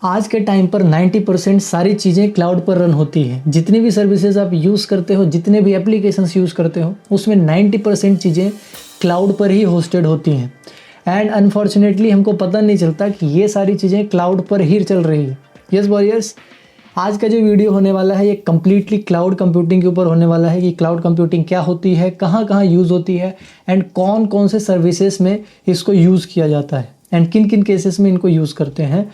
आज के टाइम पर 90% सारी चीज़ें क्लाउड पर रन होती है। जितनी भी सर्विसेज आप यूज़ करते हो, जितने भी एप्लीकेशंस यूज़ करते हो, उसमें 90% चीज़ें क्लाउड पर ही होस्टेड होती हैं। एंड अनफॉर्चुनेटली हमको पता नहीं चलता कि ये सारी चीज़ें क्लाउड पर ही चल रही है। यस वॉरियर्स, आज का जो वीडियो होने वाला है ये कम्प्लीटली क्लाउड कंप्यूटिंग के ऊपर होने वाला है कि क्लाउड कंप्यूटिंग क्या होती है, कहाँ कहाँ यूज़ होती है एंड कौन कौन से सर्विसेज में इसको यूज़ किया जाता है एंड किन किन केसेस में इनको यूज़ करते हैं।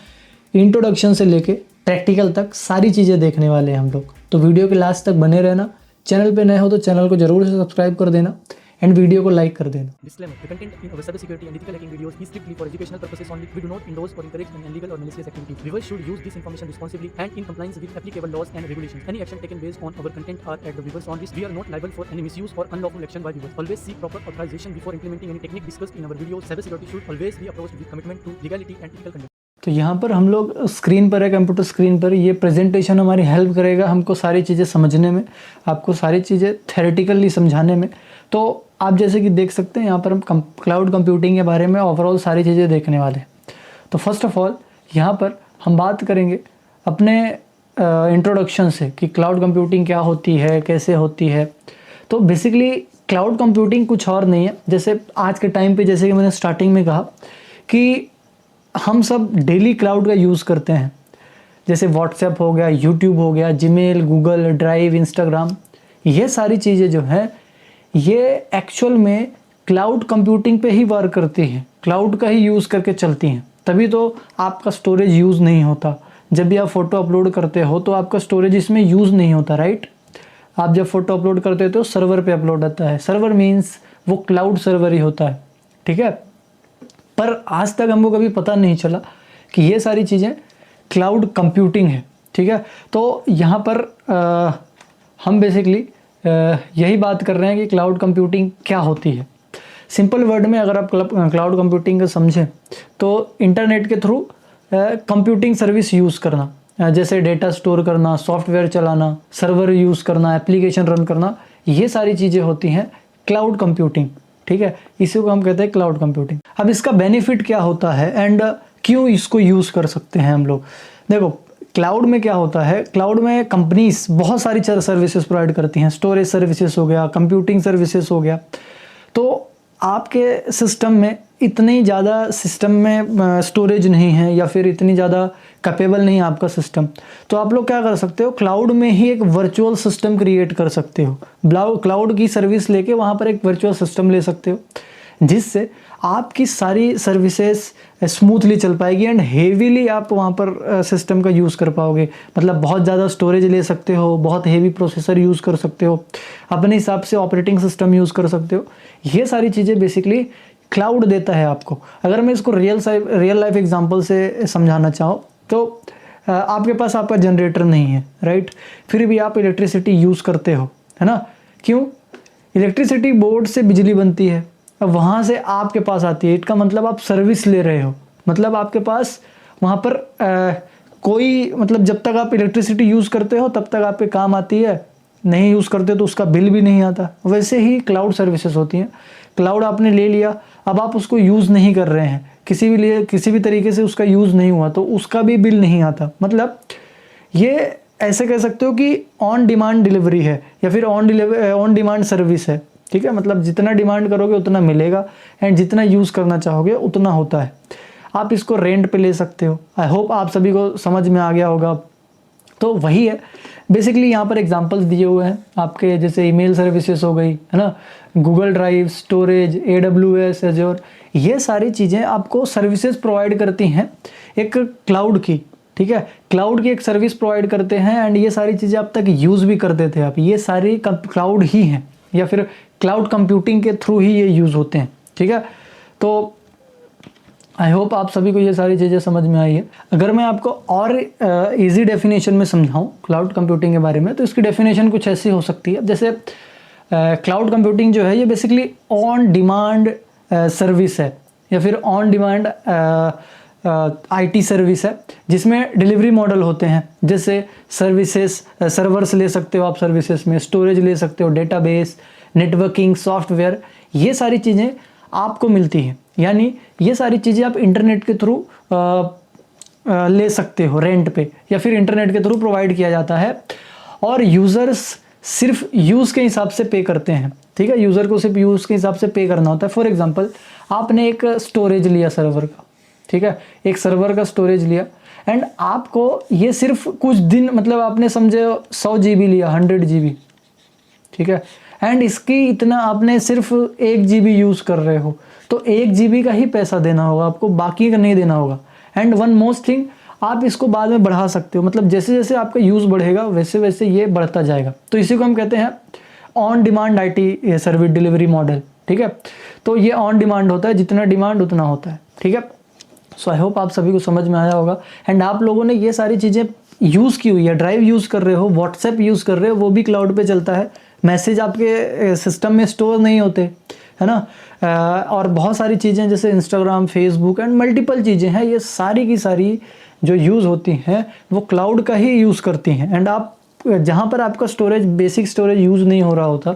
इंट्रोडक्शन से लेके प्रैक्टिकल तक सारी चीज़ें देखने वाले हैं हम लोग। तो वीडियो के लास्ट तक बने रहना। चैनल पे नए हो तो चैनल को जरूर से सब्सक्राइब कर देना एंड वीडियो को लाइक कर देना। Disclaimer: The content in our cybersecurity and ethical hacking videos is strictly for educational purposes only. We do not endorse or encourage any illegal or malicious activity. Viewers should use this information responsibly and in compliance with applicable laws and regulations. Any action taken based on our content are at the viewers' own risk. We are not liable for any misuse or unlawful action by viewers. Always seek proper authorization before implementing any technique discussed in our videos. Cybersecurity should always be approached with commitment to legality and ethical conduct. तो यहाँ पर हम लोग screen पर है, computer screen पर ये presentation हमारी हेल्प करेगा हमको सारी चीज़ें समझने में, आपको सारी चीज़ें थेरेटिकली समझाने में। तो आप जैसे कि देख सकते हैं यहाँ पर हम क्लाउड कंप्यूटिंग के बारे में ओवरऑल सारी चीज़ें देखने वाले हैं। तो फर्स्ट ऑफ ऑल यहाँ पर हम बात करेंगे अपने इंट्रोडक्शन से कि क्लाउड कंप्यूटिंग क्या होती है, कैसे होती है। तो बेसिकली क्लाउड कंप्यूटिंग कुछ और नहीं है। जैसे आज के टाइम पे, जैसे कि मैंने स्टार्टिंग में कहा कि हम सब डेली क्लाउड का यूज़ करते हैं। जैसे व्हाट्सएप हो गया, यूट्यूब हो गया, जीमेल, गूगल ड्राइव, इंस्टाग्राम, ये सारी चीज़ें जो हैं ये एक्चुअल में क्लाउड कंप्यूटिंग पे ही वर्क करती हैं, क्लाउड का ही यूज़ करके चलती हैं। तभी तो आपका स्टोरेज यूज़ नहीं होता। जब भी आप फ़ोटो अपलोड करते हो तो आपका स्टोरेज इसमें यूज़ नहीं होता, राइट। आप जब फ़ोटो अपलोड करते हो तो सर्वर पे अपलोड होता है। सर्वर मीन्स वो क्लाउड सर्वर ही होता है, ठीक है। पर आज तक हमको कभी पता नहीं चला कि ये सारी चीज़ें क्लाउड कंप्यूटिंग है, ठीक है। तो यहाँ पर हम बेसिकली यही बात कर रहे हैं कि क्लाउड कंप्यूटिंग क्या होती है। सिंपल वर्ड में अगर आप क्लाउड कंप्यूटिंग को समझें तो इंटरनेट के थ्रू कंप्यूटिंग सर्विस यूज़ करना, जैसे डेटा स्टोर करना, सॉफ्टवेयर चलाना, सर्वर यूज़ करना, एप्लीकेशन रन करना, ये सारी चीज़ें होती हैं क्लाउड कंप्यूटिंग, ठीक है। इसी को हम कहते हैं क्लाउड कंप्यूटिंग। अब इसका बेनिफिट क्या होता है एंड क्यों इसको यूज़ कर सकते हैं हम लोग। देखो, क्लाउड में क्या होता है, क्लाउड में कंपनीज बहुत सारी सर्विसेज प्रोवाइड करती हैं। स्टोरेज सर्विसेज हो गया, कंप्यूटिंग सर्विसेज हो गया। तो आपके सिस्टम में इतनी ज़्यादा सिस्टम में स्टोरेज नहीं है या फिर इतनी ज़्यादा कैपेबल नहीं है आपका सिस्टम, तो आप लोग क्या कर सकते हो, क्लाउड में ही एक वर्चुअल सिस्टम क्रिएट कर सकते हो। क्लाउड की सर्विस लेके वहाँ पर एक वर्चुअल सिस्टम ले सकते हो जिससे आपकी सारी सर्विसेज स्मूथली चल पाएगी एंड हेवीली आप वहाँ पर सिस्टम का यूज़ कर पाओगे। मतलब बहुत ज़्यादा स्टोरेज ले सकते हो, बहुत हेवी प्रोसेसर यूज़ कर सकते हो, अपने हिसाब से ऑपरेटिंग सिस्टम यूज़ कर सकते हो। ये सारी चीज़ें बेसिकली क्लाउड देता है आपको। अगर मैं इसको रियल लाइफ एग्जांपल से समझाना चाहूँ तो आपके पास आपका जनरेटर नहीं है, राइट। फिर भी आप इलेक्ट्रिसिटी यूज़ करते हो, है ना। क्यों? इलेक्ट्रिसिटी बोर्ड से बिजली बनती है, अब वहाँ से आपके पास आती है। इसका मतलब आप सर्विस ले रहे हो, मतलब आपके पास वहाँ पर कोई मतलब जब तक आप इलेक्ट्रिसिटी यूज़ करते हो तब तक आपके काम आती है, नहीं यूज़ करते तो उसका बिल भी नहीं आता। वैसे ही क्लाउड सर्विसेज होती हैं। क्लाउड आपने ले लिया, अब आप उसको यूज़ नहीं कर रहे हैं, किसी भी तरीके से उसका यूज़ नहीं हुआ तो उसका भी बिल नहीं आता। मतलब ये ऐसे कह सकते हो कि ऑन डिमांड डिलीवरी है या फिर ऑन डिमांड सर्विस है, ठीक है। मतलब जितना डिमांड करोगे उतना मिलेगा एंड जितना यूज़ करना चाहोगे उतना होता है। आप इसको रेंट पे ले सकते हो। आई होप आप सभी को समझ में आ गया होगा। तो वही है बेसिकली, यहाँ पर एग्जांपल्स दिए हुए हैं आपके, जैसे ईमेल सर्विसेज हो गई, है ना, Google drive, storage, AWS, azure, ये सारी चीज़ें आपको सर्विसेज प्रोवाइड करती हैं एक क्लाउड की, ठीक है। क्लाउड की एक सर्विस प्रोवाइड करते हैं एंड ये सारी चीज़ें अब तक यूज़ भी करते थे आप। ये सारी क्लाउड ही हैं या फिर क्लाउड कंप्यूटिंग के थ्रू ही ये यूज़ होते हैं, ठीक है। तो आई होप आप सभी को ये सारी चीज़ें समझ में आई है। अगर मैं आपको और इजी डेफिनेशन में समझाऊं क्लाउड कंप्यूटिंग के बारे में तो इसकी डेफिनेशन कुछ ऐसी हो सकती है। जैसे क्लाउड कंप्यूटिंग जो है ये बेसिकली ऑन डिमांड सर्विस है या फिर ऑन डिमांड IT सर्विस है जिसमें डिलीवरी मॉडल होते हैं। जैसे सर्विसेज, सर्वर्स ले सकते हो आप सर्विसेज में, स्टोरेज ले सकते हो, डेटाबेस, नेटवर्किंग, सॉफ्टवेयर, ये सारी चीज़ें आपको मिलती हैं। यानी ये सारी चीज़ें आप इंटरनेट के थ्रू ले सकते हो रेंट पे या फिर इंटरनेट के थ्रू प्रोवाइड किया जाता है, और यूज़र्स सिर्फ यूज़ के हिसाब से पे करते हैं। ठीक है, यूज़र को सिर्फ यूज़ के हिसाब से पे करना होता है। फॉर एग्जांपल आपने एक स्टोरेज लिया सर्वर का, ठीक है, एक सर्वर का स्टोरेज लिया एंड आपको ये सिर्फ कुछ दिन, मतलब आपने समझे 100 GB लिया, 100 GB, ठीक है, एंड इसकी इतना आपने सिर्फ 1 GB यूज़ कर रहे हो, तो 1 GB का ही पैसा देना होगा आपको, बाकी का नहीं देना होगा। एंड वन मोस्ट थिंग, आप इसको बाद में बढ़ा सकते हो, मतलब जैसे जैसे आपका यूज़ बढ़ेगा वैसे वैसे ये बढ़ता जाएगा। तो इसी को हम कहते हैं on demand IT service delivery model. ठीक है, तो ये ऑन डिमांड होता है, जितना डिमांड उतना होता है। ठीक है, सो आई होप आप सभी को समझ में आया होगा। एंड आप लोगों ने ये सारी चीज़ें यूज़ की हुई है, ड्राइव यूज़ कर रहे हो, व्हाट्सएप यूज़ कर रहे हो, वो भी क्लाउड पे चलता है, मैसेज आपके सिस्टम में स्टोर नहीं होते, है ना। और बहुत सारी चीज़ें जैसे इंस्टाग्राम, फेसबुक एंड मल्टीपल चीज़ें हैं, ये सारी की सारी जो यूज़ होती हैं वो क्लाउड का ही यूज़ करती हैं। एंड आप जहाँ पर आपका स्टोरेज, बेसिक स्टोरेज यूज़ नहीं हो रहा होता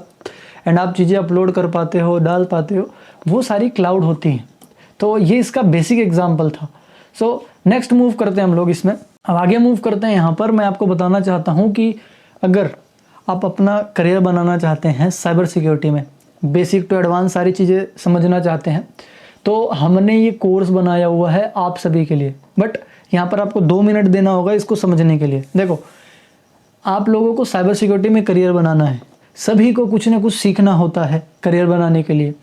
एंड आप चीज़ें अपलोड कर पाते हो, डाल पाते हो, वो सारी क्लाउड होती हैं। तो ये इसका बेसिक एग्जाम्पल था। सो नेक्स्ट मूव करते हैं हम लोग इसमें। अब आगे मूव करते हैं। यहाँ पर मैं आपको बताना चाहता हूँ कि अगर आप अपना करियर बनाना चाहते हैं साइबर सिक्योरिटी में, बेसिक टू एडवांस सारी चीज़ें समझना चाहते हैं, तो हमने ये कोर्स बनाया हुआ है आप सभी के लिए। बट यहाँ पर आपको 2 मिनट देना होगा इसको समझने के लिए। देखो, आप लोगों को साइबर सिक्योरिटी में करियर बनाना है, सभी को कुछ ना कुछ सीखना होता है करियर बनाने के लिए।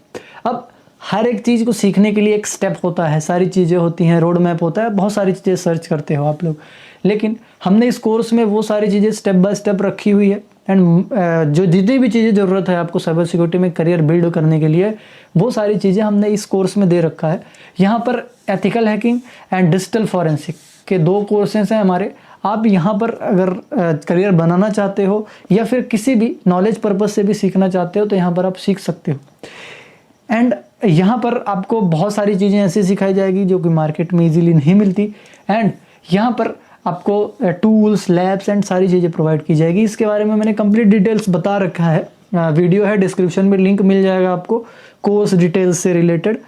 अब हर एक चीज़ को सीखने के लिए एक स्टेप होता है, सारी चीज़ें होती हैं, रोड मैप होता है, बहुत सारी चीज़ें सर्च करते हो आप लोग। लेकिन हमने इस कोर्स में वो सारी चीज़ें स्टेप बाय स्टेप रखी हुई है। एंड जो जितनी भी चीज़ें ज़रूरत है आपको साइबर सिक्योरिटी में करियर बिल्ड करने के लिए, वो सारी चीज़ें हमने इस कोर्स में दे रखा है। यहाँ पर ethical hacking and digital forensic के 2 कोर्सेस हैं हमारे। आप यहाँ पर अगर करियर बनाना चाहते हो या फिर किसी भी नॉलेज पर्पज़ से भी सीखना चाहते हो तो यहाँ पर आप सीख सकते हो। एंड यहाँ पर आपको बहुत सारी चीज़ें ऐसी सिखाई जाएगी जो कि मार्केट में इजीली नहीं मिलती। एंड यहाँ पर आपको टूल्स, लैब्स एंड सारी चीज़ें प्रोवाइड की जाएगी। इसके बारे में मैंने कंप्लीट डिटेल्स बता रखा है, वीडियो है, डिस्क्रिप्शन में लिंक मिल जाएगा आपको कोर्स डिटेल्स से रिलेटेड।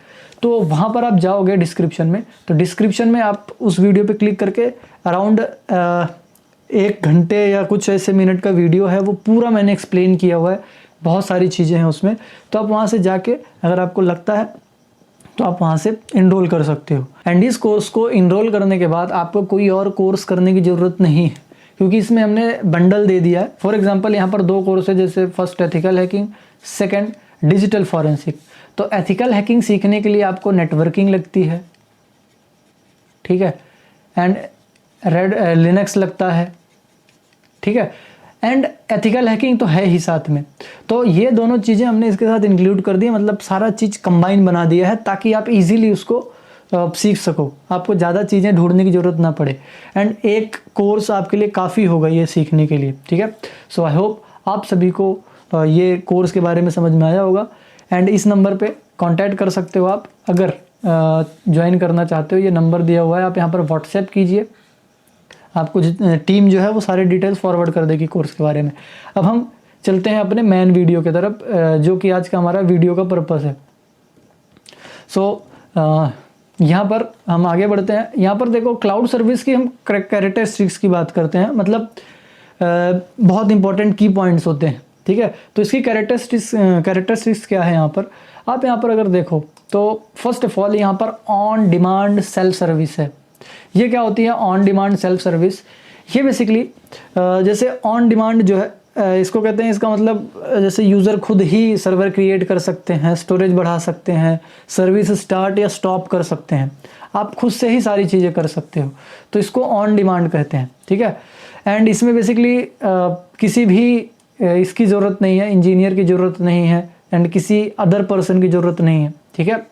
तो वहाँ पर आप जाओगे डिस्क्रिप्शन में, तो डिस्क्रिप्शन में आप उस वीडियो पे क्लिक करके अराउंड 1 घंटे या कुछ ऐसे मिनट का वीडियो है, वो पूरा मैंने एक्सप्लेन किया हुआ है, बहुत सारी चीज़ें हैं उसमें। तो आप वहाँ से जाके अगर आपको लगता है तो आप वहाँ से इनरोल कर सकते हो। एंड इस कोर्स को इनरोल करने के बाद आपको कोई और कोर्स करने की ज़रूरत नहीं है, क्योंकि इसमें हमने बंडल दे दिया है। फॉर एग्जांपल यहाँ पर 2 कोर्स है, जैसे first ethical hacking, second digital forensic. तो एथिकल हैकिंग सीखने के लिए आपको नेटवर्किंग लगती है, ठीक है, एंड रेड लिनक्स लगता है, ठीक है, एंड एथिकल हैकिंग तो है ही साथ में। तो ये दोनों चीज़ें हमने इसके साथ इंक्लूड कर दी है, मतलब सारा चीज़ कंबाइन बना दिया है ताकि आप इजीली उसको सीख सको, आपको ज़्यादा चीज़ें ढूंढने की ज़रूरत ना पड़े। एंड एक कोर्स आपके लिए काफ़ी होगा ये सीखने के लिए, ठीक है। सो आई होप आप सभी को ये कोर्स के बारे में समझ में आया होगा। एंड इस नंबर पे कांटेक्ट कर सकते हो आप अगर ज्वाइन करना चाहते हो। ये नंबर दिया हुआ है, आप यहाँ पर व्हाट्सएप कीजिए, आपको टीम जो है वो सारे डिटेल्स फॉरवर्ड कर देगी कोर्स के बारे में। अब हम चलते हैं अपने मेन वीडियो की तरफ, जो कि आज का हमारा वीडियो का पर्पस है। सो यहाँ पर हम आगे बढ़ते हैं। यहाँ पर देखो, क्लाउड सर्विस की हम कैरेक्टरिस्टिक्स की बात करते हैं, मतलब बहुत इंपॉर्टेंट की पॉइंट्स होते हैं, ठीक है। तो इसकी कैरेक्टरिस्टिक्स क्या है यहाँ पर, आप यहाँ पर अगर देखो तो फर्स्ट ऑफ ऑल यहाँ पर ऑन डिमांड सेल्फ सर्विस है। ये क्या होती है ऑन डिमांड सेल्फ सर्विस? ये बेसिकली जैसे ऑन डिमांड जो है इसको कहते हैं, इसका मतलब जैसे यूज़र खुद ही सर्वर क्रिएट कर सकते हैं, स्टोरेज बढ़ा सकते हैं, सर्विस स्टार्ट या स्टॉप कर सकते हैं, आप खुद से ही सारी चीज़ें कर सकते हो, तो इसको ऑन डिमांड कहते हैं, ठीक है। एंड इसमें बेसिकली किसी भी इसकी ज़रूरत नहीं है, इंजीनियर की ज़रूरत नहीं है एंड किसी अदर पर्सन की ज़रूरत नहीं है, ठीक है।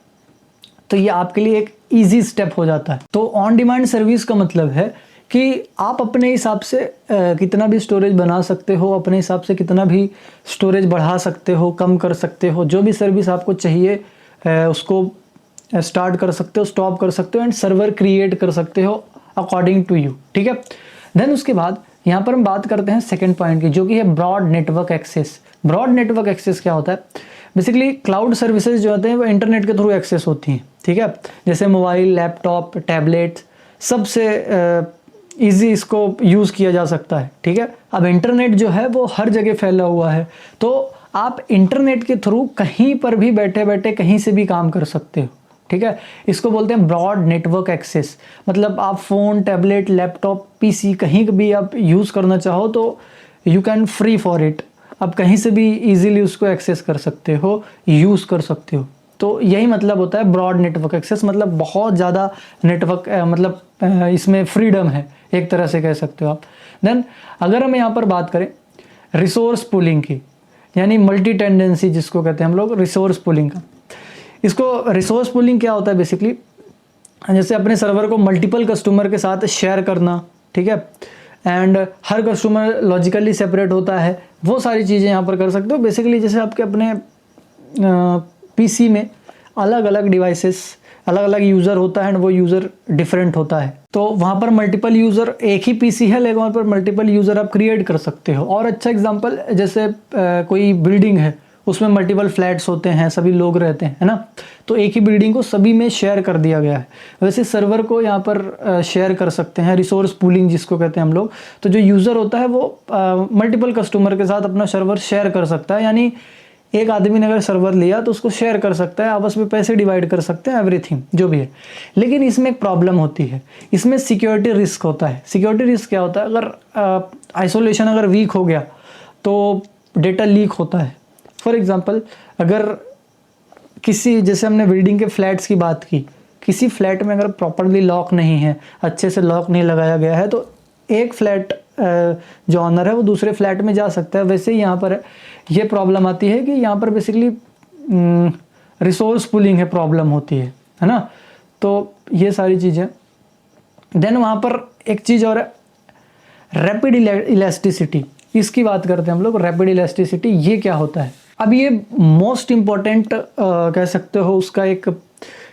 तो ये आपके लिए एक ईजी स्टेप हो जाता है। तो ऑन डिमांड सर्विस का मतलब है कि आप अपने हिसाब से कितना भी स्टोरेज बना सकते हो, अपने हिसाब से कितना भी स्टोरेज बढ़ा सकते हो, कम कर सकते हो, जो भी सर्विस आपको चाहिए उसको स्टार्ट कर सकते हो, स्टॉप कर सकते हो एंड सर्वर क्रिएट कर सकते हो अकॉर्डिंग टू यू, ठीक है। देन उसके बाद यहाँ पर हम बात करते हैं सेकेंड पॉइंट की, जो कि है broad network access. Broad network access क्या होता है? बेसिकली क्लाउड सर्विसेज जो होते हैं वो इंटरनेट के थ्रू एक्सेस होती हैं, ठीक है। जैसे मोबाइल, लैपटॉप, टैबलेट, सबसे ईजी इसको यूज़ किया जा सकता है। ठीक है, अब इंटरनेट जो है वो हर जगह फैला हुआ है, तो आप इंटरनेट के थ्रू कहीं पर भी बैठे बैठे कहीं से भी काम कर सकते हो। ठीक है, इसको बोलते हैं ब्रॉड नेटवर्क एक्सेस। मतलब आप फ़ोन, टैबलेट, लैपटॉप, पीसी कहीं भी आप यूज़ करना चाहो तो you can free for it, आप कहीं से भी इजीली उसको एक्सेस कर सकते हो, यूज़ कर सकते हो। तो यही मतलब होता है ब्रॉड नेटवर्क एक्सेस, मतलब बहुत ज़्यादा नेटवर्क इसमें फ्रीडम है, एक तरह से कह सकते हो आप। देन अगर हम यहाँ पर बात करें रिसोर्स पूलिंग की, यानी मल्टी टेंडेंसी जिसको कहते हैं हम लोग, रिसोर्स पूलिंग का। इसको रिसोर्स पूलिंग क्या होता है बेसिकली, जैसे अपने सर्वर को मल्टीपल कस्टमर के साथ शेयर करना। ठीक है, and her customer logically separate होता है, वो सारी चीज़ें यहाँ पर कर सकते हो। बेसिकली जैसे आपके अपने पीसी में अलग अलग डिवाइसेस, अलग अलग यूज़र होता है एंड वो यूज़र डिफरेंट होता है, तो वहाँ पर मल्टीपल यूज़र, एक ही पीसी है लेकिन वहाँ पर मल्टीपल यूज़र आप क्रिएट कर सकते हो। और अच्छा एग्जांपल, जैसे कोई बिल्डिंग है, उसमें मल्टीपल फ्लैट्स होते हैं, सभी लोग रहते हैं, है ना, तो एक ही बिल्डिंग को सभी में शेयर कर दिया गया है। वैसे सर्वर को यहाँ पर शेयर कर सकते हैं, रिसोर्स पूलिंग जिसको कहते हैं हम लोग। तो जो यूज़र होता है वो मल्टीपल कस्टमर के साथ अपना सर्वर शेयर कर सकता है, यानी एक आदमी ने अगर सर्वर लिया तो उसको शेयर कर सकता है, आपस में पैसे डिवाइड कर सकते हैं, एवरीथिंग जो भी है। लेकिन इसमें एक प्रॉब्लम होती है, इसमें सिक्योरिटी रिस्क होता है। सिक्योरिटी रिस्क क्या होता है, अगर आइसोलेशन अगर वीक हो गया तो डेटा लीक होता है। फॉर एग्जांपल, अगर किसी, जैसे हमने बिल्डिंग के फ्लैट्स की बात की, किसी फ्लैट में अगर प्रॉपरली लॉक नहीं है, अच्छे से लॉक नहीं लगाया गया है, तो एक फ्लैट जो ऑनर है वो दूसरे फ्लैट में जा सकता है। वैसे ही यहाँ पर ये प्रॉब्लम आती है कि यहाँ पर बेसिकली रिसोर्स पूलिंग है, प्रॉब्लम होती है ना। तो ये सारी चीज़ें। देन वहाँ पर एक चीज़ और है, रैपिड इलास्टिसिटी, इसकी बात करते हैं हम लोग। रैपिड इलास्टिसिटी ये क्या होता है? अब ये मोस्ट इम्पॉर्टेंट कह सकते हो, उसका एक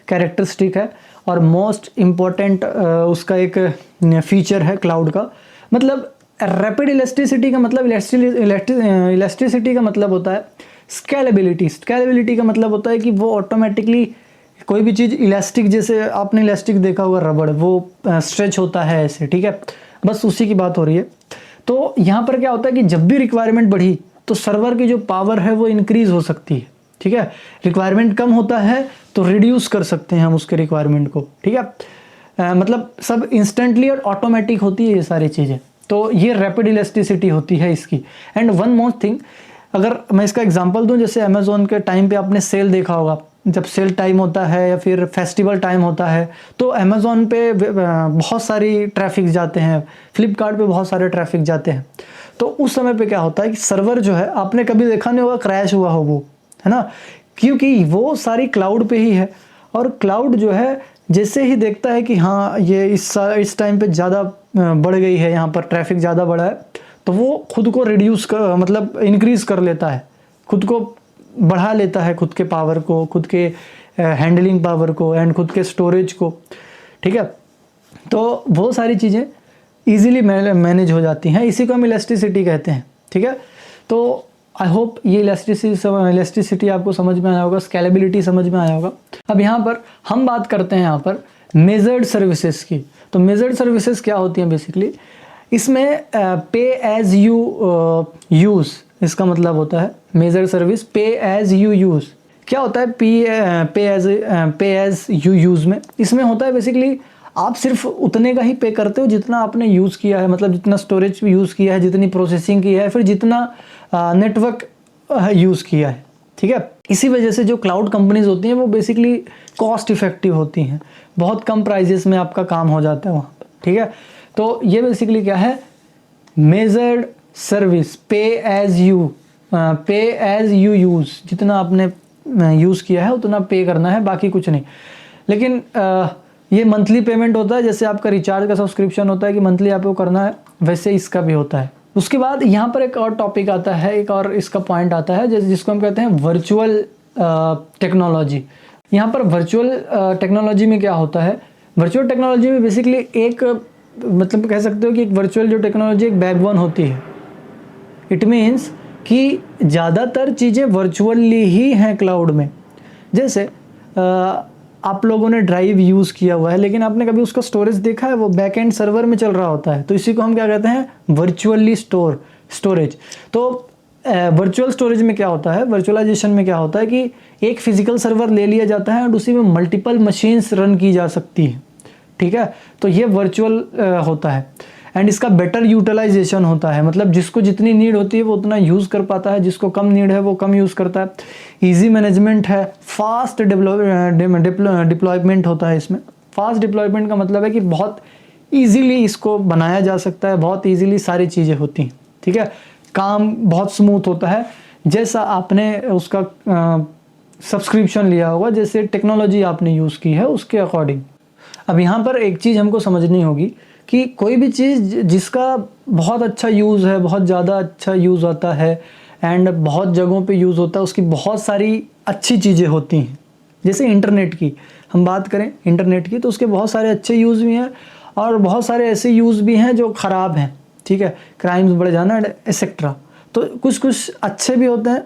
कैरेक्टरिस्टिक है और मोस्ट इम्पॉर्टेंट उसका एक फीचर है क्लाउड का। मतलब रैपिड इलास्टिसिटी का मतलब, इलास्टिसिटी का मतलब होता है स्केलेबिलिटी। स्केलेबिलिटी का मतलब होता है कि वो ऑटोमेटिकली कोई भी चीज़ इलास्टिक, जैसे आपने इलास्टिक देखा होगा, रबड़, वो स्ट्रेच होता है ऐसे। ठीक है, बस उसी की बात हो रही है। तो यहाँ पर क्या होता है कि जब भी रिक्वायरमेंट बढ़ी तो सर्वर की जो पावर है वो इंक्रीज हो सकती है। ठीक है, रिक्वायरमेंट कम होता है तो रिड्यूस कर सकते हैं हम उसके रिक्वायरमेंट को। ठीक है, मतलब सब इंस्टेंटली और ऑटोमेटिक होती है ये सारी चीज़ें। तो ये रैपिड इलास्टिसिटी होती है इसकी। एंड वन मोर थिंग, अगर मैं इसका एग्जांपल दूं, जैसे अमेज़ॉन के टाइम पे आपने सेल देखा होगा, जब सेल टाइम होता है या फिर फेस्टिवल टाइम होता है तो अमेज़ॉन पे बहुत सारी ट्रैफिक जाते हैं, फ्लिपकार्ट पे बहुत सारे ट्रैफिक जाते हैं। तो उस समय पे क्या होता है कि सर्वर जो है, आपने कभी देखा नहीं होगा क्रैश हुआ हो वो, है ना, क्योंकि वो सारी क्लाउड पे ही है। और क्लाउड जो है जैसे ही देखता है कि हाँ ये इस टाइम पे ज़्यादा बढ़ गई है, यहाँ पर ट्रैफिक ज़्यादा बढ़ा है, तो वो खुद को रिड्यूस कर, मतलब इंक्रीज़ कर लेता है, खुद को बढ़ा लेता है, खुद के पावर को, खुद के हैंडलिंग पावर को एंड खुद के स्टोरेज को। ठीक है, तो वो सारी चीज़ें ईजिली मैनेज हो जाती हैं, इसी को हम इलास्टिसिटी कहते हैं। ठीक है, तो आई होप ये इलास्टिसिटी आपको समझ में आया होगा, स्केलेबिलिटी समझ में आया होगा। अब यहाँ पर हम बात करते हैं यहाँ पर मेजर्ड सर्विसेज की। तो मेजर्ड सर्विसेज क्या होती हैं बेसिकली, इसमें पे एज यू यूज़, इसका मतलब होता है मेजर्ड सर्विस पे एज यू यूज़। क्या होता है पे एज यू यूज़ में? इसमें होता है बेसिकली आप सिर्फ उतने का ही पे करते हो जितना आपने यूज़ किया है, मतलब जितना स्टोरेज यूज़ किया है, जितनी प्रोसेसिंग की है, फिर जितना नेटवर्क यूज़ किया है। ठीक है, इसी वजह से जो क्लाउड कंपनीज होती हैं वो बेसिकली कॉस्ट इफेक्टिव होती हैं, बहुत कम प्राइजेस में आपका काम हो जाता है वहाँ पर। ठीक है, तो ये बेसिकली क्या है, मेजर्ड सर्विस, पे एज यू यूज़, जितना आपने यूज़ किया है उतना पे करना है, बाकी कुछ नहीं। लेकिन ये मंथली पेमेंट होता है, जैसे आपका रिचार्ज का सब्सक्रिप्शन होता है कि मंथली आपको करना है, वैसे इसका भी होता है। उसके बाद यहाँ पर एक और टॉपिक आता है, एक और इसका पॉइंट आता है जिसको हम कहते हैं वर्चुअल टेक्नोलॉजी। यहाँ पर वर्चुअल टेक्नोलॉजी में क्या होता है, वर्चुअल टेक्नोलॉजी में बेसिकली एक, मतलब कह सकते हो कि एक वर्चुअल जो टेक्नोलॉजी एक बैकबोन होती है। इट मीन्स कि ज़्यादातर चीज़ें वर्चुअली ही हैं क्लाउड में। जैसे आप लोगों ने ड्राइव यूज़ किया हुआ है, लेकिन आपने कभी उसका स्टोरेज देखा है? वो बैक एंड सर्वर में चल रहा होता है, तो इसी को हम क्या कहते हैं? Virtually storage. तो वर्चुअल स्टोरेज में क्या होता है, वर्चुअलाइजेशन में क्या होता है कि एक फिजिकल सर्वर ले लिया जाता है और उसी में मल्टीपल मशीन्स रन की जा सकती है, ठीक है। तो ये वर्चुअल होता है एंड इसका बेटर यूटिलाइजेशन होता है, मतलब जिसको जितनी नीड होती है वो उतना यूज़ कर पाता है, जिसको कम नीड है वो कम यूज़ करता है। इजी मैनेजमेंट है, फास्ट डिप्लॉयमेंट होता है इसमें। फास्ट डिप्लॉयमेंट का मतलब है कि बहुत ईजीली इसको बनाया जा सकता है, बहुत ईजीली सारी चीज़ें होती हैं, ठीक है। काम बहुत स्मूथ होता है, जैसा आपने उसका सब्सक्रिप्शन लिया होगा, जैसे टेक्नोलॉजी आपने यूज़ की है उसके अकॉर्डिंग। अब यहाँ पर एक चीज़ हमको समझनी होगी कि कोई भी चीज़ जिसका बहुत अच्छा यूज़ है, बहुत ज़्यादा अच्छा यूज़ होता है एंड बहुत जगहों पे यूज़ होता है, उसकी बहुत सारी अच्छी चीज़ें होती हैं। जैसे इंटरनेट की हम बात करें, इंटरनेट की, तो उसके बहुत सारे अच्छे यूज़ भी हैं और बहुत सारे ऐसे यूज़ भी हैं जो ख़राब हैं, ठीक है। क्राइम्स बढ़ जाना एक्सेट्रा। तो कुछ कुछ अच्छे भी होते हैं,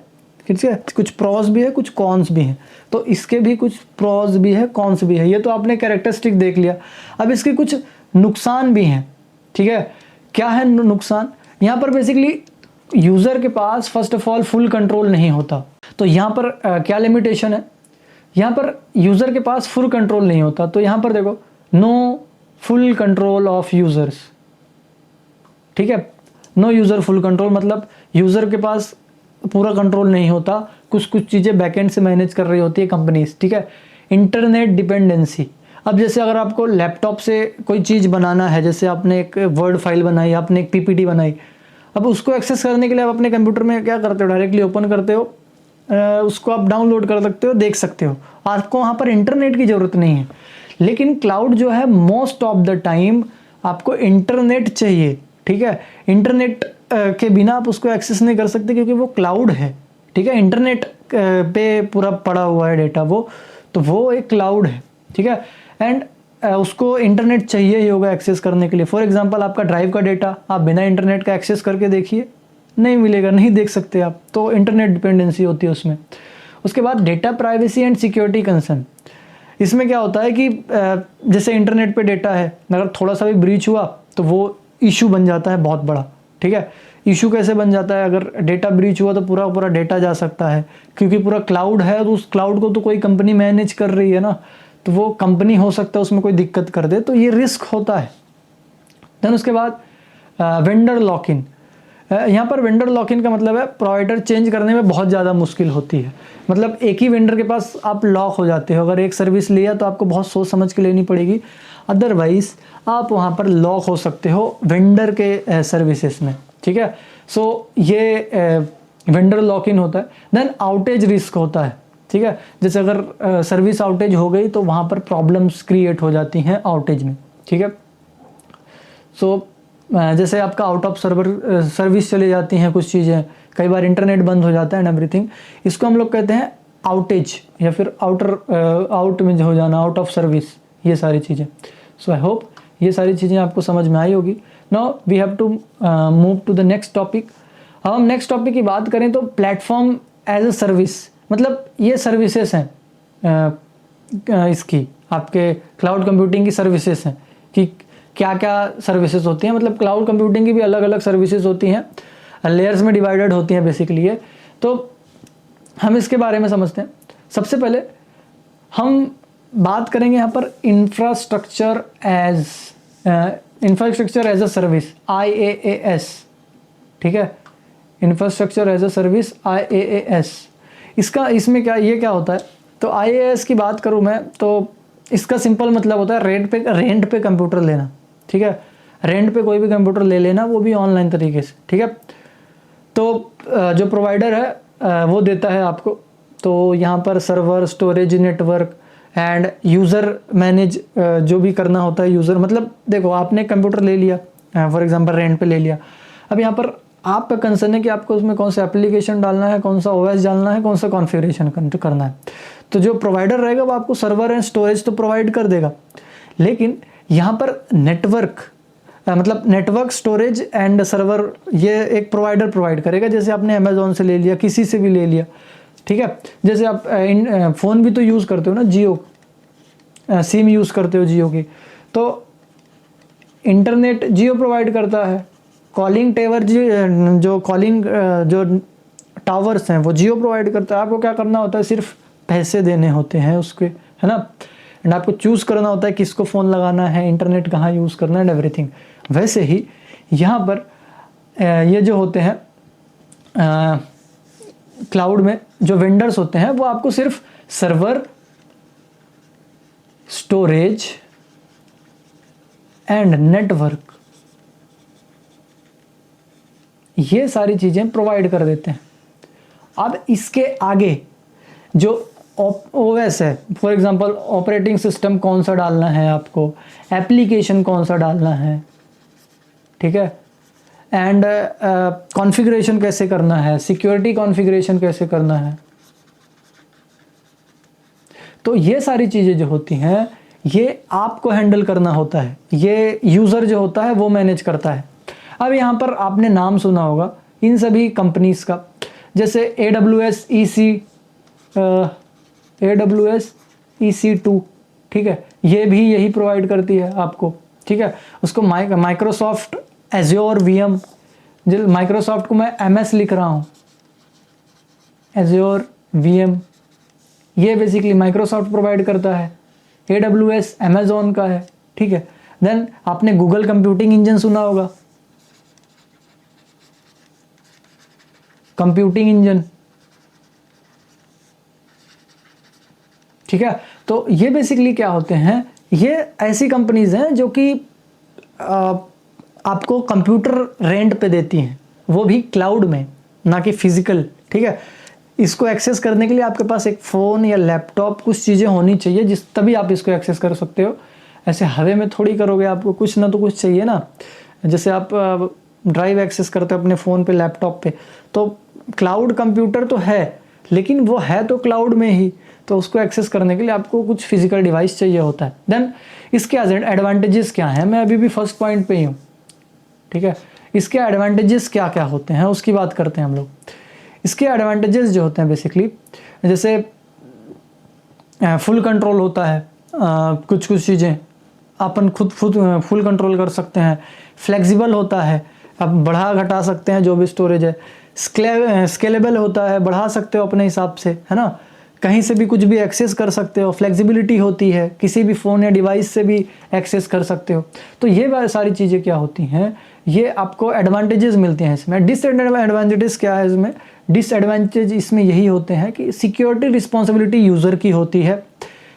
ठीक है, कुछ प्रॉस भी है, कुछ कॉन्स भी हैं। तो इसके भी कुछ प्रॉस भी है, कॉन्स भी है। ये तो आपने कैरेक्टरिस्टिक देख लिया। अब इसके कुछ नुकसान भी हैं, ठीक है। क्या है नुकसान? यहाँ पर बेसिकली यूज़र के पास first of all full control नहीं होता। तो यहाँ पर क्या लिमिटेशन है? यहाँ पर यूज़र के पास फुल कंट्रोल नहीं होता। तो यहाँ पर देखो, no full control of users, ठीक है। नो यूज़र फुल कंट्रोल मतलब यूज़र के पास पूरा कंट्रोल नहीं होता, कुछ कुछ चीज़ें बैकएंड से मैनेज कर रही होती है कंपनीज, ठीक है। इंटरनेट डिपेंडेंसी, अब जैसे अगर आपको लैपटॉप से कोई चीज़ बनाना है, जैसे आपने एक वर्ड फाइल बनाई, आपने एक पीपीटी बनाई, अब उसको एक्सेस करने के लिए आप अपने कंप्यूटर में क्या करते हो? डायरेक्टली ओपन करते हो, उसको आप डाउनलोड कर सकते हो, देख सकते हो। आपको वहाँ पर इंटरनेट की ज़रूरत नहीं है। लेकिन क्लाउड जो है, मोस्ट ऑफ द टाइम आपको इंटरनेट चाहिए, ठीक है। इंटरनेट के बिना आप उसको एक्सेस नहीं कर सकते क्योंकि वो क्लाउड है, ठीक है। इंटरनेट पे पूरा पड़ा हुआ है डेटा वो, तो वो एक क्लाउड है, ठीक है। एंड उसको इंटरनेट चाहिए ही होगा एक्सेस करने के लिए। फॉर एग्जांपल आपका ड्राइव का डेटा आप बिना इंटरनेट का एक्सेस करके देखिए, नहीं मिलेगा, नहीं देख सकते आप। तो इंटरनेट डिपेंडेंसी होती है उसमें। उसके बाद data privacy and security concern, इसमें क्या होता है कि जैसे इंटरनेट पे डेटा है, अगर थोड़ा सा भी ब्रीच हुआ तो वो इशू बन जाता है बहुत बड़ा, ठीक है। इशू कैसे बन जाता है? अगर डेटा ब्रीच हुआ तो पूरा पूरा डेटा जा सकता है, क्योंकि पूरा क्लाउड है, तो उस क्लाउड को तो कोई कंपनी मैनेज कर रही है ना, तो वो कंपनी हो सकता है उसमें कोई दिक्कत कर दे, तो ये रिस्क होता है। देन उसके बाद वेंडर लॉक इन, यहाँ पर वेंडर लॉक इन का मतलब है प्रोवाइडर चेंज करने में बहुत ज़्यादा मुश्किल होती है। मतलब एक ही वेंडर के पास आप लॉक हो जाते हो। अगर एक सर्विस लिया तो आपको बहुत सोच समझ के लेनी पड़ेगी, अदरवाइज आप वहाँ पर लॉक हो सकते हो वेंडर के सर्विसेज में, ठीक है। सो ये वेंडर लॉक इन होता है। देन आउटेज रिस्क होता है, ठीक है। जैसे अगर सर्विस आउटेज हो गई तो वहाँ पर प्रॉब्लम्स क्रिएट हो जाती हैं आउटेज में, ठीक है। सो जैसे आपका आउट ऑफ सर्विस चली जाती हैं कुछ चीज़ें, कई बार इंटरनेट बंद हो जाता है एंड एवरीथिंग, इसको हम लोग कहते हैं आउटेज, या फिर आउट में हो जाना, आउट ऑफ सर्विस, ये सारी चीज़ें। सो आई होप ये सारी चीज़ें आपको समझ में आई होगी। Now we have to move to the next topic. अब हम नेक्स्ट टॉपिक की बात करें तो प्लेटफॉर्म एज अ सर्विस, मतलब ये सर्विसेज हैं इसकी, आपके क्लाउड कंप्यूटिंग की सर्विसेज हैं कि क्या क्या सर्विसेज होती हैं। मतलब क्लाउड कंप्यूटिंग की भी अलग अलग सर्विसेज होती हैं, लेयर्स में डिवाइडेड होती हैं बेसिकली ये। तो हम इसके बारे में समझते हैं। सबसे पहले हम बात करेंगे यहाँ पर infrastructure as a service, IaaS, ठीक है। Infrastructure as a service, IaaS। इसमें ये क्या होता है? तो IaaS की बात करूँ मैं तो इसका सिंपल मतलब होता है रेंट पे कंप्यूटर लेना, ठीक है। रेंट पे कोई भी कंप्यूटर ले लेना, वो भी ऑनलाइन तरीके से, ठीक है। तो जो प्रोवाइडर है वो देता है आपको। तो यहाँ पर server, storage, network end user manage जो भी करना होता है यूज़र, मतलब देखो आपने कंप्यूटर ले लिया, फॉर एग्जांपल रेंट पे ले लिया। अब यहाँ पर आपका कंसर्न है कि आपको उसमें कौन सा एप्लीकेशन डालना है, कौन सा OS डालना है, कौन सा कॉन्फ़िगरेशन करना है। तो जो प्रोवाइडर रहेगा वो आपको सर्वर एंड स्टोरेज तो प्रोवाइड कर देगा, लेकिन यहाँ पर नेटवर्क, मतलब नेटवर्क, स्टोरेज एंड सर्वर, ये एक प्रोवाइडर प्रोवाइड करेगा। जैसे आपने अमेजोन से ले लिया, किसी से भी ले लिया, ठीक है। जैसे आप फ़ोन भी तो यूज़ करते हो ना, जियो, सिम यूज़ करते हो जियो की, तो इंटरनेट जियो प्रोवाइड करता है, कॉलिंग टावर जो कॉलिंग जो टावर्स हैं वो जियो प्रोवाइड करता है। आपको क्या करना होता है, सिर्फ पैसे देने होते हैं उसके, है ना, एंड आपको चूज़ करना होता है किसको फ़ोन लगाना है, इंटरनेट कहाँ यूज़ करना है एंड एवरीथिंग। वैसे ही यहाँ पर ये जो होते हैं क्लाउड में जो वेंडर्स होते हैं वो आपको सिर्फ सर्वर, स्टोरेज एंड नेटवर्क, ये सारी चीज़ें प्रोवाइड कर देते हैं। अब इसके आगे जो ओएस है, फॉर एग्जांपल ऑपरेटिंग सिस्टम कौन सा डालना है आपको, एप्लीकेशन कौन सा डालना है, ठीक है, एंड कॉन्फ़िगरेशन कैसे करना है, सिक्योरिटी कॉन्फ़िगरेशन कैसे करना है, तो ये सारी चीज़ें जो होती हैं ये आपको हैंडल करना होता है, ये यूज़र जो होता है वो मैनेज करता है। अब यहाँ पर आपने नाम सुना होगा इन सभी कंपनीज़ का, जैसे AWS EC2, ठीक है, ये भी यही प्रोवाइड करती है आपको, ठीक है। उसको माइक्रोसॉफ्ट एज्योर VM, माइक्रोसॉफ्ट को मैं MS लिख रहा हूँ, एज्योर VM, ये बेसिकली माइक्रोसॉफ्ट प्रोवाइड करता है। AWS अमेजोन का है, ठीक है। देन आपने गूगल कंप्यूटिंग इंजन सुना होगा, कंप्यूटिंग इंजन, ठीक है। तो ये बेसिकली क्या होते हैं, ये ऐसी कंपनीज हैं जो कि आपको कंप्यूटर रेंट पे देती हैं, वो भी क्लाउड में, ना कि फिजिकल, ठीक है। इसको एक्सेस करने के लिए आपके पास एक फ़ोन या लैपटॉप, कुछ चीज़ें होनी चाहिए जिस तभी आप इसको एक्सेस कर सकते हो। ऐसे हवे में थोड़ी करोगे, आपको कुछ ना तो कुछ चाहिए ना। जैसे आप ड्राइव एक्सेस करते हो अपने फ़ोन पे, लैपटॉप पे, तो क्लाउड कंप्यूटर तो है, लेकिन वो है तो क्लाउड में ही, तो उसको एक्सेस करने के लिए आपको कुछ फिजिकल डिवाइस चाहिए होता है। देन इसके एडवांटेजेस क्या हैं, मैं अभी भी फर्स्ट पॉइंट पे ही हूँ, ठीक है। इसके एडवांटेजेस क्या क्या होते हैं उसकी बात करते हैं हम लोग। इसके एडवांटेजेस जो होते हैं बेसिकली, जैसे फुल कंट्रोल होता है, कुछ कुछ चीज़ें अपन खुद फुल कंट्रोल कर सकते हैं। फ्लेक्सिबल होता है, आप बढ़ा घटा सकते हैं जो भी स्टोरेज है। स्केलेबल होता है, बढ़ा सकते हो अपने हिसाब से, है ना, कहीं से भी कुछ भी एक्सेस कर सकते हो। फ्लेक्सिबिलिटी होती है, किसी भी फ़ोन या डिवाइस से भी एक्सेस कर सकते हो। तो ये सारी चीज़ें क्या होती हैं, ये आपको एडवांटेजेस मिलते हैं इसमें। डिसएडवांटेजेस क्या है इसमें, डिसएडवांटेज इसमें यही होते हैं कि सिक्योरिटी रिस्पॉन्सिबिलिटी यूज़र की होती है।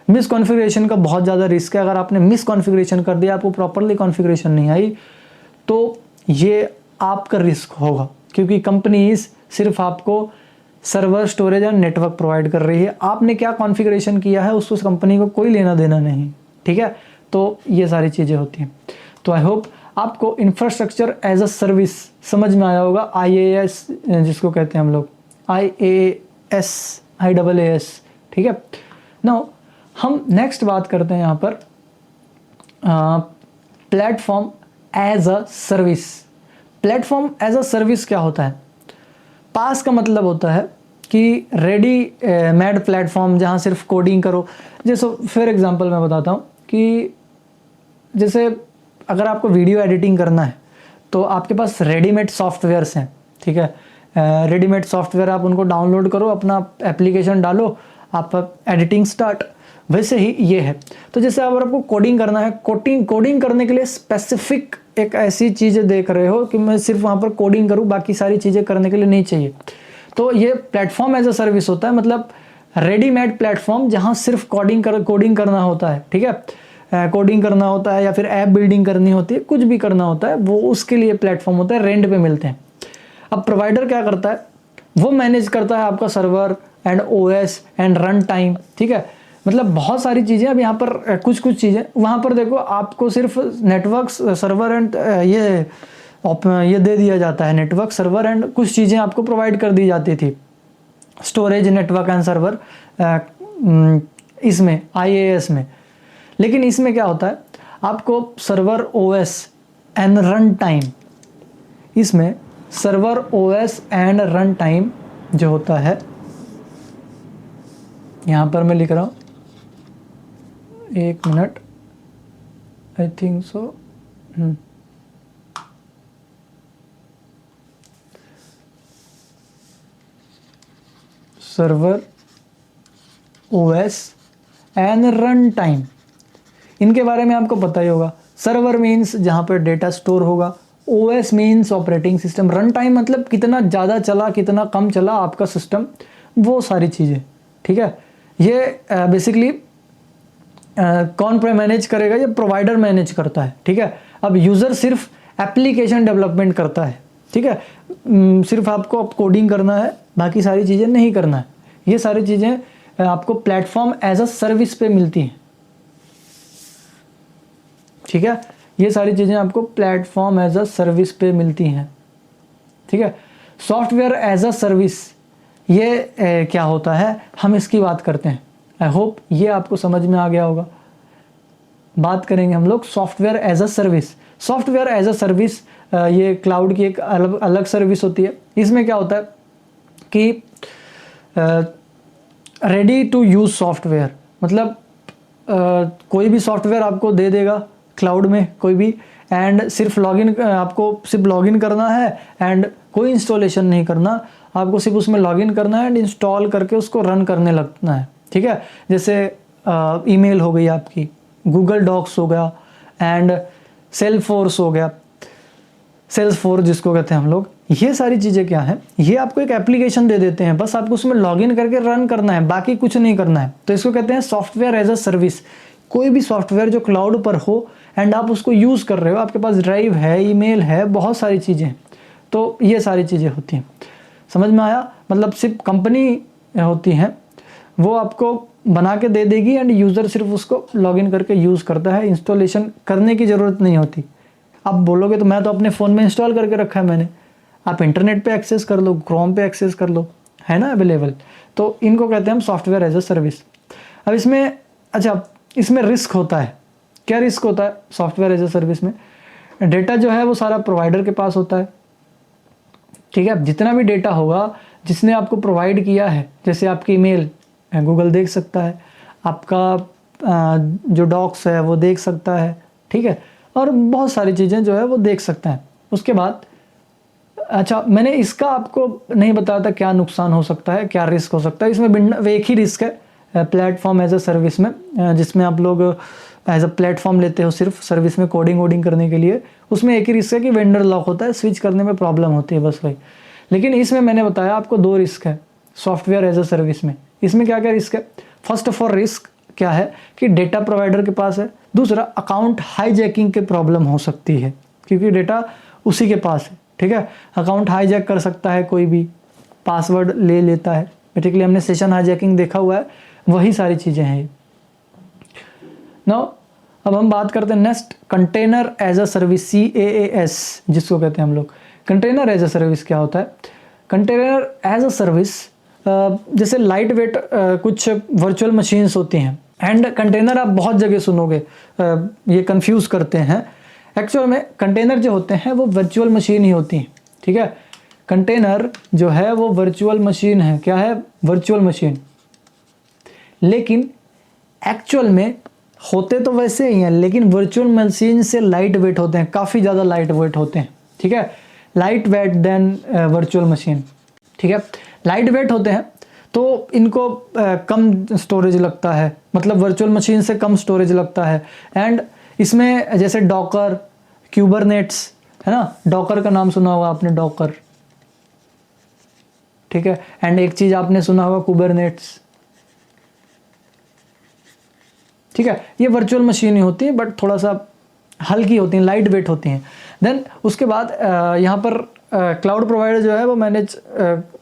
मिस कॉन्फ़िगरेशन का बहुत ज़्यादा रिस्क है, अगर आपने मिस कॉन्फ़िगरेशन कर दिया, आपको प्रॉपरली कॉन्फ़िगरेशन नहीं आई, तो ये आपका रिस्क होगा, क्योंकि कंपनीज सिर्फ आपको सर्वर, स्टोरेज और नेटवर्क प्रोवाइड कर रही है। आपने क्या कॉन्फ़िगरेशन किया है उसको, उस कंपनी को कोई लेना देना नहीं, ठीक है। तो ये सारी चीज़ें होती हैं। तो आई होप आपको इंफ्रास्ट्रक्चर एज अ सर्विस समझ में आया होगा, IaaS जिसको कहते हैं हम लोग, IaaS, ठीक है। नाउ हम नेक्स्ट बात करते हैं यहाँ पर platform as a service. Platform as a service क्या होता है, पास का मतलब होता है कि रेडी मेड प्लेटफॉर्म जहाँ सिर्फ कोडिंग करो। जैसे फॉर एग्जांपल मैं बताता हूँ कि जैसे अगर आपको वीडियो एडिटिंग करना है तो आपके पास रेडीमेड सॉफ्टवेयर्स हैं, ठीक है। रेडीमेड सॉफ्टवेयर आप उनको डाउनलोड करो, अपना एप्लीकेशन डालो, आप एडिटिंग स्टार्ट। वैसे ही ये है। तो जैसे अगर आपको कोडिंग करना है, कोडिंग करने के लिए स्पेसिफिक एक ऐसी चीज़ें देख रहे हो कि मैं सिर्फ वहाँ पर कोडिंग करूँ, बाकी सारी चीज़ें करने के लिए नहीं चाहिए, तो ये प्लेटफॉर्म एज अ सर्विस होता है। मतलब रेडीमेड प्लेटफॉर्म जहाँ सिर्फ कोडिंग करना होता है, ठीक है। कोडिंग करना होता है या फिर ऐप बिल्डिंग करनी होती है, कुछ भी करना होता है, वो उसके लिए प्लेटफॉर्म होता है, रेंट पे मिलते हैं। अब प्रोवाइडर क्या करता है, वो मैनेज करता है आपका server and OS and run time, ठीक है। मतलब बहुत सारी चीज़ें। अब यहाँ पर कुछ चीज़ें, वहाँ पर देखो आपको सिर्फ नेटवर्क, सर्वर एंड ये दे दिया जाता है, नेटवर्क, सर्वर एंड कुछ चीज़ें आपको प्रोवाइड कर दी जाती थी, स्टोरेज, नेटवर्क एंड सर्वर, इसमें IaaS में। लेकिन इसमें क्या होता है, आपको server, OS and run time, इसमें server, OS and run time जो होता है, यहाँ पर मैं लिख रहा हूँ, एक minute, I think so. Server, OS and run time, इनके बारे में आपको पता ही होगा। सर्वर मीन्स जहाँ पर डेटा स्टोर होगा, OS means operating system, run time मतलब कितना ज़्यादा चला कितना कम चला आपका सिस्टम, वो सारी चीज़ें, ठीक है। ये बेसिकली कौन मैनेज करेगा, ये प्रोवाइडर मैनेज करता है, ठीक है। अब यूज़र सिर्फ एप्लीकेशन डेवलपमेंट करता है, ठीक है। सिर्फ आपको कोडिंग करना है, बाकी सारी चीज़ें नहीं करना है। ये सारी चीज़ें आपको प्लेटफॉर्म एज अ सर्विस पे मिलती हैं, ठीक है। ये सारी चीज़ें आपको प्लेटफॉर्म एज अ सर्विस पे मिलती हैं, ठीक है। सॉफ्टवेयर एज अ सर्विस, ये क्या होता है, हम इसकी बात करते हैं। आई होप ये आपको समझ में आ गया होगा। बात करेंगे हम लोग software as a service. Software as a service ये क्लाउड की एक अलग सर्विस होती है। इसमें क्या होता है कि रेडी टू यूज़ सॉफ्टवेयर, मतलब कोई भी सॉफ्टवेयर आपको दे देगा क्लाउड में कोई भी, एंड सिर्फ लॉगिन, आपको सिर्फ लॉगिन करना है एंड कोई इंस्टॉलेशन नहीं करना, आपको सिर्फ उसमें लॉगिन करना है एंड इंस्टॉल करके उसको रन करने लगना है, ठीक है। जैसे ईमेल हो गई आपकी, गूगल डॉक्स हो गया एंड सेल्सफोर्स हो गया, सेल्सफोर्स जिसको कहते हैं हम लोग। ये सारी चीज़ें क्या हैं, ये आपको एक एप्लीकेशन दे देते हैं, बस आपको उसमें लॉगिन करके रन करना है, बाकी कुछ नहीं करना है। तो इसको कहते हैं सॉफ्टवेयर एज अ सर्विस। कोई भी सॉफ्टवेयर जो क्लाउड पर हो एंड आप उसको यूज़ कर रहे हो, आपके पास ड्राइव है, ईमेल है, बहुत सारी चीज़ें हैं, तो ये सारी चीज़ें होती हैं। समझ में आया? मतलब सिर्फ कंपनी होती हैं, वो आपको बना के दे देगी एंड यूज़र सिर्फ उसको लॉगिन करके यूज़ करता है, इंस्टॉलेशन करने की ज़रूरत नहीं होती। आप बोलोगे तो मैं तो अपने फ़ोन में इंस्टॉल करके रखा है मैंने, आप इंटरनेट पे एक्सेस कर लो, क्रोम पे एक्सेस कर लो, है ना अवेलेबल। तो इनको कहते हैं हम सॉफ्टवेयर एज अ सर्विस। अब इसमें अच्छा, इसमें रिस्क होता है। क्या रिस्क होता है सॉफ्टवेयर एज अ सर्विस में? डेटा जो है वो सारा प्रोवाइडर के पास होता है, ठीक है। जितना भी डेटा होगा जिसने आपको प्रोवाइड किया है, जैसे आपकी ईमेल गूगल देख सकता है, आपका जो डॉक्स है वो देख सकता है, ठीक है, और बहुत सारी चीज़ें जो है वो देख सकता है। उसके बाद अच्छा, मैंने इसका आपको नहीं बताया था क्या नुकसान हो सकता है, क्या रिस्क हो सकता है। इसमें एक ही रिस्क है प्लेटफॉर्म एज अ सर्विस में, जिसमें आप लोग एज अ प्लेटफॉर्म लेते हो सिर्फ सर्विस में कोडिंग वोडिंग करने के लिए। उसमें एक ही रिस्क है कि वेंडर लॉक होता है, स्विच करने में प्रॉब्लम होती है, बस वही। लेकिन इसमें मैंने बताया आपको दो रिस्क है सॉफ्टवेयर एज अ सर्विस में। इसमें क्या क्या रिस्क है? फर्स्ट ऑफ ऑल रिस्क क्या है कि डेटा प्रोवाइडर के पास है। दूसरा, अकाउंट हाईजैकिंग के प्रॉब्लम हो सकती है, क्योंकि डेटा उसी के पास है, ठीक है। अकाउंट हाईजैक कर सकता है कोई भी, पासवर्ड ले लेता है। बेसिकली हमने सेशन हाईजैकिंग देखा हुआ है, वही सारी चीज़ें हैं। नाउ अब हम बात करते हैं next, container as a service, CAAS जिसको कहते हैं हम लोग। कंटेनर एज अ सर्विस क्या होता है? कंटेनर एज अ सर्विस जैसे लाइट वेट कुछ वर्चुअल मशीन्स होती हैं, एंड कंटेनर आप बहुत जगह सुनोगे, ये कंफ्यूज करते हैं। एक्चुअल में कंटेनर जो होते हैं वो वर्चुअल मशीन ही होती हैं, ठीक है। कंटेनर जो है वो वर्चुअल मशीन है। क्या है? Virtual machine. लेकिन एक्चुअल में होते तो वैसे ही हैं, लेकिन वर्चुअल मशीन से लाइट वेट होते हैं, काफ़ी ज़्यादा लाइट वेट होते हैं, ठीक है। Light weight then virtual machine, ठीक है। लाइट वेट होते हैं तो इनको कम स्टोरेज लगता है, मतलब वर्चुअल मशीन से कम स्टोरेज लगता है। एंड इसमें जैसे डॉकर, क्यूबरनेट्स, है ना, डॉकर का नाम सुना होगा आपने, डॉकर, ठीक है। एंड एक चीज़ आपने सुना होगा कुबरनेट्स, ठीक है। ये वर्चुअल मशीन ही होती है, बट थोड़ा सा हल्की होती हैं, लाइट वेट होती हैं। देन उसके बाद यहाँ पर क्लाउड प्रोवाइडर जो है वो मैनेज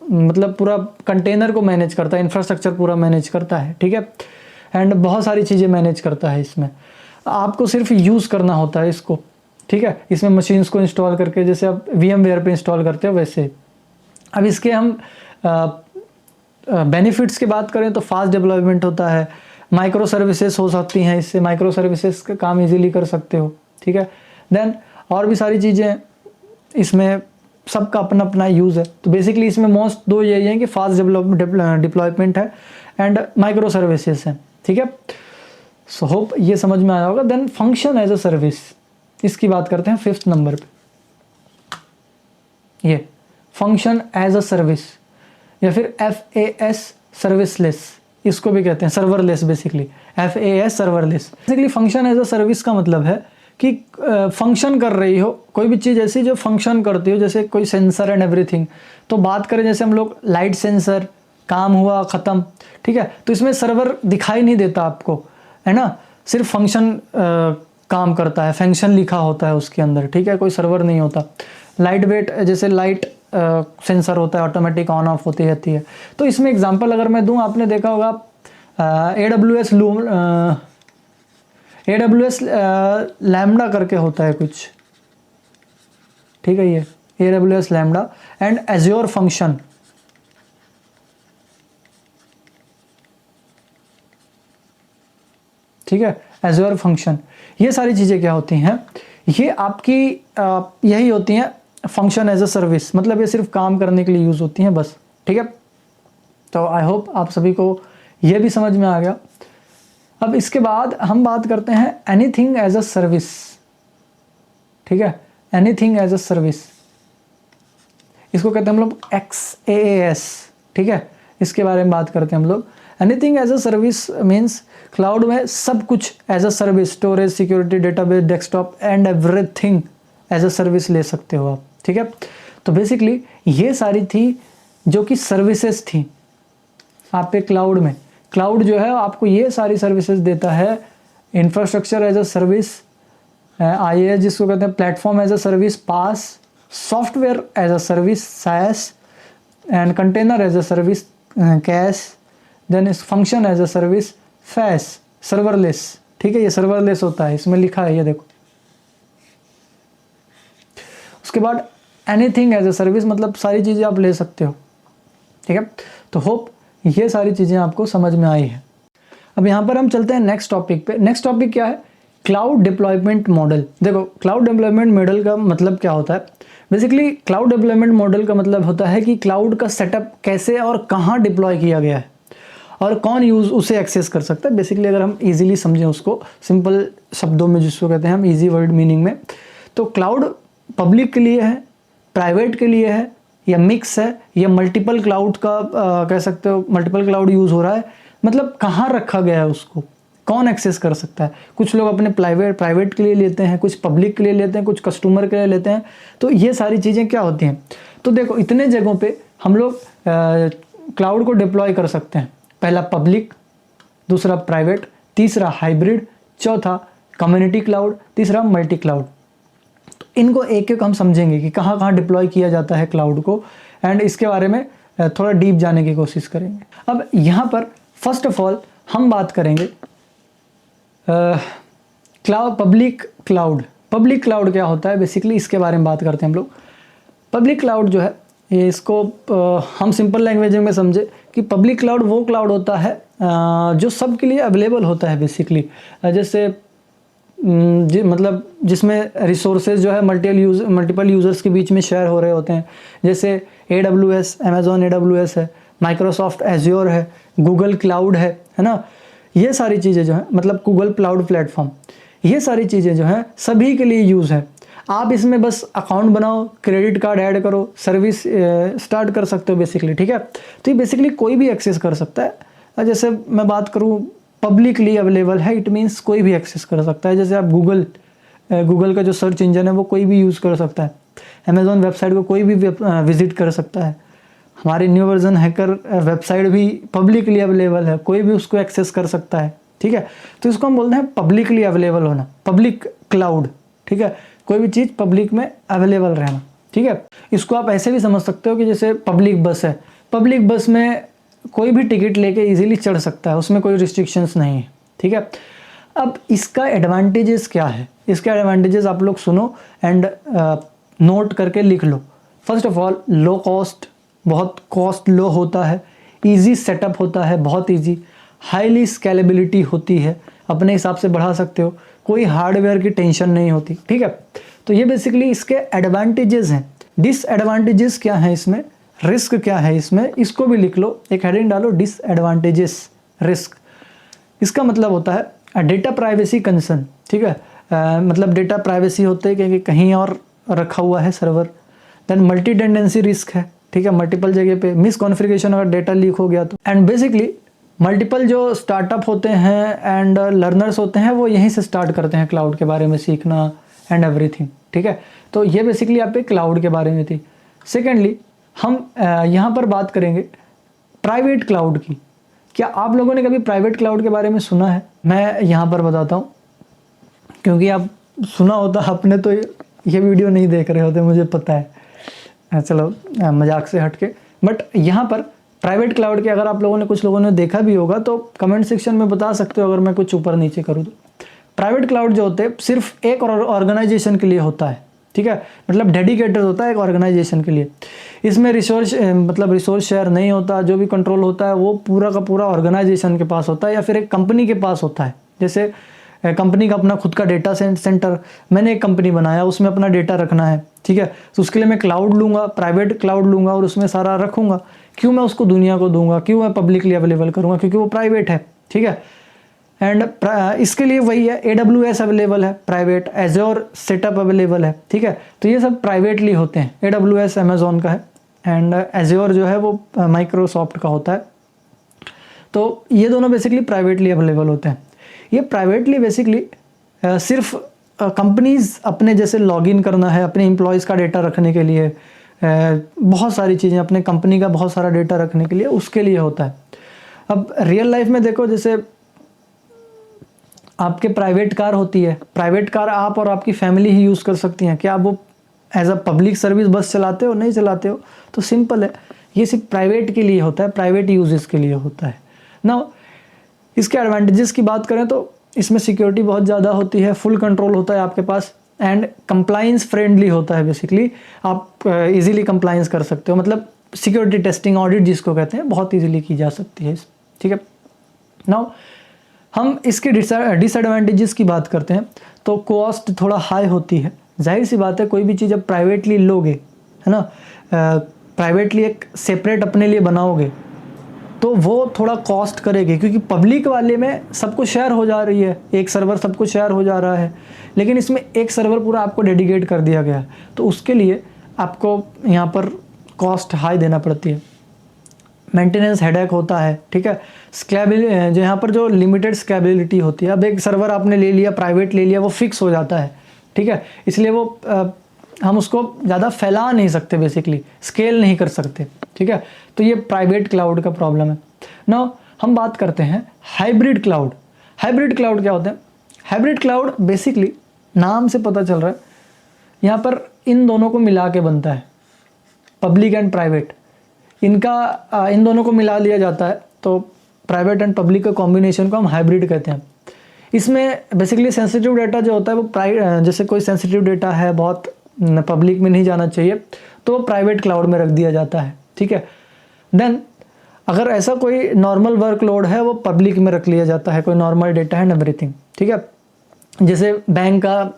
मतलब पूरा कंटेनर को मैनेज करता है, इंफ्रास्ट्रक्चर पूरा मैनेज करता है, ठीक है। एंड बहुत सारी चीज़ें मैनेज करता है इसमें, आपको सिर्फ यूज़ करना होता है इसको, ठीक है। इसमें मशीन्स को इंस्टॉल करके, जैसे आप VMware पे इंस्टॉल करते हो वैसे। अब इसके हम बेनिफिट्स की बात करें तो फास्ट डेवलपमेंट होता है, माइक्रो सर्विसेज हो सकती हैं इससे, माइक्रो सर्विसेज का काम इजीली कर सकते हो, ठीक है। देन और भी सारी चीज़ें इसमें, सबका अपना अपना यूज़ है। तो बेसिकली इसमें मोस्ट दो यही हैं कि फास्ट डिप्लॉयमेंट है एंड माइक्रो सर्विसेज हैं, ठीक है। सो होप ये समझ में आया होगा। Then function as a service, इसकी बात करते हैं 5th नंबर पे। ये फंक्शन एज अ सर्विस या फिर FAS सर्विसलेस, इसको भी कहते हैं serverless. Basically FAS serverless. Basically function as a service का मतलब है कि फंक्शन कर रही हो कोई भी चीज़ ऐसी जो फंक्शन करती हो, जैसे कोई सेंसर एंड एवरीथिंग। तो बात करें जैसे हम लोग लाइट सेंसर, काम हुआ ख़त्म, ठीक है, तो इसमें सर्वर दिखाई नहीं देता आपको, है ना, सिर्फ फंक्शन काम करता है, फंक्शन लिखा होता है उसके अंदर, ठीक है, कोई सर्वर नहीं होता। लाइट वेट जैसे लाइट सेंसर होता है, ऑटोमेटिक ऑन ऑफ होती रहती है। तो इसमें एग्जांपल अगर मैं दूं, आपने देखा होगा AWS लैम्बडा करके होता है कुछ, ठीक है, ये AWS lambda and azure function, ठीक है, एज्योर फंक्शन। ये सारी चीज़ें क्या होती हैं, ये आपकी यही होती हैं फंक्शन एज अ सर्विस, मतलब ये सिर्फ काम करने के लिए यूज़ होती हैं बस, ठीक है। तो आई होप आप सभी को ये भी समझ में आ गया। अब इसके बाद हम बात करते हैं एनीथिंग एज अ सर्विस, ठीक है, एनीथिंग एज अ सर्विस, इसको कहते हैं हम लोग XaaS, ठीक है, इसके बारे में बात करते हैं हम लोग। Anything as a service means cloud में सब कुछ as a service, storage, security, database, desktop and everything as a service ले सकते हो आप, ठीक है। तो बेसिकली ये सारी थी जो कि सर्विसेज थी आप पे क्लाउड में। क्लाउड जो है आपको ये सारी सर्विसेज देता है, infrastructure as a service, IaaS जिसको कहते हैं platform as a service, PaaS, software as a service, SaaS and container as a service, CaaS, then इस function as a service, FAS serverless, ठीक है, ये सर्वरलेस होता है, इसमें लिखा है ये देखो। उसके बाद एनीथिंग एज अ सर्विस मतलब सारी चीज़ें आप ले सकते हो, ठीक है। तो होप ये सारी चीज़ें आपको समझ में आई है। अब यहाँ पर हम चलते हैं नेक्स्ट टॉपिक पे। नेक्स्ट टॉपिक क्या है, क्लाउड डिप्लॉयमेंट मॉडल। देखो क्लाउड डिप्लॉयमेंट मॉडल का मतलब क्या होता है, बेसिकली क्लाउड डिप्लॉयमेंट मॉडल का मतलब होता है कि क्लाउड का सेटअप कैसे और कहाँ डिप्लॉय किया गया है और कौन यूज़ उसे एक्सेस कर सकता है। बेसिकली अगर हम इजीली समझें उसको, सिंपल शब्दों में जिसको कहते हैं हम, इजी वर्ड मीनिंग में, तो क्लाउड पब्लिक के लिए है, प्राइवेट के लिए है, या मिक्स है, या मल्टीपल क्लाउड का कह सकते हो, मल्टीपल क्लाउड यूज़ हो रहा है, मतलब कहाँ रखा गया है उसको, कौन एक्सेस कर सकता है। कुछ लोग अपने प्राइवेट के लिए लेते हैं, कुछ पब्लिक के लिए लेते हैं, कुछ कस्टमर के लिए लेते हैं। तो ये सारी चीज़ें क्या होती हैं, तो देखो इतने जगहों पे हम लोग क्लाउड को डिप्लॉय कर सकते हैं। पहला पब्लिक, दूसरा प्राइवेट, तीसरा हाइब्रिड, चौथा कम्युनिटी क्लाउड, तीसरा मल्टी क्लाउड। तो इनको एक एक हम समझेंगे कि कहाँ कहाँ डिप्लॉय किया जाता है क्लाउड को, एंड इसके बारे में थोड़ा डीप जाने की कोशिश करेंगे। अब यहाँ पर फर्स्ट ऑफ ऑल हम बात करेंगे पब्लिक क्लाउड। पब्लिक क्लाउड क्या होता है, बेसिकली इसके बारे में बात करते हैं हम लोग। पब्लिक क्लाउड जो है ये, इसको हम सिंपल लैंग्वेज में समझे कि पब्लिक क्लाउड वो क्लाउड होता है जो सबके लिए अवेलेबल होता है। बेसिकली जैसे मतलब जिसमें रिसोर्सेज जो है मल्टीपल यूज़र्स के बीच में शेयर हो रहे होते हैं, जैसे AWS, अमेज़ॉन AWS है, माइक्रोसॉफ्ट एज्योर है, गूगल क्लाउड है ना। ये सारी चीज़ें जो है, मतलब गूगल क्लाउड प्लेटफॉर्म, ये सारी चीज़ें जो हैं सभी के लिए यूज़ है। आप इसमें बस अकाउंट बनाओ, क्रेडिट कार्ड ऐड करो, सर्विस स्टार्ट कर सकते हो बेसिकली, ठीक है। तो ये बेसिकली कोई भी एक्सेस कर सकता है। जैसे मैं बात करूँ पब्लिकली अवेलेबल है, इट मीन्स कोई भी एक्सेस कर सकता है। जैसे आप गूगल का जो सर्च इंजन है वो कोई भी यूज़ कर सकता है, अमेज़ॉन वेबसाइट को कोई भी विजिट कर सकता है, हमारे न्यू वर्जन हैकर वेबसाइट भी पब्लिकली अवेलेबल है, कोई भी उसको एक्सेस कर सकता है, ठीक है। तो इसको हम बोलते हैं पब्लिकली अवेलेबल होना, पब्लिक क्लाउड, ठीक है, कोई भी चीज़ पब्लिक में अवेलेबल रहना, ठीक है। इसको आप ऐसे भी समझ सकते हो कि जैसे पब्लिक बस है, पब्लिक बस में कोई भी टिकट लेके इजीली चढ़ सकता है, उसमें कोई रिस्ट्रिक्शंस नहीं है, ठीक है। अब इसका एडवांटेजेस क्या है, इसके एडवांटेजेस आप लोग सुनो एंड नोट करके लिख लो। First of all low cost, बहुत कॉस्ट लो होता है, इजी सेटअप होता है, बहुत इजी, हाईली स्केलेबिलिटी होती है, अपने हिसाब से बढ़ा सकते हो, कोई हार्डवेयर की टेंशन नहीं होती, ठीक है। तो ये बेसिकली इसके एडवांटेजेस हैं। डिसएडवांटेजेस क्या हैं इसमें, रिस्क क्या है इसमें, इसको भी लिख लो, एक हेडिंग डालो, डिसएडवांटेजेस, रिस्क। इसका मतलब होता है डेटा प्राइवेसी कंसर्न, ठीक है, मतलब डेटा प्राइवेसी होते हैं कि कहीं और रखा हुआ है server. Then multi tendency risk है, ठीक है, मल्टीपल जगह पे मिस कॉन्फ़िगरेशन अगर डेटा लीक हो गया तो। एंड बेसिकली मल्टीपल जो स्टार्टअप होते हैं एंड लर्नर्स होते हैं वो यहीं से स्टार्ट करते हैं क्लाउड के बारे में सीखना एंड एवरीथिंग, ठीक है। तो ये बेसिकली आप पे क्लाउड के बारे में थी। सेकेंडली हम यहाँ पर बात करेंगे प्राइवेट क्लाउड की। क्या आप लोगों ने कभी प्राइवेट क्लाउड के बारे में सुना है? मैं यहाँ पर बताता हूँ, क्योंकि आप सुना होता आपने तो ये वीडियो नहीं देख रहे होते, मुझे पता है। चलो मजाक से हट के, बट यहाँ पर प्राइवेट क्लाउड के अगर आप लोगों ने, कुछ लोगों ने देखा भी होगा तो कमेंट सेक्शन में बता सकते हो अगर मैं कुछ ऊपर नीचे करूँ तो। प्राइवेट क्लाउड जो होते हैं सिर्फ एक ऑर्गेनाइजेशन के लिए होता है, ठीक है, मतलब डेडिकेटेड होता है एक ऑर्गेनाइजेशन के लिए। इसमें रिसोर्स मतलब रिसोर्स शेयर नहीं होता, जो भी कंट्रोल होता है वो पूरा का पूरा ऑर्गेनाइजेशन के पास होता है या फिर एक कंपनी के पास होता है। जैसे कंपनी का अपना खुद का डेटा सेंटर, मैंने एक कंपनी बनाया उसमें अपना डेटा रखना है, ठीक है, तो उसके लिए मैं क्लाउड लूँगा, प्राइवेट क्लाउड लूँगा और उसमें सारा रखूँगा। क्यों मैं उसको दुनिया को दूंगा, क्यों मैं पब्लिकली अवेलेबल करूँगा? क्योंकि वो प्राइवेट है, ठीक है। एंड इसके लिए वही है, AWS अवेलेबल है प्राइवेट, एज़्योर सेटअप अवेलेबल है, ठीक है। तो ये सब प्राइवेटली होते हैं। AWS अमेजोन का है एंड एज़्योर जो है वो माइक्रोसॉफ्ट का होता है। तो ये दोनों बेसिकली प्राइवेटली अवेलेबल होते हैं। ये प्राइवेटली बेसिकली सिर्फ कंपनीज अपने जैसे लॉगिन करना है, अपने एम्प्लॉयज़ का डेटा रखने के लिए, बहुत सारी चीज़ें अपने कंपनी का बहुत सारा डेटा रखने के लिए, उसके लिए होता है। अब रियल लाइफ में देखो, जैसे आपके प्राइवेट कार होती है, प्राइवेट कार आप और आपकी फैमिली ही यूज़ कर सकती हैं। क्या आप वो एज अ पब्लिक सर्विस बस चलाते हो? नहीं चलाते हो। तो सिंपल है, ये सिर्फ प्राइवेट के लिए होता है, प्राइवेट यूजेस के लिए होता है ना। इसके एडवांटेजेस की बात करें तो इसमें सिक्योरिटी बहुत ज़्यादा होती है, फुल कंट्रोल होता है आपके पास एंड कंप्लाइंस फ्रेंडली होता है। बेसिकली आप इजीली कंप्लाइंस कर सकते हो, मतलब सिक्योरिटी टेस्टिंग, ऑडिट जिसको कहते हैं, बहुत इजीली की जा सकती है, ठीक है। नाउ हम इसके डिसएडवांटेजेस की बात करते हैं तो कॉस्ट थोड़ा हाई होती है। जाहिर सी बात है, कोई भी चीज़ अब प्राइवेटली लोगे, है ना, प्राइवेटली एक सेपरेट अपने लिए बनाओगे तो वो थोड़ा कॉस्ट करेगी, क्योंकि पब्लिक वाले में सब कुछ शेयर हो जा रही है, एक सर्वर सब कुछ शेयर हो जा रहा है। लेकिन इसमें एक सर्वर पूरा आपको डेडिकेट कर दिया गया है, तो उसके लिए आपको यहाँ पर कॉस्ट हाई देना पड़ती है, मेंटेनेंस हेडेक होता है, ठीक है। स्केलेबिलिटी, जो यहाँ पर जो लिमिटेड स्केलेबिलिटी होती है, अब एक सर्वर आपने ले लिया, प्राइवेट ले लिया, वो फिक्स हो जाता है, ठीक है, इसलिए वो हम उसको ज़्यादा फैला नहीं सकते, बेसिकली स्केल नहीं कर सकते, ठीक है। तो ये प्राइवेट क्लाउड का प्रॉब्लम है। नाउ हम बात करते हैं हाइब्रिड क्लाउड। हाइब्रिड क्लाउड क्या होते हैं? हाइब्रिड क्लाउड बेसिकली नाम से पता चल रहा है, यहाँ पर इन दोनों को मिला के बनता है, पब्लिक एंड प्राइवेट, इन दोनों को मिला लिया जाता है, तो प्राइवेट एंड पब्लिक का कॉम्बिनेशन को हम हाइब्रिड कहते हैं। इसमें बेसिकली सेंसिटिव डाटा जो होता है वो जैसे कोई सेंसिटिव डाटा है, बहुत पब्लिक में नहीं जाना चाहिए, तो प्राइवेट क्लाउड में रख दिया जाता है, ठीक है। देन अगर ऐसा कोई नॉर्मल वर्कलोड है वो पब्लिक में रख लिया जाता है, कोई नॉर्मल डेटा है एंड एवरीथिंग, ठीक है। जैसे बैंक का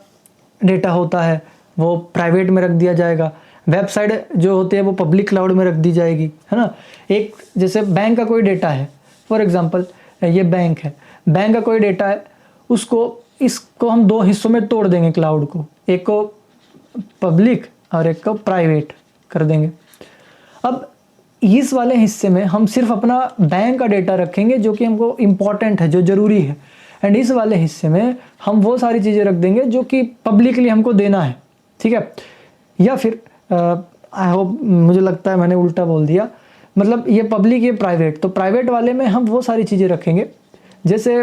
डेटा होता है वो प्राइवेट में रख दिया जाएगा, वेबसाइट जो होती है वो पब्लिक क्लाउड में रख दी जाएगी, है ना। एक जैसे बैंक का कोई डेटा है, फॉर एग्जांपल ये बैंक है, बैंक का कोई डेटा है, इसको हम दो हिस्सों में तोड़ देंगे क्लाउड को, एक को पब्लिक और एक को प्राइवेट कर देंगे। अब इस वाले हिस्से में हम सिर्फ अपना बैंक का डेटा रखेंगे जो कि हमको इम्पॉर्टेंट है, जो ज़रूरी है, एंड इस वाले हिस्से में हम वो सारी चीज़ें रख देंगे जो कि पब्लिकली हमको देना है, ठीक है। या फिर आई होप, मुझे लगता है मैंने उल्टा बोल दिया, मतलब ये पब्लिक ये प्राइवेट, तो प्राइवेट वाले में हम वो सारी चीज़ें रखेंगे जैसे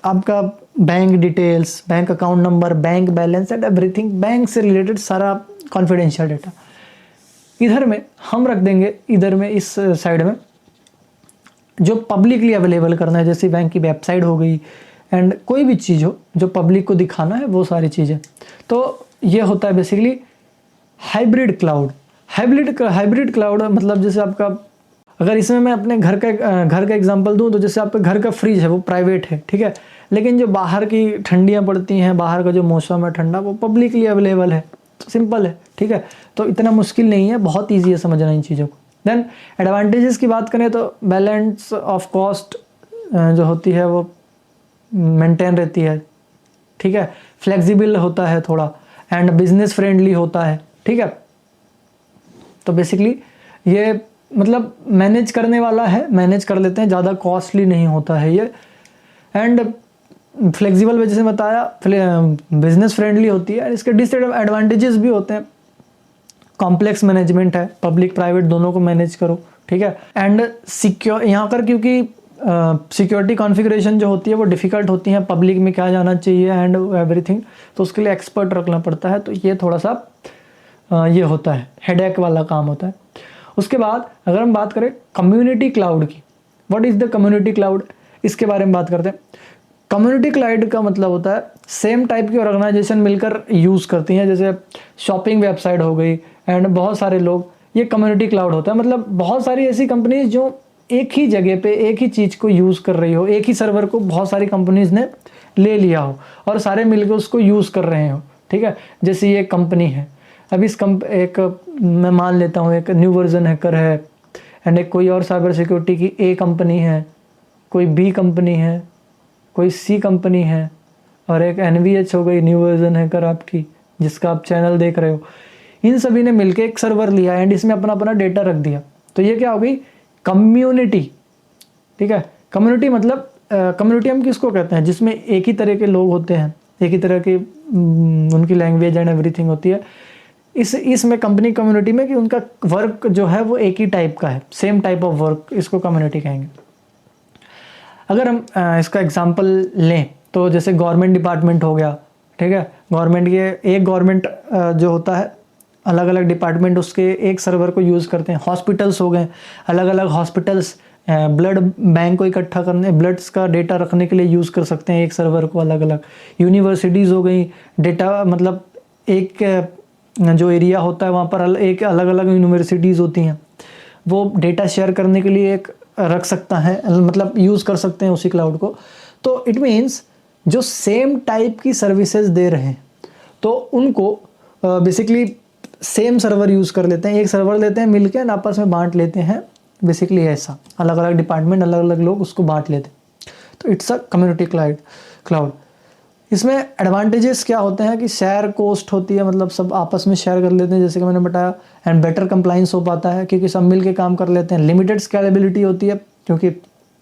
आपका bank details, bank account number, bank balance and everything, bank से रिलेटेड सारा कॉन्फिडेंशियल डेटा इधर में हम रख देंगे, इधर में इस साइड में जो पब्लिकली अवेलेबल करना है, जैसे बैंक की वेबसाइट हो गई एंड कोई भी चीज़ हो जो पब्लिक को दिखाना है, वो सारी चीज़ें। तो ये होता है basically hybrid cloud. Hybrid cloud मतलब जैसे आपका, अगर इसमें मैं अपने घर का एग्जांपल दूं तो जैसे आपका घर का फ्रिज है वो प्राइवेट है, ठीक है, लेकिन जो बाहर की ठंडियाँ पड़ती हैं, बाहर का जो मौसम है ठंडा, वो पब्लिकली अवेलेबल है। तो सिंपल है, ठीक है, तो इतना मुश्किल नहीं है, बहुत ईजी है समझना इन चीज़ों को। देन एडवांटेजेस की बात करें तो बैलेंस ऑफ कॉस्ट जो होती है वो मेंटेन रहती है, ठीक है, फ्लेक्सिबल होता है थोड़ा, एंड बिजनेस फ्रेंडली होता है, ठीक है। तो बेसिकली ये मतलब मैनेज करने वाला है, मैनेज कर लेते हैं, ज़्यादा कॉस्टली नहीं होता है ये, एंड फ्लेक्सिबल वजह से बताया, बिजनेस फ्रेंडली होती है। इसके डिसएडवांटेजेस भी होते हैं, कॉम्प्लेक्स मैनेजमेंट है, पब्लिक प्राइवेट दोनों को मैनेज करो, ठीक है, एंड सिक्योर यहाँ पर क्योंकि सिक्योरिटी कॉन्फ़िगरेशन जो होती है वो डिफ़िकल्ट होती है, पब्लिक में क्या जाना चाहिए एंड एवरीथिंग, तो उसके लिए एक्सपर्ट रखना पड़ता है, तो ये थोड़ा सा ये होता है, हेडेक वाला काम होता है। उसके बाद अगर हम बात करें कम्युनिटी क्लाउड की, what is the community cloud, इसके बारे में बात करते हैं। कम्युनिटी क्लाउड का मतलब होता है सेम टाइप की ऑर्गेनाइजेशन मिलकर यूज़ करती हैं, जैसे शॉपिंग वेबसाइट हो गई एंड बहुत सारे लोग, ये कम्युनिटी क्लाउड होता है। मतलब बहुत सारी ऐसी कंपनीज जो एक ही जगह पे एक ही चीज़ को यूज़ कर रही हो, एक ही सर्वर को बहुत सारी कंपनीज ने ले लिया हो और सारे मिलकर उसको यूज़ कर रहे हो, ठीक है। जैसे ये कंपनी है, अब इस एक मैं मान लेता हूँ एक न्यू वर्जन हैकर है, एंड एक कोई और साइबर सिक्योरिटी की ए कंपनी है, कोई बी कंपनी है, कोई सी कंपनी है, और एक NVH हो गई न्यू वर्जन हैकर आपकी, जिसका आप चैनल देख रहे हो। इन सभी ने मिलकर एक सर्वर लिया एंड इसमें अपना अपना डेटा रख दिया, तो ये क्या हो गई, कम्युनिटी, ठीक है। कम्युनिटी मतलब कम्युनिटी हम किसको कहते हैं, जिसमें एक ही तरह के लोग होते हैं, एक ही तरह की उनकी लैंग्वेज एंड एवरीथिंग होती है। इसमें कंपनी कम्युनिटी में कि उनका वर्क जो है वो एक ही टाइप का है, सेम टाइप ऑफ वर्क, इसको कम्युनिटी कहेंगे। अगर हम इसका एग्जांपल लें तो जैसे गवर्नमेंट डिपार्टमेंट हो गया, ठीक है, गवर्नमेंट के एक गवर्नमेंट जो होता है, अलग अलग डिपार्टमेंट उसके एक सर्वर को यूज़ करते हैं। हॉस्पिटल्स हो गए, अलग अलग हॉस्पिटल्स ब्लड बैंक को इकट्ठा करने, ब्लड्स का डेटा रखने के लिए यूज़ कर सकते हैं एक सर्वर को अलग अलग। यूनिवर्सिटीज़ हो गई, डेटा मतलब एक जो एरिया होता है वहाँ पर एक अलग अलग यूनिवर्सिटीज़ होती हैं, वो डेटा शेयर करने के लिए एक रख सकता है, मतलब यूज़ कर सकते हैं उसी क्लाउड को। तो इट मीन्स जो सेम टाइप की सर्विसेज दे रहे हैं तो उनको बेसिकली सेम सर्वर यूज़ कर लेते हैं, एक सर्वर लेते हैं मिलकर आपस में बांट लेते हैं, बेसिकली ऐसा अलग अलग डिपार्टमेंट अलग अलग लोग उसको बांट लेते हैं। तो इट्स अ कम्युनिटी क्लाउड। इसमें एडवांटेजेस क्या होते हैं कि शेयर कॉस्ट होती है, मतलब सब आपस में शेयर कर लेते हैं जैसे कि मैंने बताया, एंड बेटर कंप्लाइंस हो पाता है क्योंकि सब मिल के काम कर लेते हैं। लिमिटेड स्केलेबिलिटी होती है क्योंकि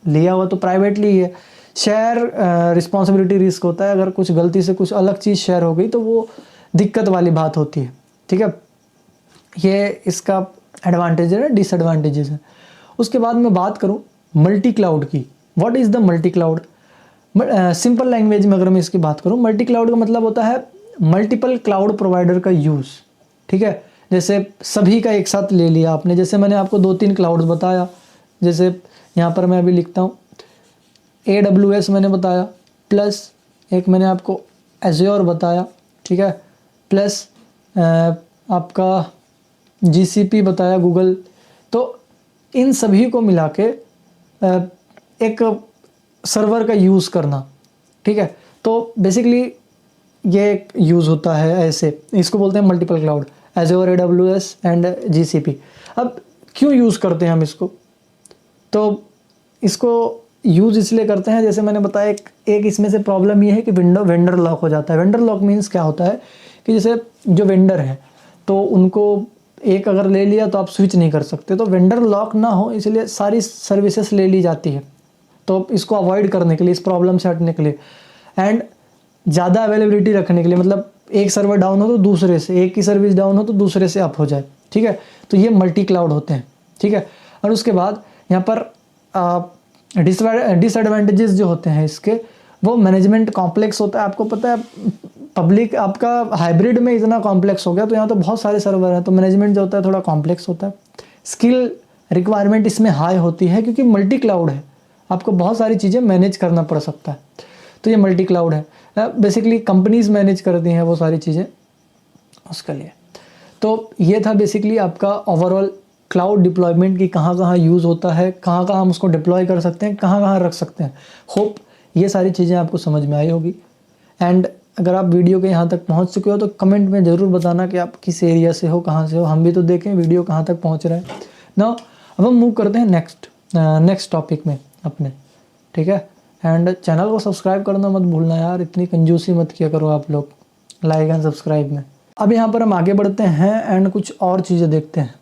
लिया हुआ तो प्राइवेटली ही है। शेयर रिस्पॉन्सिबिलिटी रिस्क होता है, अगर कुछ गलती से कुछ अलग चीज़ शेयर हो गई तो वो दिक्कत वाली बात होती है, ठीक है। ये इसका एडवांटेज है, डिसएडवांटेजेस है। उसके बाद मैं बात करूँ मल्टी क्लाउड की, what is the multi cloud. Simple language में अगर मैं इसकी बात करूँ, मल्टी क्लाउड का मतलब होता है मल्टीपल क्लाउड प्रोवाइडर का यूज़, ठीक है। जैसे सभी का एक साथ ले लिया आपने, जैसे मैंने आपको 2-3 क्लाउड्स बताया, जैसे यहाँ पर मैं अभी लिखता हूँ AWS मैंने बताया, प्लस एक मैंने आपको एज्योर बताया, ठीक है, प्लस आपका GCP बताया गूगल। तो इन सभी को मिला के एक सर्वर का यूज़ करना, ठीक है। तो बेसिकली ये एक यूज़ होता है ऐसे, इसको बोलते हैं multiple cloud, azure, AWS and GCP। अब क्यों यूज़ करते हैं हम इसको, तो इसको यूज़ इसलिए करते हैं, जैसे मैंने बताया एक इसमें से प्रॉब्लम ये है कि वेंडर लॉक हो जाता है। वेंडर लॉक मीन्स क्या होता है कि जैसे जो वेंडर है तो उनको एक अगर ले लिया तो आप स्विच नहीं कर सकते, तो वेंडर लॉक ना हो इसलिए सारी सर्विसेज ले ली जाती है। तो इसको अवॉइड करने के लिए, इस प्रॉब्लम से हटने के लिए एंड ज़्यादा अवेलेबिलिटी रखने के लिए, मतलब एक सर्वर डाउन हो तो दूसरे से, एक की सर्विस डाउन हो तो दूसरे से अप हो जाए, ठीक है। तो ये मल्टी क्लाउड होते हैं, ठीक है। और उसके बाद यहाँ पर डिसएडवांटेजेस जो होते हैं इसके, वो मैनेजमेंट कॉम्प्लेक्स होता है। आपको पता है पब्लिक आपका हाइब्रिड में इतना कॉम्प्लेक्स हो गया, तो यहाँ तो बहुत सारे सर्वर हैं, तो मैनेजमेंट जो होता है थोड़ा कॉम्प्लेक्स होता है। स्किल रिक्वायरमेंट इसमें हाई होती है क्योंकि मल्टी क्लाउड है, आपको बहुत सारी चीज़ें मैनेज करना पड़ सकता है, तो ये मल्टी क्लाउड है। बेसिकली कंपनीज मैनेज करती हैं वो सारी चीज़ें उसके लिए। तो ये था बेसिकली आपका ओवरऑल क्लाउड डिप्लॉयमेंट की कहाँ कहाँ यूज़ होता है, कहाँ कहाँ हम उसको डिप्लॉय कर सकते हैं, कहाँ कहाँ रख सकते हैं। होप ये सारी चीज़ें आपको समझ में आई होगी। एंड अगर आप वीडियो के यहाँ तक पहुँच चुके हो तो कमेंट में ज़रूर बताना कि आप किस एरिया से हो, कहाँ से हो, हम भी तो देखें वीडियो कहाँ तक पहुँच रहा है ना। अब हम मूव करते हैं नेक्स्ट टॉपिक में अपने, ठीक है। एंड चैनल को सब्सक्राइब करना मत भूलना यार, इतनी कंजूसी मत किया करो आप लोग लाइक एंड सब्सक्राइब में। अब यहाँ पर हम आगे बढ़ते हैं एंड कुछ और चीज़ें देखते हैं।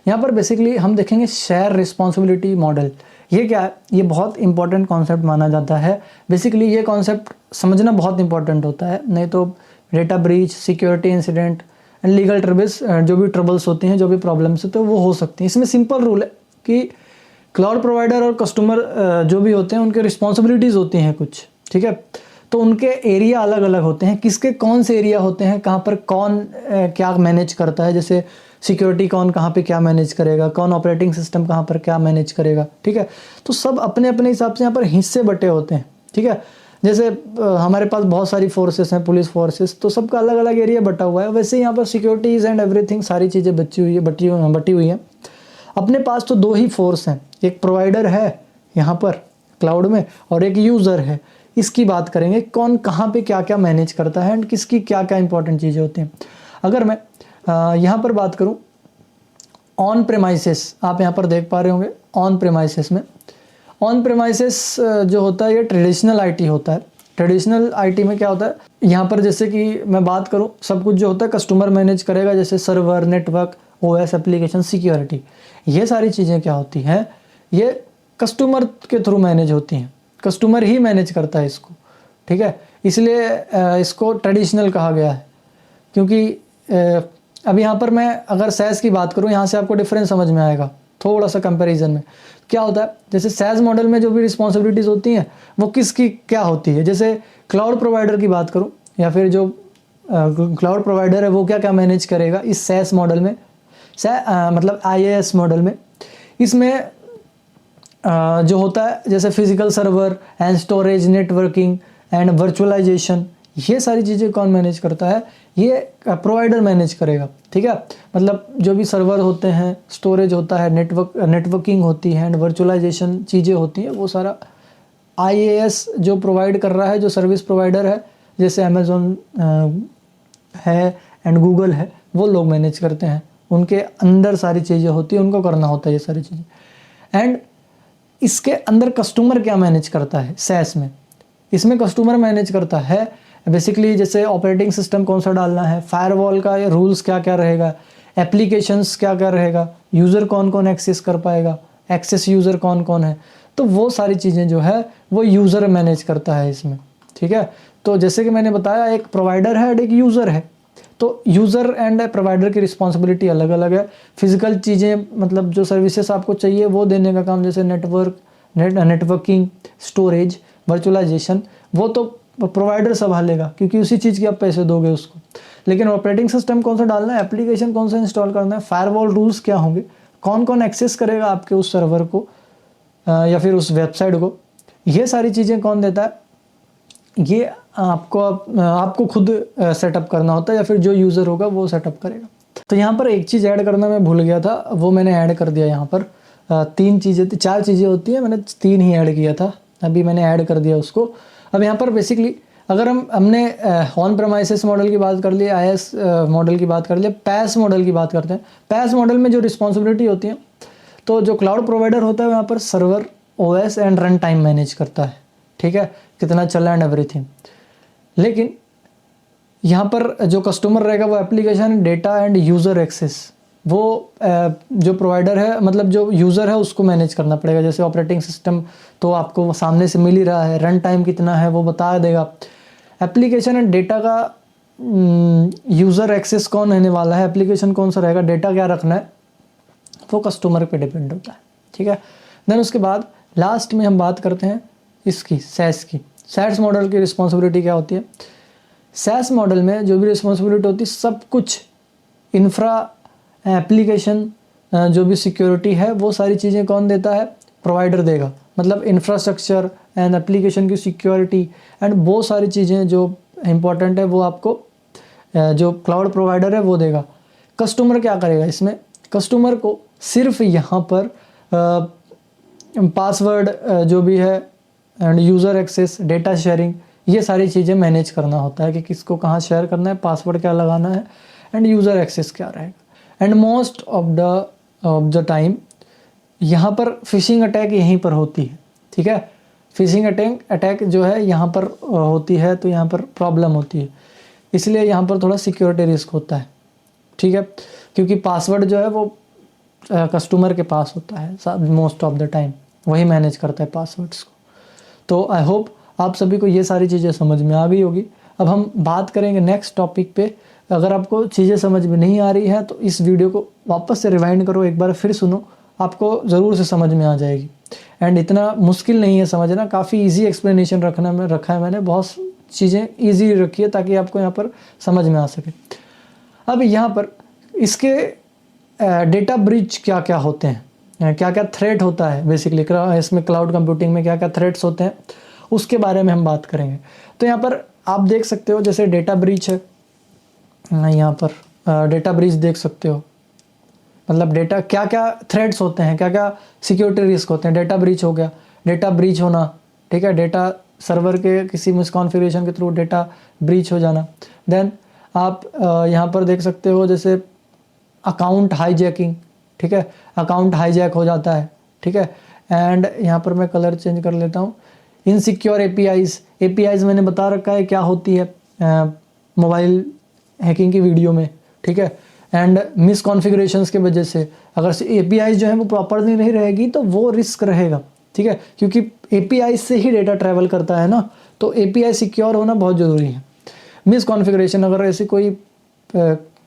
यहाँ पर बेसिकली हम देखेंगे शेयर रिस्पॉन्सिबिलिटी मॉडल। ये क्या है? ये बहुत इंपॉर्टेंट कॉन्सेप्ट माना जाता है। बेसिकली ये कॉन्सेप्ट समझना बहुत इंपॉर्टेंट होता है, नहीं तो data breach, security incident and legal troubles, जो भी ट्रबल्स होती हैं, जो भी प्रॉब्लम्स होते हैं वो हो सकती हैं। इसमें सिंपल रूल है कि क्लाउड प्रोवाइडर और कस्टमर जो भी होते हैं उनके रिस्पॉन्सिबिलिटीज़ होती हैं कुछ, ठीक है। तो उनके एरिया अलग अलग होते हैं, किसके कौन से एरिया होते हैं, कहाँ पर कौन क्या मैनेज करता है। जैसे सिक्योरिटी कौन कहाँ पे क्या मैनेज करेगा, कौन ऑपरेटिंग सिस्टम कहाँ पर क्या मैनेज करेगा, ठीक है। तो सब अपने अपने हिसाब से यहाँ पर हिस्से बटे होते हैं, ठीक है। जैसे हमारे पास बहुत सारी फोर्सेस हैं, पुलिस फोर्सेस, तो सबका अलग अलग एरिया बटा हुआ है। वैसे यहाँ पर सिक्योरिटीज़ एंड एवरीथिंग सारी चीज़ें बटी हुई हैं। अपने पास तो दो ही फोर्स हैं, एक प्रोवाइडर है यहाँ पर क्लाउड में और एक यूज़र है। इसकी बात करेंगे कौन कहाँ पे क्या क्या मैनेज करता है एंड किसकी क्या क्या इंपॉर्टेंट चीज़ें होती हैं। अगर मैं यहाँ पर बात करूँ ऑन प्रेमाइसेस, आप यहाँ पर देख पा रहे होंगे ऑन प्रेमाइसेस में, ऑन प्रेमाइसेस जो होता है ये ट्रेडिशनल आईटी होता है। ट्रेडिशनल आईटी में क्या होता है, यहाँ पर जैसे कि मैं बात करूँ, सब कुछ जो होता है कस्टमर मैनेज करेगा, जैसे server, network, OS, application, security, ये सारी चीज़ें क्या होती हैं, ये कस्टमर के थ्रू मैनेज होती हैं, कस्टमर ही मैनेज करता है इसको, ठीक है। इसलिए इसको ट्रेडिशनल कहा गया है। क्योंकि अब यहाँ पर मैं अगर सैस की बात करूँ, यहाँ से आपको डिफरेंस समझ में आएगा थोड़ा सा कंपैरिजन में। क्या होता है, जैसे सैस मॉडल में जो भी रिस्पॉन्सिबिलिटीज़ होती हैं वो किसकी क्या होती है। जैसे क्लाउड प्रोवाइडर की बात करूँ, या फिर जो क्लाउड प्रोवाइडर है वो क्या क्या मैनेज करेगा इस सैस मॉडल में, मतलब IaaS मॉडल में। इसमें जो होता है जैसे physical server and storage, networking and virtualization, ये सारी चीज़ें कौन मैनेज करता है, ये प्रोवाइडर मैनेज करेगा, ठीक है। मतलब जो भी सर्वर होते हैं, स्टोरेज होता है, नेटवर्किंग होती है एंड वर्चुअलाइजेशन चीज़ें होती हैं, वो सारा IaaS जो प्रोवाइड कर रहा है, जो सर्विस प्रोवाइडर है, जैसे अमेज़ॉन है एंड गूगल है, वो लोग मैनेज करते हैं। उनके अंदर सारी चीज़ें होती हैं, उनको करना होता है ये सारी चीज़ें। एंड इसके अंदर कस्टमर क्या मैनेज करता है सैस में, इसमें कस्टमर मैनेज करता है बेसिकली जैसे ऑपरेटिंग सिस्टम कौन सा डालना है, फायरवॉल का ये रूल्स क्या क्या रहेगा, एप्लीकेशंस क्या क्या रहेगा, यूज़र कौन कौन एक्सेस कर पाएगा, एक्सेस यूज़र कौन कौन है, तो वो सारी चीज़ें जो है वो यूज़र मैनेज करता है इसमें, ठीक है। तो जैसे कि मैंने बताया एक प्रोवाइडर है और एक यूज़र है, तो यूज़र एंड प्रोवाइडर की रिस्पॉन्सिबिलिटी अलग अलग है। फिजिकल चीज़ें मतलब जो सर्विसेज आपको चाहिए वो देने का काम, जैसे नेटवर्किंग, स्टोरेज, वर्चुअलाइजेशन, वो तो प्रोवाइडर संभालेगा क्योंकि उसी चीज़ के आप पैसे दोगे उसको। लेकिन ऑपरेटिंग सिस्टम कौन सा डालना है, एप्लीकेशन कौन सा इंस्टॉल करना है, फायरवॉल रूल्स क्या होंगे, कौन कौन एक्सेस करेगा आपके उस सर्वर को या फिर उस वेबसाइट को, ये सारी चीज़ें कौन देता है, ये आपको खुद सेटअप करना होता है या फिर जो यूज़र होगा वो सेटअप करेगा। तो यहाँ पर एक चीज़ ऐड करना मैं भूल गया था, वो मैंने ऐड कर दिया। यहाँ पर 4 चीज़ें होती हैं, मैंने 3 ही ऐड किया था, अभी मैंने ऐड कर दिया उसको। अब यहाँ पर बेसिकली अगर हमने ऑन प्रेमाइसेस मॉडल की बात कर ली, IaaS मॉडल की बात कर ली, PaaS मॉडल की बात करते हैं। PaaS मॉडल में जो रिस्पॉन्सिबिलिटी होती है, तो जो क्लाउड प्रोवाइडर होता है वहाँ पर server, OS and run time manage करता है, ठीक है, कितना चला एंड एवरीथिंग। लेकिन यहाँ पर जो कस्टमर रहेगा वो application, data and user access, वो जो प्रोवाइडर है मतलब जो यूज़र है उसको मैनेज करना पड़ेगा। जैसे ऑपरेटिंग सिस्टम तो आपको सामने से मिल ही रहा है, रन टाइम कितना है वो बता देगा। एप्लीकेशन एंड डेटा का यूज़र एक्सेस कौन रहने वाला है, एप्लीकेशन कौन सा रहेगा, डेटा क्या रखना है, वो कस्टमर पे डिपेंड होता है, ठीक है। देन उसके बाद लास्ट में हम बात करते हैं इसकी सैस की। सैस मॉडल की रिस्पॉन्सिबिलिटी क्या होती है, सैस मॉडल में जो भी रिस्पॉन्सिबिलिटी होती है सब कुछ इंफ्रा, एप्लीकेशन, जो भी सिक्योरिटी है वो सारी चीज़ें कौन देता है, प्रोवाइडर देगा। मतलब इंफ्रास्ट्रक्चर एंड एप्लीकेशन की सिक्योरिटी एंड बहुत सारी चीज़ें जो इम्पोर्टेंट है वो आपको जो क्लाउड प्रोवाइडर है वो देगा। कस्टमर क्या करेगा इसमें, कस्टमर को सिर्फ यहाँ पर पासवर्ड जो भी है and user access, data sharing, ये सारी चीज़ें मैनेज करना होता है कि किसको कहाँ शेयर करना है, पासवर्ड क्या लगाना है एंड यूज़र एक्सेस क्या रहेगा। And most of the time यहाँ पर फिशिंग अटैक यहीं पर होती है, ठीक है। फिशिंग अटैक जो है यहाँ पर होती है, तो यहाँ पर प्रॉब्लम होती है, इसलिए यहाँ पर थोड़ा सिक्योरिटी रिस्क होता है, ठीक है, क्योंकि पासवर्ड जो है वो कस्टमर के पास होता है मोस्ट ऑफ द टाइम, वही मैनेज करता है पासवर्ड्स को। तो आई होप आप सभी को ये सारी चीज़ें समझ में आ गई होगी। अब हम बात करेंगे नेक्स्ट टॉपिक पे। अगर आपको चीज़ें समझ में नहीं आ रही है तो इस वीडियो को वापस से रिवाइंड करो, एक बार फिर सुनो, आपको ज़रूर से समझ में आ जाएगी। एंड इतना मुश्किल नहीं है समझना, काफ़ी इजी एक्सप्लेनेशन रखा है मैंने, बहुत चीज़ें ईजी रखी है ताकि आपको यहाँ पर समझ में आ सके। अब यहाँ पर इसके डेटा ब्रीच क्या क्या होते हैं, क्या क्या थ्रेट होता है बेसिकली इसमें, क्लाउड कंप्यूटिंग में क्या क्या थ्रेट्स होते हैं उसके बारे में हम बात करेंगे। तो यहाँ पर आप देख सकते हो जैसे डेटा ब्रीच है, यहाँ पर डेटा ब्रीच देख सकते हो, मतलब डेटा क्या क्या थ्रेट्स होते हैं, क्या क्या सिक्योरिटी रिस्क होते हैं। डेटा ब्रीच हो गया, डेटा ब्रीच होना, ठीक है, डेटा सर्वर के किसी मिसकॉन्फ़िगरेशन के थ्रू डेटा ब्रीच हो जाना। देन आप यहाँ पर देख सकते हो जैसे अकाउंट हाईजैकिंग, ठीक है, अकाउंट हाईजैक हो जाता है, ठीक है। एंड यहाँ पर मैं कलर चेंज कर लेता हूँ। इनसिक्योर एपीआईज मैंने बता रखा है क्या होती है मोबाइल हैकिंग की वीडियो में, ठीक है। एंड मिसकॉन्फ़िगरेशंस के वजह से अगर एपीआईज जो है वो प्रॉपरली नहीं रहेगी तो वो रिस्क रहेगा, ठीक है, क्योंकि एपीआई से ही डेटा ट्रैवल करता है ना, तो एपीआई सिक्योर होना बहुत ज़रूरी है। मिसकॉन्फ़िगरेशन, अगर ऐसी कोई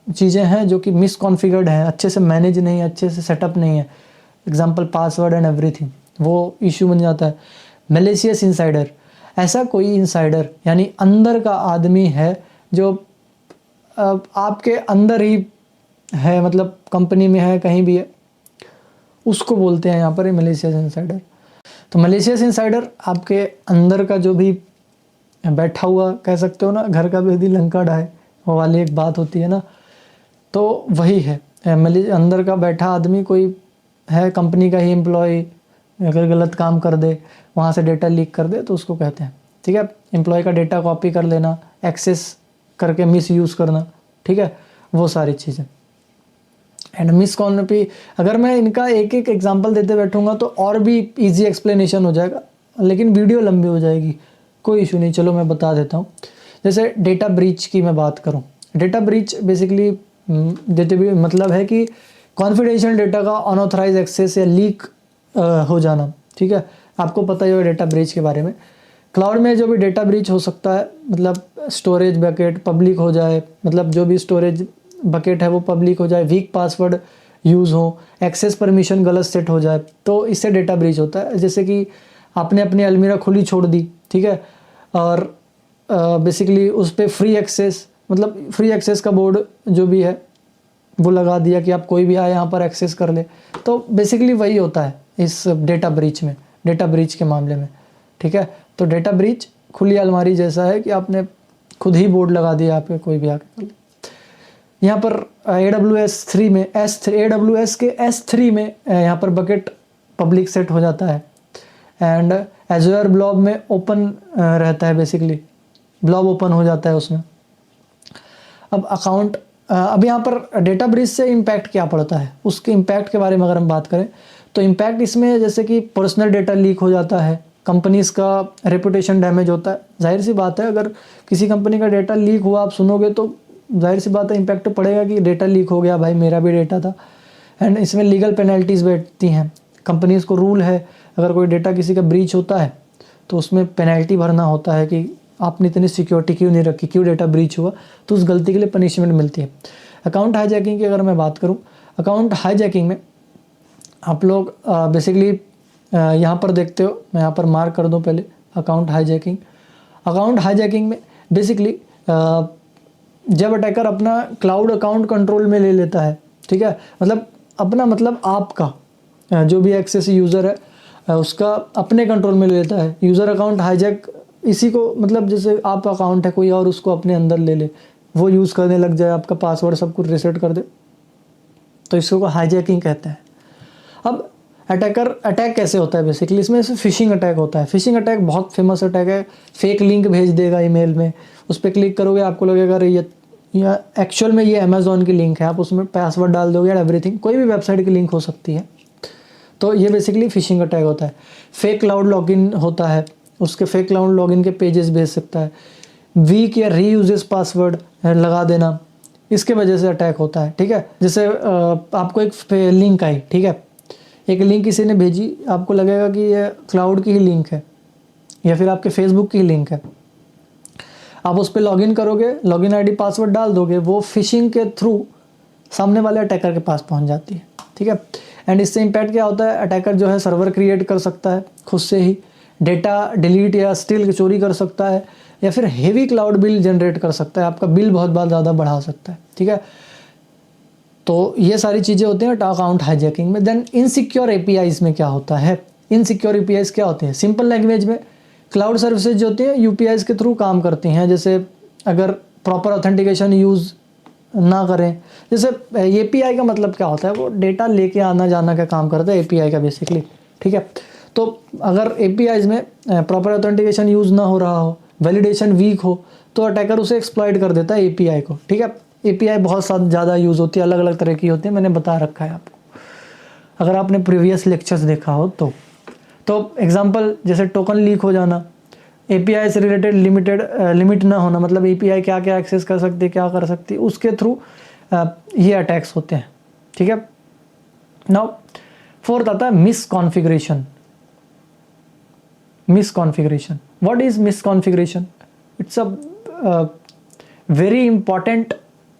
चीज़ें हैं जो कि मिसकॉन्फ़िगर्ड हैं, अच्छे से मैनेज नहीं है, अच्छे से सेटअप नहीं है, एग्जांपल पासवर्ड एंड एवरीथिंग, वो इशू बन जाता है। मैलिशियस इनसाइडर, ऐसा कोई इनसाइडर यानी अंदर का आदमी है जो आपके अंदर ही है, मतलब कंपनी में है, कहीं भी है, उसको बोलते हैं यहाँ पर मैलिशियस इनसाइडर। तो मैलिशियस इनसाइडर आपके अंदर का जो भी बैठा हुआ, कह सकते हो ना, घर का भेदी लंका ढाए, वो वाली एक बात होती है ना, तो वही है अंदर का बैठा आदमी, कोई है कंपनी का ही एम्प्लॉय, अगर गलत काम कर दे, वहाँ से डेटा लीक कर दे तो उसको कहते हैं, ठीक है, एम्प्लॉय का डेटा कॉपी कर लेना, एक्सेस करके मिस यूज़ करना, ठीक है, वो सारी चीज़ें। एंड मिसकॉन्फी, अगर मैं इनका एक एक एग्जांपल देते बैठूंगा तो और भी इजी एक्सप्लेनेशन हो जाएगा, लेकिन वीडियो लंबी हो जाएगी, कोई इशू नहीं, चलो मैं बता देता हूँ। जैसे डेटा ब्रीच की मैं बात करूँ, डेटा ब्रीच बेसिकली मतलब है कि कॉन्फिडेंशियल डेटा का अनऑथराइज एक्सेस या लीक हो जाना, ठीक है, आपको पता ही होगा डेटा ब्रीच के बारे में। क्लाउड में जो भी डेटा ब्रीच हो सकता है, मतलब स्टोरेज बकेट पब्लिक हो जाए, मतलब जो भी स्टोरेज बकेट है वो पब्लिक हो जाए, वीक पासवर्ड यूज़ हो, एक्सेस परमिशन गलत सेट हो जाए, तो इससे डेटा ब्रीच होता है। जैसे कि आपने अपनी अलमीरा खुली छोड़ दी, ठीक है, और बेसिकली उस पर फ्री एक्सेस, मतलब फ्री एक्सेस का बोर्ड जो भी है वो लगा दिया कि आप कोई भी आए यहाँ पर एक्सेस कर ले, तो बेसिकली वही होता है इस डेटा ब्रीच में, डेटा ब्रीच के मामले में, ठीक है। तो डेटा ब्रीच खुली अलमारी जैसा है कि आपने खुद ही बोर्ड लगा दिया, आप कोई भी आके कर ले। यहाँ पर AWS 3 में AWS के S3 में यहाँ पर बकेट पब्लिक सेट हो जाता है, एंड Azure ब्लॉब में ओपन रहता है, बेसिकली ब्लॉब ओपन हो जाता है उसमें। अब अकाउंट, अब यहाँ पर डेटा ब्रीच से इम्पैक्ट क्या पड़ता है, उसके इम्पैक्ट के बारे में अगर हम बात करें तो इम्पैक्ट इसमें जैसे कि पर्सनल डेटा लीक हो जाता है, कंपनीज़ का रेपुटेशन डैमेज होता है। जाहिर सी बात है, अगर किसी कंपनी का डेटा लीक हुआ आप सुनोगे तो जाहिर सी बात है इम्पैक्ट तो पड़ेगा कि डेटा लीक हो गया, भाई मेरा भी डेटा था। एंड इसमें लीगल पेनल्टीज़ बैठती हैं, कंपनीज़ को रूल है अगर कोई डेटा किसी का ब्रीच होता है तो उसमें पेनल्टी भरना होता है कि आपने इतनी सिक्योरिटी क्यों नहीं रखी, क्यों डेटा ब्रीच हुआ, तो उस गलती के लिए पनिशमेंट मिलती है। अकाउंट हाईजैकिंग की अगर मैं बात करूं, अकाउंट हाईजैकिंग में आप लोग बेसिकली यहाँ पर देखते हो, मैं यहाँ पर मार्क कर दूं पहले, अकाउंट हाईजैकिंग में बेसिकली जब अटैकर अपना क्लाउड अकाउंट कंट्रोल में ले लेता है, ठीक है, मतलब अपना, मतलब आपका जो भी एक्सेस यूज़र है उसका अपने कंट्रोल में ले लेता है। यूज़र अकाउंट हाईजैक इसी को, मतलब जैसे आपका अकाउंट है कोई और उसको अपने अंदर ले ले, वो यूज़ करने लग जाए, आपका पासवर्ड सब कुछ रीसेट कर दे, तो इसको हाईजैकिंग कहते हैं। अब अटैक कैसे होता है, बेसिकली इसमें से फिशिंग अटैक होता है। फिशिंग अटैक बहुत फेमस अटैक है, फेक लिंक भेज देगा ईमेल में, उस पर क्लिक करोगे आपको लगेगा अरे ये एक्चुअल में ये अमेज़ॉन की लिंक है, आप उसमें पासवर्ड डाल दोगे या एवरीथिंग, कोई भी वेबसाइट की लिंक हो सकती है, तो ये बेसिकली फिशिंग अटैक होता है। फेक क्लाउड लॉगिन होता है, उसके फेक क्लाउड लॉगिन के पेजेस भेज सकता है। वीक या रीयूजेस पासवर्ड लगा देना, इसके वजह से अटैक होता है। ठीक है, जैसे आपको एक लिंक आई, ठीक है, एक लिंक किसी ने भेजी, आपको लगेगा कि ये क्लाउड की ही लिंक है या फिर आपके फेसबुक की ही लिंक है। आप उस पर लॉगिन करोगे, लॉगिन आईडी पासवर्ड डाल दोगे, वो फिशिंग के थ्रू सामने वाले अटैकर के पास पहुंच जाती है। ठीक है, एंड इससे इम्पैक्ट क्या होता है, अटैकर जो है सर्वर क्रिएट कर सकता है खुद से ही, डेटा डिलीट या स्टील चोरी कर सकता है, या फिर हेवी क्लाउड बिल जनरेट कर सकता है, आपका बिल बहुत ज़्यादा बढ़ा सकता है। ठीक है, तो ये सारी चीज़ें होती हैं अकाउंट हाईजैकिंग में। देन इनसिक्योर एपीआईज में क्या होता है, इनसिक्योर एपीआईज क्या होते हैं, सिंपल लैंग्वेज में क्लाउड सर्विसेज जो होती हैं यूपीआईज के थ्रू काम करती हैं। जैसे अगर प्रॉपर ऑथेंटिकेशन यूज़ ना करें, जैसे एपीआई का मतलब क्या होता है, वो डेटा लेके आना जाना का काम करता है एपीआई का बेसिकली। ठीक है, तो अगर एपीआईज में प्रॉपर ऑथेंटिकेशन यूज़ ना हो रहा हो, वैलिडेशन वीक हो, तो अटैकर उसे एक्सप्लॉइट कर देता है एपीआई को। ठीक है, एपीआई बहुत ज़्यादा यूज़ होती है, अलग अलग तरह की होती है, मैंने बता रखा है आपको, अगर आपने प्रीवियस लेक्चर्स देखा हो तो एग्जांपल जैसे टोकन लीक हो जाना, एपीआई से रिलेटेड लिमिट ना होना, मतलब एपीआई क्या क्या एक्सेस कर सकती है, क्या कर सकती है, उसके थ्रू ये अटैक्स होते हैं। ठीक है, नाउ फोर्थ आता है misconfiguration. Misconfiguration, what is misconfiguration? It's a very important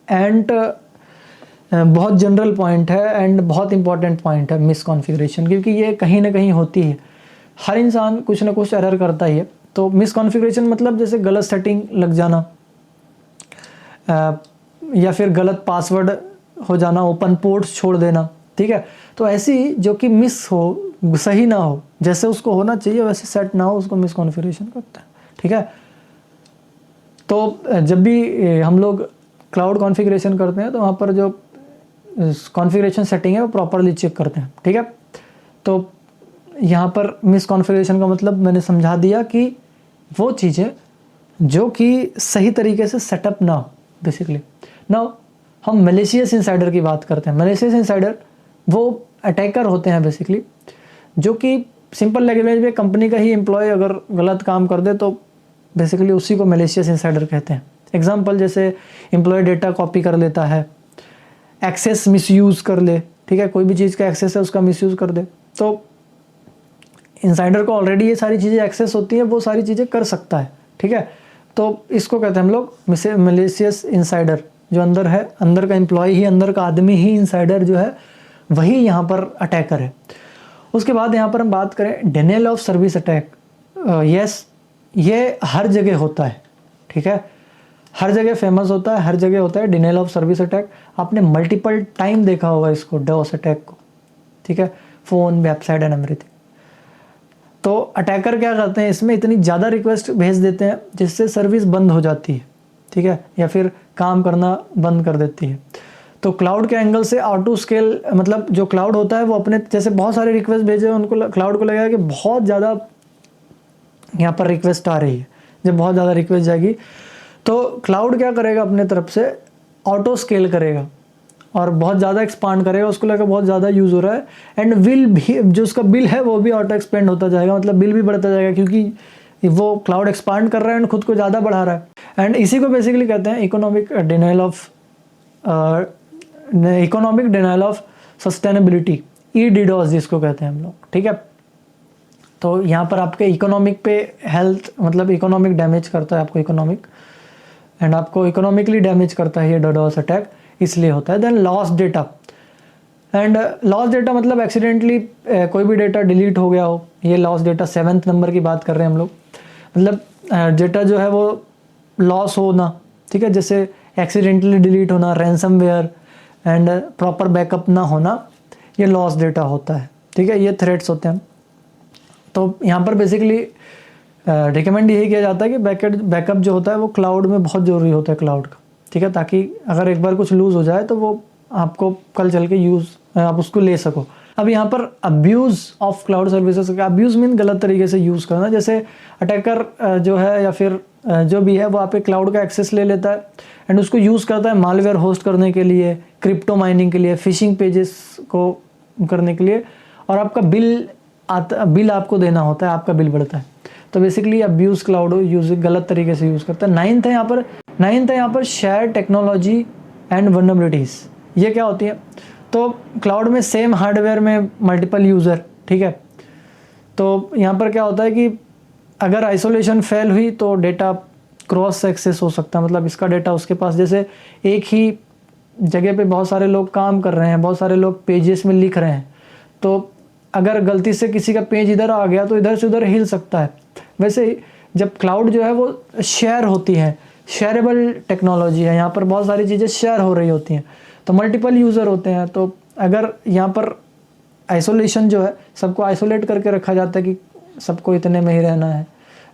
and बहुत जनरल पॉइंट है एंड बहुत इंपॉर्टेंट पॉइंट है मिसकॉन्फ़िगरेशन, क्योंकि ये कहीं ना कहीं होती है, हर इंसान कुछ ना कुछ एरर करता ही है। तो मिसकॉन्फ़िगरेशन मतलब जैसे गलत सेटिंग लग जाना, या फिर गलत पासवर्ड हो जाना, ओपन पोर्ट्स छोड़ देना। ठीक है, तो ऐसी जो कि मिस हो, सही ना हो, जैसे उसको होना चाहिए वैसे सेट ना हो, उसको मिसकॉन्फ़िगरेशन करता है। ठीक है, तो जब भी हम लोग क्लाउड कॉन्फ़िगरेशन करते हैं तो वहाँ पर जो कॉन्फ़िगरेशन सेटिंग है वो प्रॉपरली चेक करते हैं। ठीक है, तो यहाँ पर मिसकॉन्फ़िगरेशन का मतलब मैंने समझा दिया कि वो चीज़ें जो कि सही तरीके से सेटअप ना हो बेसिकली। नाउ हम मैलिशियस इनसाइडर की बात करते हैं। मैलिशियस इनसाइडर वो अटैकर होते हैं बेसिकली, जो कि सिंपल लैंग्वेज में कंपनी का ही एम्प्लॉय अगर गलत काम कर दे तो बेसिकली उसी को मैलिशियस इनसाइडर कहते हैं। एग्जांपल जैसे एम्प्लॉय डेटा कॉपी कर लेता है, एक्सेस मिसयूज़ कर ले। ठीक है, कोई भी चीज़ का एक्सेस है उसका मिसयूज़ कर दे, तो इनसाइडर को ऑलरेडी ये सारी चीज़ें एक्सेस होती है, वो सारी चीज़ें कर सकता है। ठीक है, तो इसको कहते हैं हम लोग मैलिशियस इनसाइडर। जो अंदर है, अंदर का एम्प्लॉय ही, अंदर का आदमी ही इनसाइडर जो है वही यहाँ पर अटैकर है। उसके बाद यहाँ पर हम बात करें denial of service attack. Yes, ये हर जगह होता है। ठीक है, हर जगह फेमस होता है, हर जगह होता है डिनायल ऑफ सर्विस अटैक। आपने मल्टीपल टाइम देखा होगा इसको, डॉस अटैक को। ठीक है, फ़ोन, वेबसाइट एंड एवरीथिंग। तो अटैकर क्या करते हैं, इसमें इतनी ज़्यादा रिक्वेस्ट भेज देते हैं जिससे सर्विस बंद हो जाती है। ठीक है, या फिर काम करना बंद कर देती है। तो क्लाउड के एंगल से ऑटो स्केल, मतलब जो क्लाउड होता है वो अपने जैसे बहुत सारे रिक्वेस्ट भेजे, उनको क्लाउड को लगेगा कि बहुत ज़्यादा यहाँ पर रिक्वेस्ट आ रही है। जब बहुत ज़्यादा रिक्वेस्ट जाएगी तो क्लाउड क्या करेगा, अपने तरफ से ऑटो स्केल करेगा और बहुत ज़्यादा एक्सपांड करेगा, उसको लगेगा बहुत ज़्यादा यूज़ हो रहा है, एंड विल भी, जो उसका बिल है वो भी ऑटो एक्सपेंड होता जाएगा, मतलब बिल भी बढ़ता जाएगा, क्योंकि वो क्लाउड एक्सपांड कर रहा है एंड खुद को ज़्यादा बढ़ा रहा है। एंड इसी को बेसिकली कहते हैं इकोनॉमिक डिनायल ऑफ सस्टेनेबिलिटी, ईडीडॉस जिसको कहते हैं हम लोग। ठीक है, तो यहाँ पर आपके इकोनॉमिक पे हेल्थ, मतलब इकोनॉमिक डैमेज करता है आपको, इकोनॉमिक, एंड आपको इकोनॉमिकली डैमेज करता है ये डीडोस अटैक, इसलिए होता है। Then lost data, and lost data मतलब एक्सीडेंटली कोई भी डेटा डिलीट हो गया हो, ये लॉस्ट डेटा 7th नंबर की बात कर रहे हैं हम लोग। मतलब डेटा जो है वो लॉस होना। ठीक है, जैसे एक्सीडेंटली डिलीट होना, रैंसमवेयर एंड प्रॉपर बैकअप ना होना, ये लॉस्ट डेटा होता है। ठीक है, ये थ्रेट्स होते हैं। तो यहाँ पर बेसिकली रिकमेंड यही किया जाता है कि बैकअप जो होता है वो क्लाउड में बहुत ज़रूरी होता है, क्लाउड का। ठीक है, ताकि अगर एक बार कुछ लूज़ हो जाए तो वो आपको कल चल के आप उसको ले सको। अब यहाँ पर abuse of cloud services, abuse mean गलत तरीके से यूज़ करना। जैसे अटैकर जो है या फिर जो भी है वो आपके क्लाउड का एक्सेस ले लेता है एंड उसको यूज़ करता है मालवेयर होस्ट करने के लिए, क्रिप्टो माइनिंग के लिए, फिशिंग पेजेस को करने के लिए, और आपका बिल बिल आपको देना होता है, आपका बिल बढ़ता है। तो बेसिकली अब्यूज क्लाउड यूज गलत तरीके से यूज़ करता है। नाइन्थ है यहाँ पर शेयर टेक्नोलॉजी एंड वल्नरेबिलिटीज़। ये क्या होती है? तो क्लाउड में सेम हार्डवेयर में मल्टीपल यूज़र, ठीक है। तो यहाँ पर क्या होता है कि अगर आइसोलेशन फेल हुई तो डेटा क्रॉस एक्सेस हो सकता है, मतलब इसका डेटा उसके पास, जैसे एक ही जगह पे बहुत सारे लोग काम कर रहे हैं, बहुत सारे लोग पेजेस में लिख रहे हैं, तो अगर गलती से किसी का पेज इधर आ गया तो इधर से उधर हिल सकता है। वैसे ही जब क्लाउड जो है वो शेयर होती है, शेयरेबल टेक्नोलॉजी है, यहाँ पर बहुत सारी चीज़ें शेयर हो रही होती हैं, तो मल्टीपल यूज़र होते हैं। तो अगर यहाँ पर आइसोलेशन जो है, सबको आइसोलेट करके रखा जाता है कि सबको इतने में ही रहना है,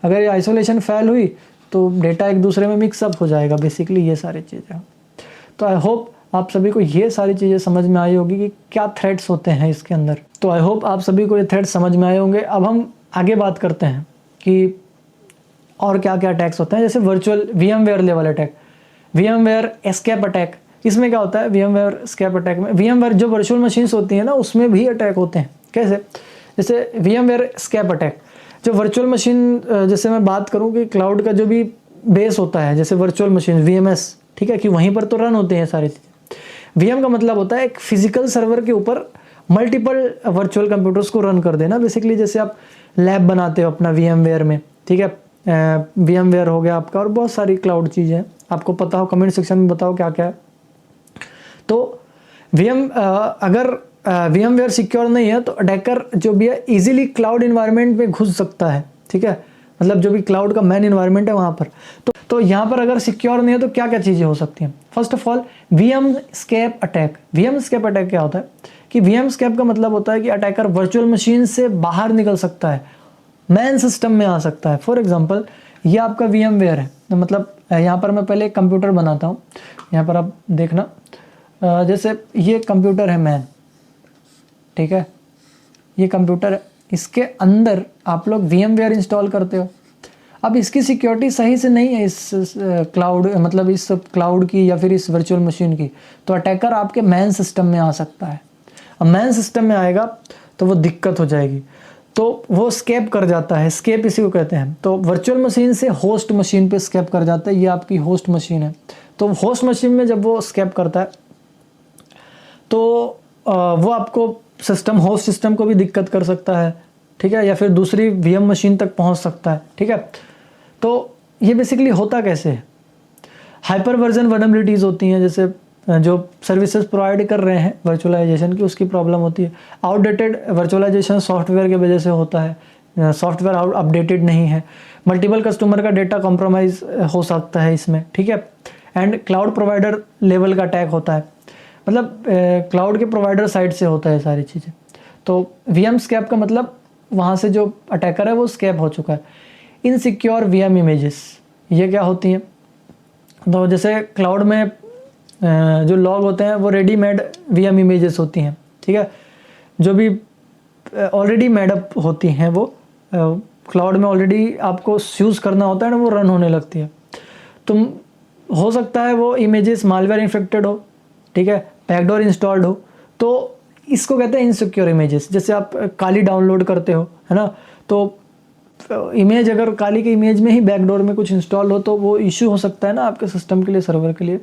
अगर ये आइसोलेशन फेल हुई तो डेटा एक दूसरे में मिक्सअप हो जाएगा, बेसिकली ये सारी चीज़ें। तो आई होप आप सभी को ये सारी चीज़ें समझ में आई होगी कि क्या थ्रेट्स होते हैं इसके अंदर। तो आई होप आप सभी को ये थ्रेट्स समझ में आए होंगे। अब हम आगे बात करते हैं कि और क्या क्या अटैक्स होते हैं, जैसे virtual VMware level attack, VMware escape attack. इसमें क्या होता है VMware एस्केप अटैक में? VMware जो वर्चुअल मशीन्स होती हैं ना, उसमें भी अटैक होते हैं। कैसे? जैसे VMware एस्केप अटैक, जो वर्चुअल मशीन, जैसे मैं बात करूं कि क्लाउड का जो भी बेस होता है, जैसे वर्चुअल मशीन VMS, ठीक है, कि वहीं पर तो रन होते हैं सारी चीज़ें। VM का मतलब होता है एक फिजिकल सर्वर के ऊपर मल्टीपल वर्चुअल कंप्यूटर्स को रन कर देना। बेसिकली जैसे आप लैब बनाते हो अपना VMware में, ठीक है, VMware हो गया आपका, और बहुत सारी क्लाउड चीज़ें हैं, आपको पता हो, कमेंट सेक्शन में बताओ क्या क्या है। तो अगर VMware सिक्योर नहीं है तो अटैकर जो भी है इजीली क्लाउड इन्वायरमेंट में घुस सकता है, ठीक है, मतलब जो भी क्लाउड का मेन इन्वायरमेंट है वहाँ पर। तो यहाँ पर अगर सिक्योर नहीं है तो क्या क्या चीज़ें हो सकती हैं? First of all VMscape attack. VMscape attack क्या होता है कि VMscape का मतलब होता है कि अटैकर वर्चुअल मशीन से बाहर निकल सकता है, मेन सिस्टम में आ सकता है। फॉर एग्जांपल ये आपका VMware है, तो मतलब यहाँ पर मैं पहले एक कंप्यूटर बनाता हूँ, यहाँ पर आप देखना, जैसे ये कंप्यूटर है मैन, ठीक है, ये कंप्यूटर है, इसके अंदर आप लोग VMware इंस्टॉल करते हो। अब इसकी सिक्योरिटी सही से नहीं है इस क्लाउड, मतलब इस क्लाउड की या फिर इस वर्चुअल मशीन की, तो अटैकर आपके मेन सिस्टम में आ सकता है। अब मेन सिस्टम में आएगा तो वो दिक्कत हो जाएगी, तो वो स्केप कर जाता है, स्केप इसी को कहते हैं। तो वर्चुअल मशीन से होस्ट मशीन पे स्केप कर जाता है, ये आपकी होस्ट मशीन है। तो होस्ट मशीन में जब वो स्केप करता है तो वो आपको होस्ट सिस्टम को भी दिक्कत कर सकता है, ठीक है, या फिर दूसरी VM मशीन तक पहुंच सकता है, ठीक है। तो ये बेसिकली होता कैसे है? हाइपर वर्जन वल्नरेबिलिटीज़ होती हैं, जैसे जो सर्विसेज प्रोवाइड कर रहे हैं वर्चुअलाइजेशन की, उसकी प्रॉब्लम होती है। आउटडेटेड वर्चुअलाइजेशन सॉफ्टवेयर की वजह से होता है, सॉफ्टवेयर अपडेटेड नहीं है। मल्टीपल कस्टमर का डेटा कॉम्प्रोमाइज़ हो सकता है इसमें, ठीक है। एंड क्लाउड प्रोवाइडर लेवल का अटैक होता है, मतलब क्लाउड के प्रोवाइडर साइड से होता है सारी चीज़ें। तो VMscape का मतलब वहाँ से जो अटैकर है वो स्केप हो चुका है। इनसिक्योर VM इमेजेस, ये क्या होती हैं? तो जैसे क्लाउड में जो लॉग होते हैं वो रेडीमेड VM इमेजेस होती हैं, ठीक है, जो भी ऑलरेडी मेडअप होती हैं, वो क्लाउड में ऑलरेडी आपको यूज़ करना होता है ना, वो रन होने लगती है। तुम हो सकता है वो इमेजेस मालवेयर इन्फेक्टेड हो, ठीक है, बैकडोर इंस्टॉल्ड हो, तो इसको कहते हैं इनसिक्योर इमेजेस। जैसे आप काली डाउनलोड करते हो, है ना, तो इमेज अगर काली के इमेज में ही बैकडोर में कुछ इंस्टॉल हो तो वो इशू हो सकता है ना आपके सिस्टम के लिए, सर्वर के लिए।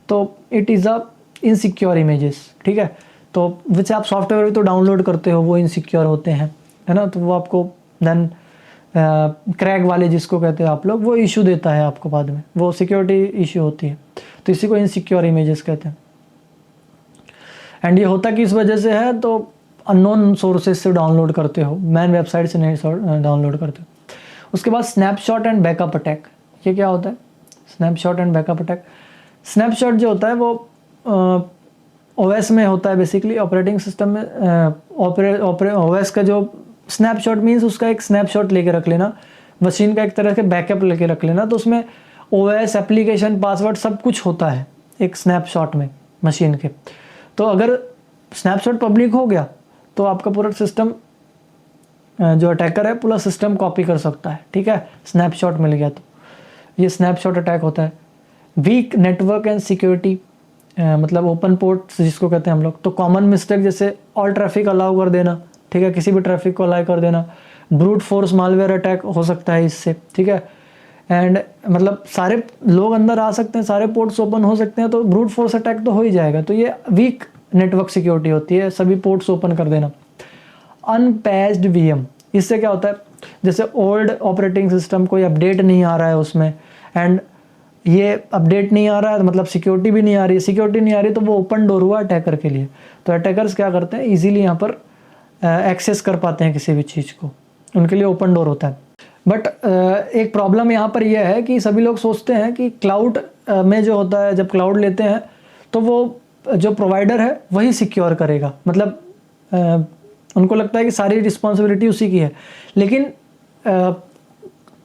तो it is a insecure images, ठीक है। तो वैसे आप सॉफ्टवेयर भी तो डाउनलोड करते हो, वो इनसिक्योर होते हैं, है ना, तो वो आपको देन क्रैक वाले जिसको कहते हैं आप लोग, वो इशू देता है आपको बाद में, वो सिक्योरिटी इशू होती है। तो इसी को इनसिक्योर इमेजेस कहते हैं। एंड ये होता किस वजह से है? तो अननोन सोर्सेज से डाउनलोड करते हो, मैन वेबसाइट से नहीं डाउनलोड करते हो। उसके बाद स्नैपशॉट एंड बैकअप अटैक। ये क्या होता है? Snapshot and backup attack. Snapshot जो होता है वो OS में होता है, बेसिकली ऑपरेटिंग सिस्टम में। OS का जो स्नैपशॉट मीन्स उसका एक स्नैपशॉट लेके रख लेना, मशीन का एक तरह के बैकअप लेके रख लेना। तो उसमें OS, एप्लीकेशन, पासवर्ड सब कुछ होता है एक स्नैपशॉट में मशीन के। तो अगर स्नैपशॉट पब्लिक हो गया तो आपका पूरा सिस्टम, जो अटैकर है, पूरा सिस्टम कॉपी कर सकता है, ठीक है, स्नैपशॉट मिल गया तो। ये स्नैपशॉट अटैक होता है। वीक नेटवर्क एंड सिक्योरिटी, मतलब ओपन पोर्ट जिसको कहते हैं हम लोग। तो कॉमन मिस्टेक जैसे ऑल ट्रैफिक अलाउ कर देना, ठीक है, किसी भी ट्रैफिक को अलाउ कर देना। ब्रूट फोर्स मालवेयर अटैक हो सकता है इससे, ठीक है, एंड मतलब सारे लोग अंदर आ सकते हैं, सारे पोर्ट्स ओपन हो सकते हैं, तो ब्रूट फोर्स अटैक तो हो ही जाएगा। तो ये वीक नेटवर्क सिक्योरिटी होती है, सभी पोर्ट्स ओपन कर देना। अनपैच्ड वीएम, इससे क्या होता है, जैसे ओल्ड ऑपरेटिंग सिस्टम कोई अपडेट नहीं आ रहा है उसमें, एंड ये अपडेट नहीं आ रहा है मतलब सिक्योरिटी भी नहीं आ रही है, सिक्योरिटी नहीं आ रही तो वो ओपन डोर हुआ अटैकर के लिए। तो अटैकर्स क्या करते हैं, इजीली यहाँ पर एक्सेस कर पाते हैं किसी भी चीज़ को, उनके लिए ओपन डोर होता है। बट एक प्रॉब्लम यहाँ पर यह है कि सभी लोग सोचते हैं कि क्लाउड में जो होता है, जब क्लाउड लेते हैं तो वो जो प्रोवाइडर है वही सिक्योर करेगा, मतलब उनको लगता है कि सारी रिस्पॉन्सिबिलिटी उसी की है। लेकिन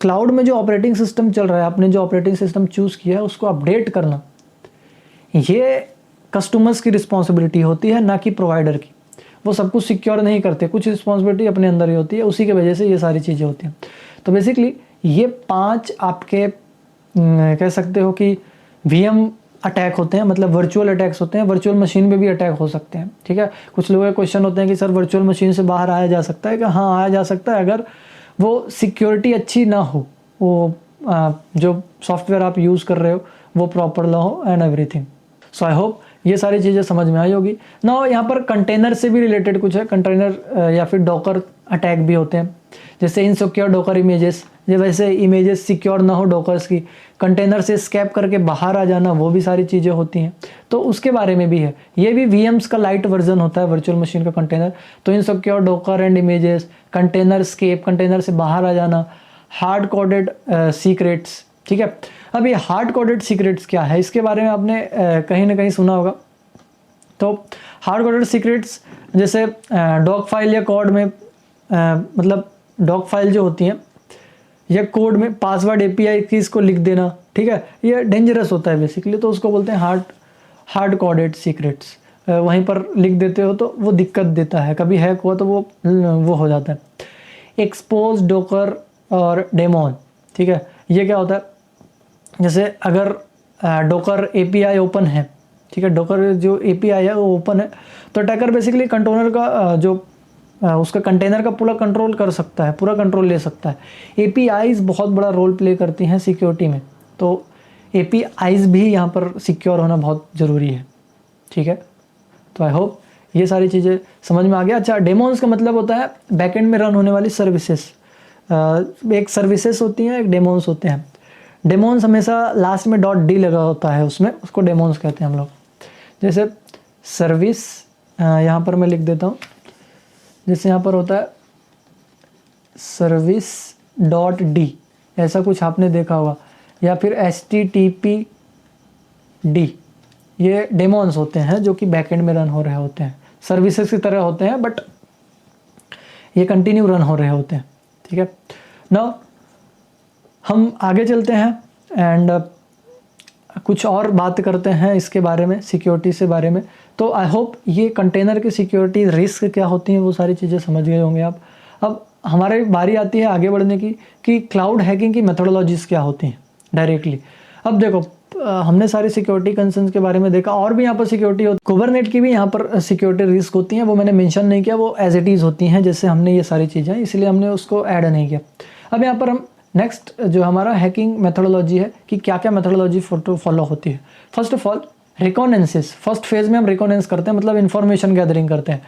क्लाउड में जो ऑपरेटिंग सिस्टम चल रहा है, आपने जो ऑपरेटिंग सिस्टम चूज़ किया है उसको अपडेट करना, ये कस्टमर्स की रिस्पॉन्सिबिलिटी होती है, ना कि प्रोवाइडर की। वो सब कुछ सिक्योर नहीं करते, कुछ रिस्पॉन्सिबिलिटी अपने अंदर ही होती है, उसी की वजह से ये सारी चीज़ें होती हैं। तो बेसिकली ये 5 आपके कह सकते हो कि वीएम अटैक होते हैं, मतलब वर्चुअल अटैक्स होते हैं। वर्चुअल मशीन पे भी अटैक हो सकते हैं, ठीक है। कुछ लोगों के क्वेश्चन होते हैं कि सर वर्चुअल मशीन से बाहर आया जा सकता है? कि हाँ, आया जा सकता है, अगर वो सिक्योरिटी अच्छी ना हो, वो जो सॉफ्टवेयर आप यूज़ कर रहे हो वो प्रॉपर ना हो and everything. So I hope ये सारी चीज़ें समझ में आई होगी ना। यहाँ पर कंटेनर से भी रिलेटेड कुछ है, कंटेनर या फिर डॉकर अटैक भी होते हैं, जैसे इनसिक्योर डॉकर इमेजेस, जब वैसे इमेजेस सिक्योर ना हो डॉकर्स की, कंटेनर से स्कैप करके बाहर आ जाना, वो भी सारी चीज़ें होती हैं। तो उसके बारे में भी है, ये भी वीएम्स का लाइट वर्जन होता है वर्चुअल मशीन का कंटेनर। तो insecure docker and images, container escape, container से बाहर आ जाना, हार्ड कोडेड सीक्रेट्स, ठीक है। अब ये हार्ड कोडेड सीक्रेट्स क्या है, इसके बारे में आपने कहीं ना कहीं सुना होगा। तो हार्ड कोडेड सीक्रेट्स जैसे डॉक फाइल या कोड में मतलब डॉक फाइल जो होती हैं या कोड में पासवर्ड एपीआई की इसको लिख देना, ठीक है, ये डेंजरस होता है बेसिकली। तो उसको बोलते हैं हार्ड कोडेड सीक्रेट्स। वहीं पर लिख देते हो तो वो दिक्कत देता है, कभी हैक हुआ तो वो हो जाता है। एक्सपोज, डॉकर और डेमोन, ठीक है, ये क्या होता है, जैसे अगर डॉकर एपीआई ओपन है, ठीक है, डॉकर जो एपीआई है वो ओपन है, तो अटैकर बेसिकली कंटेनर का जो उसका कंटेनर का पूरा कंट्रोल कर सकता है, पूरा कंट्रोल ले सकता है। एपीआईज बहुत बड़ा रोल प्ले करती हैं सिक्योरिटी में, तो एपीआईज भी यहाँ पर सिक्योर होना बहुत ज़रूरी है, ठीक है। तो आई होप ये सारी चीज़ें समझ में आ गया। अच्छा, डेमोन्स का मतलब होता है बैकएंड में रन होने वाली सर्विसेज। एक सर्विसेज होती हैं, एक डेमोन्स होते हैं। डेमोन्स हमेशा लास्ट में .d लगा होता है उसमें, उसको डेमोन्स कहते हैं हम लोग। जैसे सर्विस, यहाँ पर मैं लिख देता हूँ, जैसे यहाँ पर होता है सर्विस .d, ऐसा कुछ आपने देखा होगा, या फिर HTTPD, ये डेमोन्स होते हैं जो कि बैकएंड में रन हो रहे होते हैं, सर्विसेज की तरह होते हैं, बट ये कंटिन्यू रन हो रहे होते हैं, ठीक है। नाउ हम आगे चलते हैं एंड कुछ और बात करते हैं इसके बारे में, सिक्योरिटी से बारे में। तो आई होप ये कंटेनर की सिक्योरिटी रिस्क क्या होती हैं वो सारी चीज़ें समझ गए होंगे आप। अब हमारी बारी आती है आगे बढ़ने की कि क्लाउड हैकिंग की मेथोडोलॉजीज़ क्या होती हैं डायरेक्टली। अब देखो, हमने सारी सिक्योरिटी कंसर्न्स के बारे में देखा, और भी यहाँ पर सिक्योरिटी होती है, कुबरनेट की भी यहाँ पर सिक्योरिटी रिस्क होती हैं, वो मैंने मेंशन नहीं किया, वो एज इट इज़ होती हैं जैसे हमने ये सारी चीज़ें, इसलिए हमने उसको ऐड नहीं किया। अब यहाँ पर हम नेक्स्ट जो हमारा हैकिंग मेथोडोलॉजी है कि क्या क्या मेथोडोलॉजी फॉलो होती है। First of all reconnaissance, first phase में हम रिकॉनेंस करते हैं, मतलब इन्फॉर्मेशन गैदरिंग करते हैं।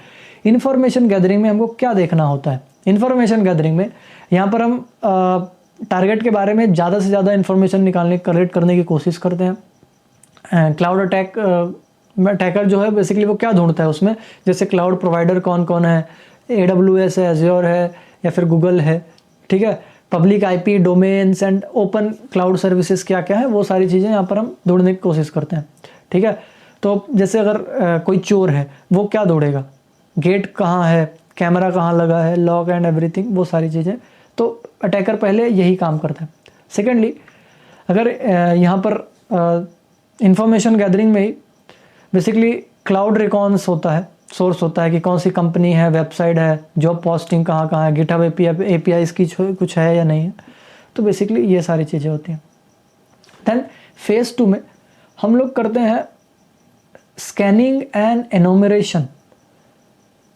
इन्फॉर्मेशन गैदरिंग में हमको क्या देखना होता है, इन्फॉर्मेशन गैदरिंग में यहाँ पर हम टारगेट के बारे में ज़्यादा से ज़्यादा इन्फॉर्मेशन कलेक्ट करने की कोशिश करते हैं। क्लाउड अटैकर जो है बेसिकली वो क्या ढूंढता है उसमें, जैसे क्लाउड प्रोवाइडर कौन कौन है, AWS है, एज्योर है, या फिर गूगल है, ठीक है, public IP domains and open cloud services क्या क्या है, वो सारी चीज़ें यहाँ पर हम ढूंढने की कोशिश करते हैं, ठीक है। तो जैसे अगर कोई चोर है वो क्या ढूंढेगा, गेट कहाँ है, कैमरा कहाँ लगा है, लॉक एंड एवरीथिंग, वो सारी चीज़ें। तो अटैकर पहले यही काम करता है। सेकेंडली, अगर यहाँ पर इंफॉर्मेशन गैदरिंग में ही बेसिकली क्लाउड रिकॉन्स होता है, सोर्स होता है कि कौन सी कंपनी है, वेबसाइट है, जॉब पोस्टिंग कहाँ कहाँ है, गिटहब APIs की कुछ है या नहीं है, तो बेसिकली ये सारी चीज़ें होती हैं। देन फेज 2 में हम लोग करते हैं स्कैनिंग एंड एनोमरेशन।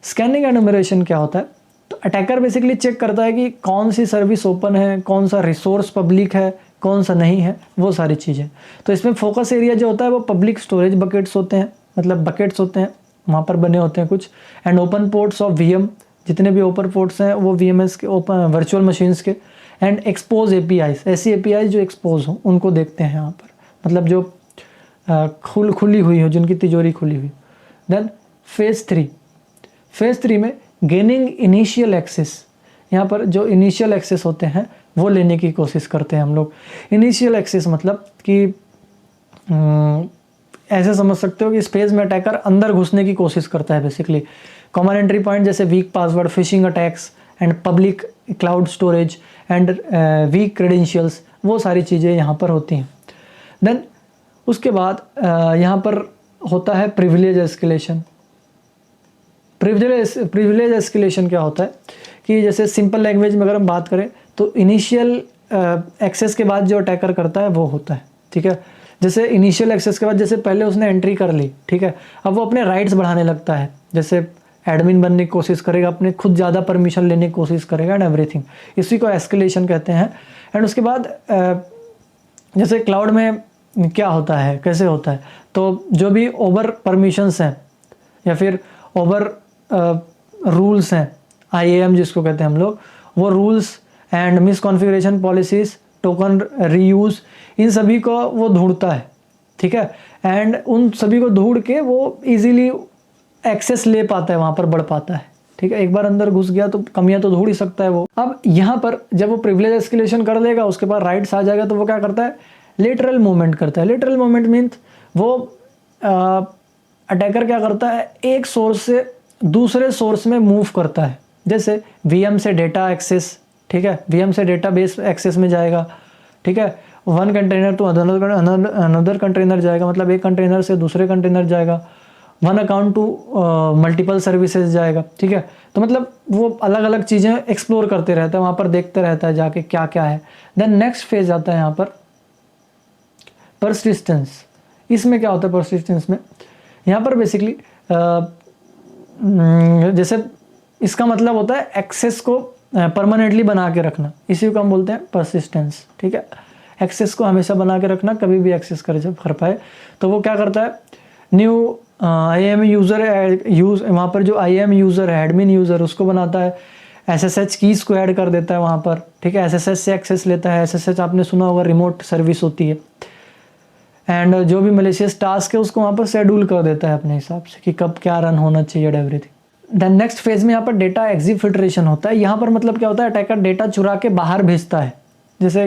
स्कैनिंग एनुमरेशन क्या होता है? तो अटैकर बेसिकली चेक करता है कि कौन सी सर्विस ओपन है, कौन सा रिसोर्स पब्लिक है, कौन सा नहीं है, वो सारी चीज़ें। तो इसमें फोकस एरिया जो होता है वो पब्लिक स्टोरेज बकेट्स होते हैं, मतलब बकेट्स होते हैं, वहाँ पर बने होते हैं कुछ। And open ports of VM, जितने भी ओपन पोर्ट्स हैं वो वीएमएस के, ओपन वर्चुअल मशीन्स के। एंड एक्सपोज एपीआईज, ऐसी एपीआईज जो एक्सपोज हो उनको देखते हैं यहाँ पर, मतलब जो खुली हुई हो, जिनकी तिजोरी खुली हुई। देन फेज़ 3 में गेनिंग इनिशियल एक्सेस, यहाँ पर जो इनिशियल एक्सेस होते हैं वो लेने की कोशिश करते हैं हम लोग। इनिशियल एक्सेस मतलब कि ऐसे समझ सकते हो कि स्पेस में अटैकर अंदर घुसने की कोशिश करता है बेसिकली। कॉमन एंट्री पॉइंट जैसे weak password, phishing attacks and public cloud storage and weak credentials, वो सारी चीज़ें यहाँ पर होती हैं। देन उसके बाद यहाँ पर होता है प्रिविलेज एस्केलेशन। प्रिविलेज एस्केलेशन क्या होता है कि जैसे सिंपल लैंग्वेज में अगर हम बात करें तो इनिशियल एक्सेस के बाद जो अटैकर करता है वो होता है, ठीक है। जैसे इनिशियल एक्सेस के बाद जैसे पहले उसने एंट्री कर ली, ठीक है, अब वो अपने राइट्स बढ़ाने लगता है, जैसे एडमिन बनने की कोशिश करेगा, अपने खुद ज़्यादा परमिशन लेने की कोशिश करेगा एंड एवरीथिंग, इसी को एस्केलेशन कहते हैं। एंड उसके बाद जैसे क्लाउड में क्या होता है, कैसे होता है, तो जो भी ओवर परमिशंस हैं या फिर ओवर रूल्स हैं, IAM जिसको कहते हैं हम लोग, वो rules and misconfiguration policies, token reuse, इन सभी को वो ढूंढता है, ठीक है। एंड उन सभी को ढूंढ के वो इजीली एक्सेस ले पाता है, वहाँ पर बढ़ पाता है, ठीक है। एक बार अंदर घुस गया तो कमियां तो ढूंढ ही सकता है वो। अब यहाँ पर जब वो प्रिविलेज एस्केलेशन कर लेगा, उसके बाद राइट्स आ जाएगा, तो वो क्या करता है, लेटरल मूवमेंट करता है। लेटरल मूवमेंट मीन्स वो अटैकर क्या करता है, एक सोर्स से दूसरे सोर्स में मूव करता है। जैसे VM से डेटा एक्सेस, ठीक है, VM से डेटा बेस एक्सेस में जाएगा, ठीक है, one container to another container जाएगा, मतलब एक कंटेनर से दूसरे कंटेनर जाएगा, one account to multiple services जाएगा, ठीक है। तो मतलब वो अलग अलग चीज़ें एक्सप्लोर करते रहता है, वहाँ पर देखते रहता है जाके क्या क्या है। देन नेक्स्ट फेज आता है यहाँ पर परसिस्टेंस। इसमें क्या होता है परसिस्टेंस में, यहाँ पर बेसिकली जैसे इसका मतलब होता है एक्सेस को परमानेंटली बना के रखना, इसी को हम बोलते हैं परसिस्टेंस, ठीक है। एक्सेस को हमेशा बना के रखना, कभी भी एक्सेस कर पाए। तो वो क्या करता है, न्यू IAM यूज़र वहाँ पर जो IAM यूज़र है, एडमिन यूज़र, उसको बनाता है, SSH कीज़ को ऐड कर देता है वहाँ पर, ठीक है। SSH से एक्सेस लेता है, SSH आपने सुना होगा रिमोट सर्विस होती है। एंड जो भी मलेशियस टास्क है उसको वहाँ पर शेड्यूल कर देता है अपने हिसाब से कि कब क्या रन होना चाहिए एवरीथिंग। देन नेक्स्ट फेज में यहाँ पर डेटा एक्सीफिल्ट्रेशन होता है। यहाँ पर मतलब क्या होता है, अटैकर डेटा चुरा के बाहर भेजता है। जैसे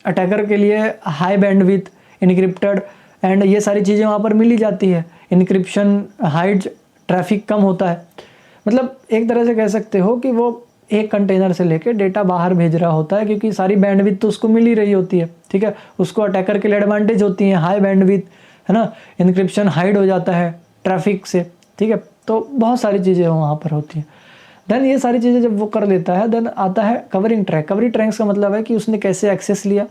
अटैकर के लिए हाई बैंडविड्थ, इनक्रिप्टेड एंड ये सारी चीज़ें वहाँ पर मिल ही जाती है। इनक्रिप्शन, हाइड, ट्रैफिक कम होता है। मतलब एक तरह से कह सकते हो कि वो एक कंटेनर से लेके डेटा बाहर भेज रहा होता है, क्योंकि सारी बैंडविड्थ तो उसको मिल ही रही होती है, ठीक है। उसको अटैकर के लिए एडवांटेज होती है, हाई बैंडविड्थ, है ना, इनक्रिप्शन हाइड हो जाता है ट्रैफिक से, ठीक है। तो बहुत सारी चीज़ें वहाँ पर होती हैं। देन ये सारी चीज़ें जब वो कर लेता है, देन आता है कवरिंग ट्रैक। कवरिंग ट्रैक्स का मतलब है कि उसने कैसे एक्सेस लिया,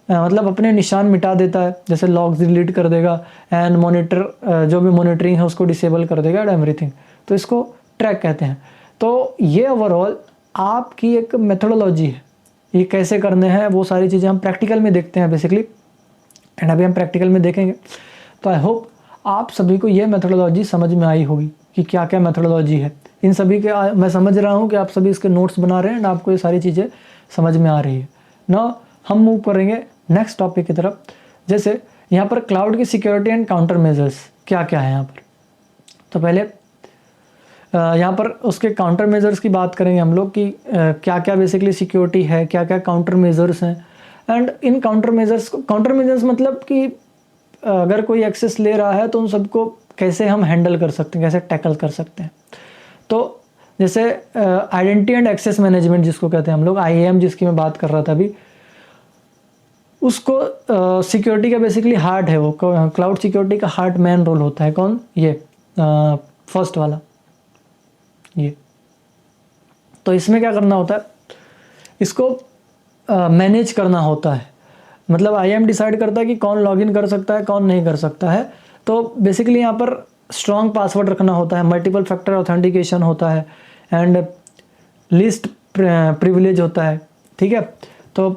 मतलब अपने निशान मिटा देता है, जैसे लॉग्स डिलीट कर देगा एंड मॉनिटर, जो भी मॉनिटरिंग है उसको डिसेबल कर देगा एंड एवरीथिंग। तो इसको ट्रैक कहते हैं। तो ये ओवरऑल आपकी एक मेथोडोलॉजी है, ये कैसे करने हैं वो सारी चीज़ें हम प्रैक्टिकल में देखते हैं बेसिकली, एंड अभी हम प्रैक्टिकल में देखेंगे। तो आई होप आप सभी को ये मेथोडोलॉजी समझ में आई होगी कि क्या क्या मेथोडोलॉजी है। इन सभी के मैं समझ रहा हूँ कि आप सभी इसके नोट्स बना रहे हैं एंड आपको ये सारी चीज़ें समझ में आ रही है ना। हम मूव करेंगे नेक्स्ट टॉपिक की तरफ। जैसे यहाँ पर क्लाउड की सिक्योरिटी एंड काउंटर मेजर्स क्या क्या है यहाँ पर। तो पहले यहाँ पर उसके काउंटर मेजर्स की बात करेंगे हम लोग कि क्या क्या बेसिकली सिक्योरिटी है, क्या क्या काउंटर मेजर्स हैं। एंड इन काउंटर मेजर्स मतलब कि अगर कोई एक्सेस ले रहा है तो उन सबको कैसे हम हैंडल कर सकते हैं, कैसे टैकल कर सकते हैं। तो जैसे आइडेंटिटी एंड एक्सेस मैनेजमेंट जिसको कहते हैं हम लोग, IAM जिसकी मैं बात कर रहा था अभी, उसको सिक्योरिटी का बेसिकली हार्ट है, वो क्लाउड सिक्योरिटी का हार्ट मैन रोल होता है। कौन, ये फर्स्ट वाला ये। तो इसमें क्या करना होता है, इसको मैनेज करना होता है। मतलब IAM डिसाइड करता है कि कौन लॉगिन कर सकता है, कौन नहीं कर सकता है। तो बेसिकली यहाँ पर स्ट्रॉन्ग पासवर्ड रखना होता है, मल्टीपल फैक्टर ऑथेंटिकेशन होता है एंड लिस्ट प्रिविलेज होता है, ठीक है। तो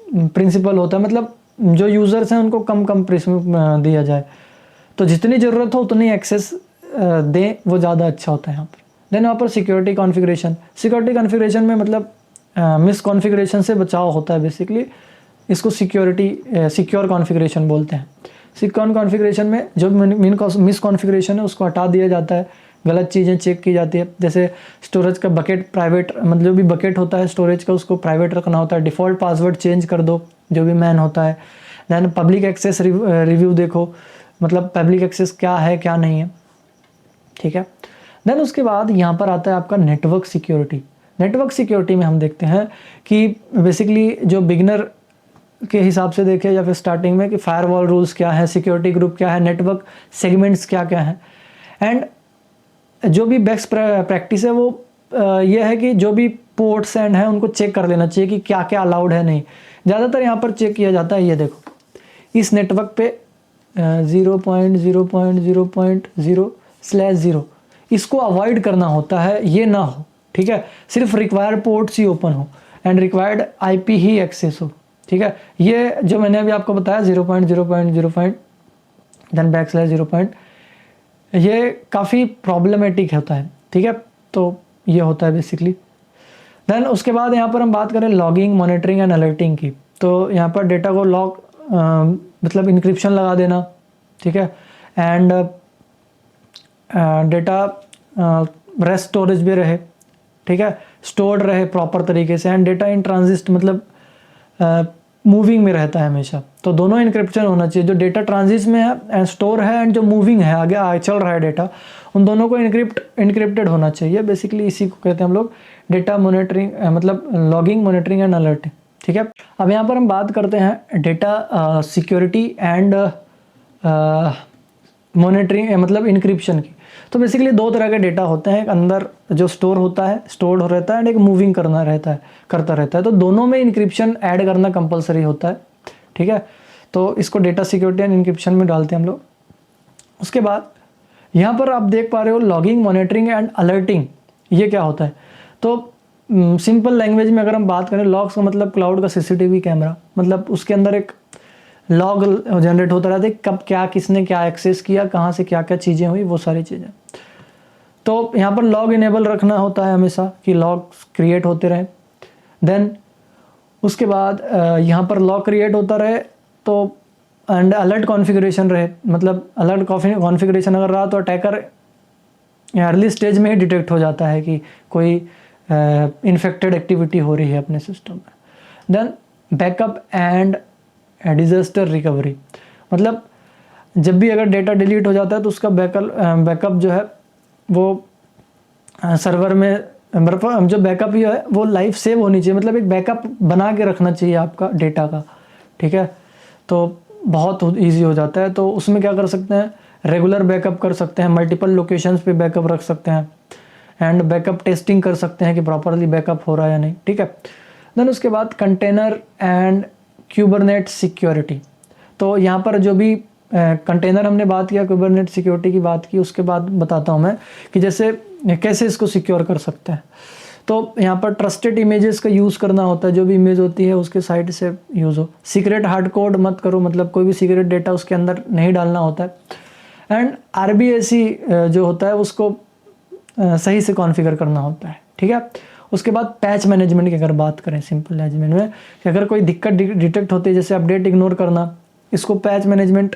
प्रिंसिपल होता है, मतलब जो यूज़र्स हैं उनको कम दिया जाए, तो जितनी ज़रूरत हो उतनी एक्सेस दें, वो ज़्यादा अच्छा होता है यहाँ पर। देन यहाँ पर सिक्योरिटी कॉन्फ़िगरेशन में मतलब मिस कॉन्फ़िगरेशन से बचाव होता है बेसिकली, इसको सिक्योर कॉन्फ़िगरेशन बोलते हैं। सिक्योर कॉन्फ़िगरेशन में जो मिस कॉन्फ़िगरेशन है उसको हटा दिया जाता है, गलत चीज़ें चेक की जाती है, जैसे स्टोरेज का बकेट प्राइवेट, मतलब जो भी बकेट होता है स्टोरेज का उसको प्राइवेट रखना होता है, डिफ़ॉल्ट पासवर्ड चेंज कर दो जो भी मैन होता है। दैन पब्लिक एक्सेस रिव्यू देखो, मतलब पब्लिक एक्सेस क्या है क्या नहीं है, ठीक है। देन उसके बाद यहाँ पर आता है आपका नेटवर्क सिक्योरिटी। नेटवर्क सिक्योरिटी में हम देखते हैं कि बेसिकली जो बिगनर के हिसाब से देखें या फिर स्टार्टिंग में कि फायरवॉल रूल्स क्या है, सिक्योरिटी ग्रुप क्या है, नेटवर्क सेगमेंट्स क्या क्या हैं, एंड जो भी बेस्ट प्रैक्टिस है वो ये है कि जो भी पोर्ट्स एंड हैं उनको चेक कर लेना चाहिए कि क्या क्या अलाउड है नहीं। ज़्यादातर यहाँ पर चेक किया जाता है, ये देखो इस नेटवर्क पे 0.0.0.0/0 इसको अवॉइड करना होता है, ये ना हो, ठीक है। सिर्फ रिक्वायर्ड पोर्ट्स ही ओपन हो एंड रिक्वायर्ड आईपी ही एक्सेस हो, ठीक है। ये जो मैंने अभी आपको बताया 0.0.0. देन /0. ये काफ़ी प्रॉब्लमेटिक होता है, ठीक है। तो ये होता है बेसिकली। देन उसके बाद यहाँ पर हम बात करें लॉगिंग, मॉनिटरिंग एंड अलर्टिंग की, तो यहाँ पर डेटा को लॉग मतलब इंक्रिप्शन लगा देना, ठीक है, एंड डेटा रेस्ट स्टोरेज भी रहे, ठीक है, स्टोर्ड रहे प्रॉपर तरीके से, एंड डेटा इन ट्रांजिट मतलब मूविंग में रहता है हमेशा, तो दोनों इंक्रिप्शन होना चाहिए। जो डेटा ट्रांजिट में है एंड स्टोर है एंड जो मूविंग है आगे चल रहा है डेटा, उन दोनों को इंक्रिप्टेड होना चाहिए। बेसिकली इसी को कहते हैं हम लोग डेटा मॉनिटरिंग, मतलब लॉगिंग, मॉनिटरिंग एंड अलर्टिंग, ठीक है। अब यहाँ पर हम बात करते हैं डेटा सिक्योरिटी एंड मॉनिटरिंग मतलब इंक्रिप्शन की। तो बेसिकली दो तरह के डेटा होते हैं, एक अंदर जो स्टोर होता है, स्टोर्ड हो रहता है, एंड एक मूविंग करता रहता है। तो दोनों में इंक्रिप्शन ऐड करना कंपलसरी होता है, ठीक है। तो इसको डेटा सिक्योरिटी एंड इंक्रिप्शन में डालते हैं हम लोग। उसके बाद यहाँ पर आप देख पा रहे हो लॉगिंग, मॉनिटरिंग एंड अलर्टिंग, ये क्या होता है। तो सिंपल लैंग्वेज में अगर हम बात करें, लॉग्स का मतलब क्लाउड का सीसीटीवी कैमरा, मतलब उसके अंदर एक लॉग जनरेट होता रहता है, कब क्या किसने क्या एक्सेस किया, कहाँ से क्या क्या चीज़ें हुई, वो सारी चीज़ें। तो यहाँ पर लॉग इनेबल रखना होता है हमेशा कि लॉग क्रिएट होते रहें। देन उसके बाद यहाँ पर लॉग क्रिएट होता रहे तो एंड अलर्ट कॉन्फ़िगरेशन रहे, मतलब अलर्ट कॉन्फ़िगरेशन अगर रहा तो अटैकर अर्ली स्टेज में ही डिटेक्ट हो जाता है कि कोई इन्फेक्टेड एक्टिविटी हो रही है अपने सिस्टम में। Then backup and disaster recovery, मतलब जब भी अगर डेटा डिलीट हो जाता है तो उसका बैकअप जो है वो सर्वर में, जो बैकअप ही है वो लाइव सेव होनी चाहिए, मतलब एक बैकअप बना के रखना चाहिए आपका डेटा का, ठीक है। तो बहुत ईजी हो जाता है। तो उसमें क्या कर सकते हैं, रेगुलर बैकअप कर सकते हैं, मल्टीपल लोकेशंस पे बैकअप रख सकते हैं, एंड बैकअप टेस्टिंग कर सकते हैं कि प्रॉपरली बैकअप हो रहा है या नहीं, ठीक है। देन उसके बाद कंटेनर एंड क्यूबरनेट सिक्योरिटी, तो यहाँ पर जो भी कंटेनर हमने बात किया, क्यूबरनेट सिक्योरिटी की बात की, उसके बाद बताता हूँ मैं कि जैसे कैसे इसको सिक्योर कर सकते हैं। तो यहाँ पर ट्रस्टेड इमेजेस का यूज़ करना होता है, जो भी इमेज होती है उसके साइड से यूज़ हो। सीक्रेट हार्ड कोड मत करो, मतलब कोई भी सीक्रेट डेटा उसके अंदर नहीं डालना होता है। एंड RBAC जो होता है उसको सही से कॉन्फ़िगर करना होता है, ठीक है। उसके बाद पैच मैनेजमेंट की अगर बात करें सिंपल मैनेजमेंट में, कि अगर कोई दिक्कत डिटेक्ट होती है जैसे अपडेट इग्नोर करना, इसको पैच मैनेजमेंट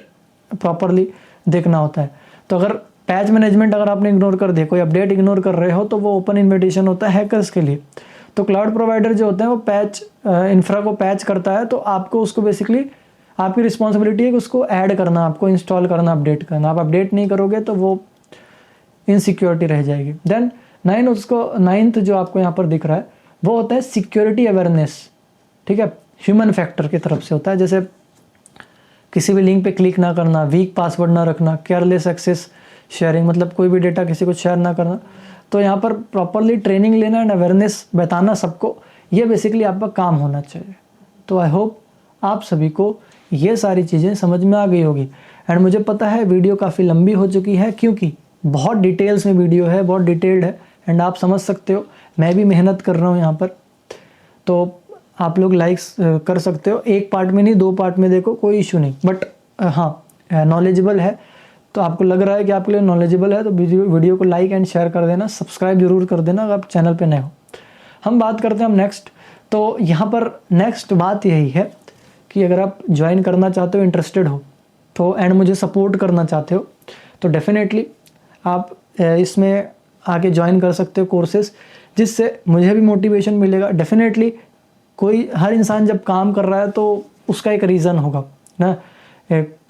प्रॉपरली देखना होता है। तो अगर पैच मैनेजमेंट अगर आपने इग्नोर कर दिया, कोई अपडेट इग्नोर कर रहे हो, तो वो ओपन इन्विटेशन होता है हैकर्स के लिए। तो क्लाउड प्रोवाइडर जो होते हैं वो पैच इंफ्रा को पैच करता है, तो आपको उसको बेसिकली आपकी रिस्पॉन्सिबिलिटी है कि उसको ऐड करना, आपको इंस्टॉल करना, अपडेट करना। आप अपडेट नहीं करोगे तो वो इनसिक्योरिटी रह जाएगी। देन नाइन्थ जो आपको यहाँ पर दिख रहा है वो होता है सिक्योरिटी अवेयरनेस, ठीक है, ह्यूमन फैक्टर की तरफ से होता है। जैसे किसी भी लिंक पे क्लिक ना करना, वीक पासवर्ड ना रखना, केयरलेस एक्सेस शेयरिंग, मतलब कोई भी डेटा किसी को शेयर ना करना। तो यहाँ पर प्रॉपरली ट्रेनिंग लेना एंड अवेयरनेस बताना सबको, ये बेसिकली आपका काम होना चाहिए। तो आई होप आप सभी को ये सारी चीज़ें समझ में आ गई होगी। एंड मुझे पता है वीडियो काफ़ी लंबी हो चुकी है क्योंकि बहुत डिटेल्स में वीडियो है, बहुत डिटेल्ड है एंड आप समझ सकते हो मैं भी मेहनत कर रहा हूँ यहाँ पर। तो आप लोग लाइक्स कर सकते हो, एक पार्ट में नहीं 2 पार्ट में देखो, कोई इशू नहीं। बट हाँ नॉलेजेबल है तो आपको लग रहा है कि आपके लिए नॉलेजेबल है तो वीडियो को लाइक एंड शेयर कर देना, सब्सक्राइब जरूर कर देना अगर आप चैनल पे नए हो। हम बात करते हैं नेक्स्ट। तो यहाँ पर नेक्स्ट बात यही है कि अगर आप ज्वाइन करना चाहते हो, इंटरेस्टेड हो तो एंड मुझे सपोर्ट करना चाहते हो तो डेफिनेटली आप इसमें आके ज्वाइन कर सकते हो कोर्सेज, जिससे मुझे भी मोटिवेशन मिलेगा। डेफिनेटली हर इंसान जब काम कर रहा है तो उसका एक रीज़न होगा ना।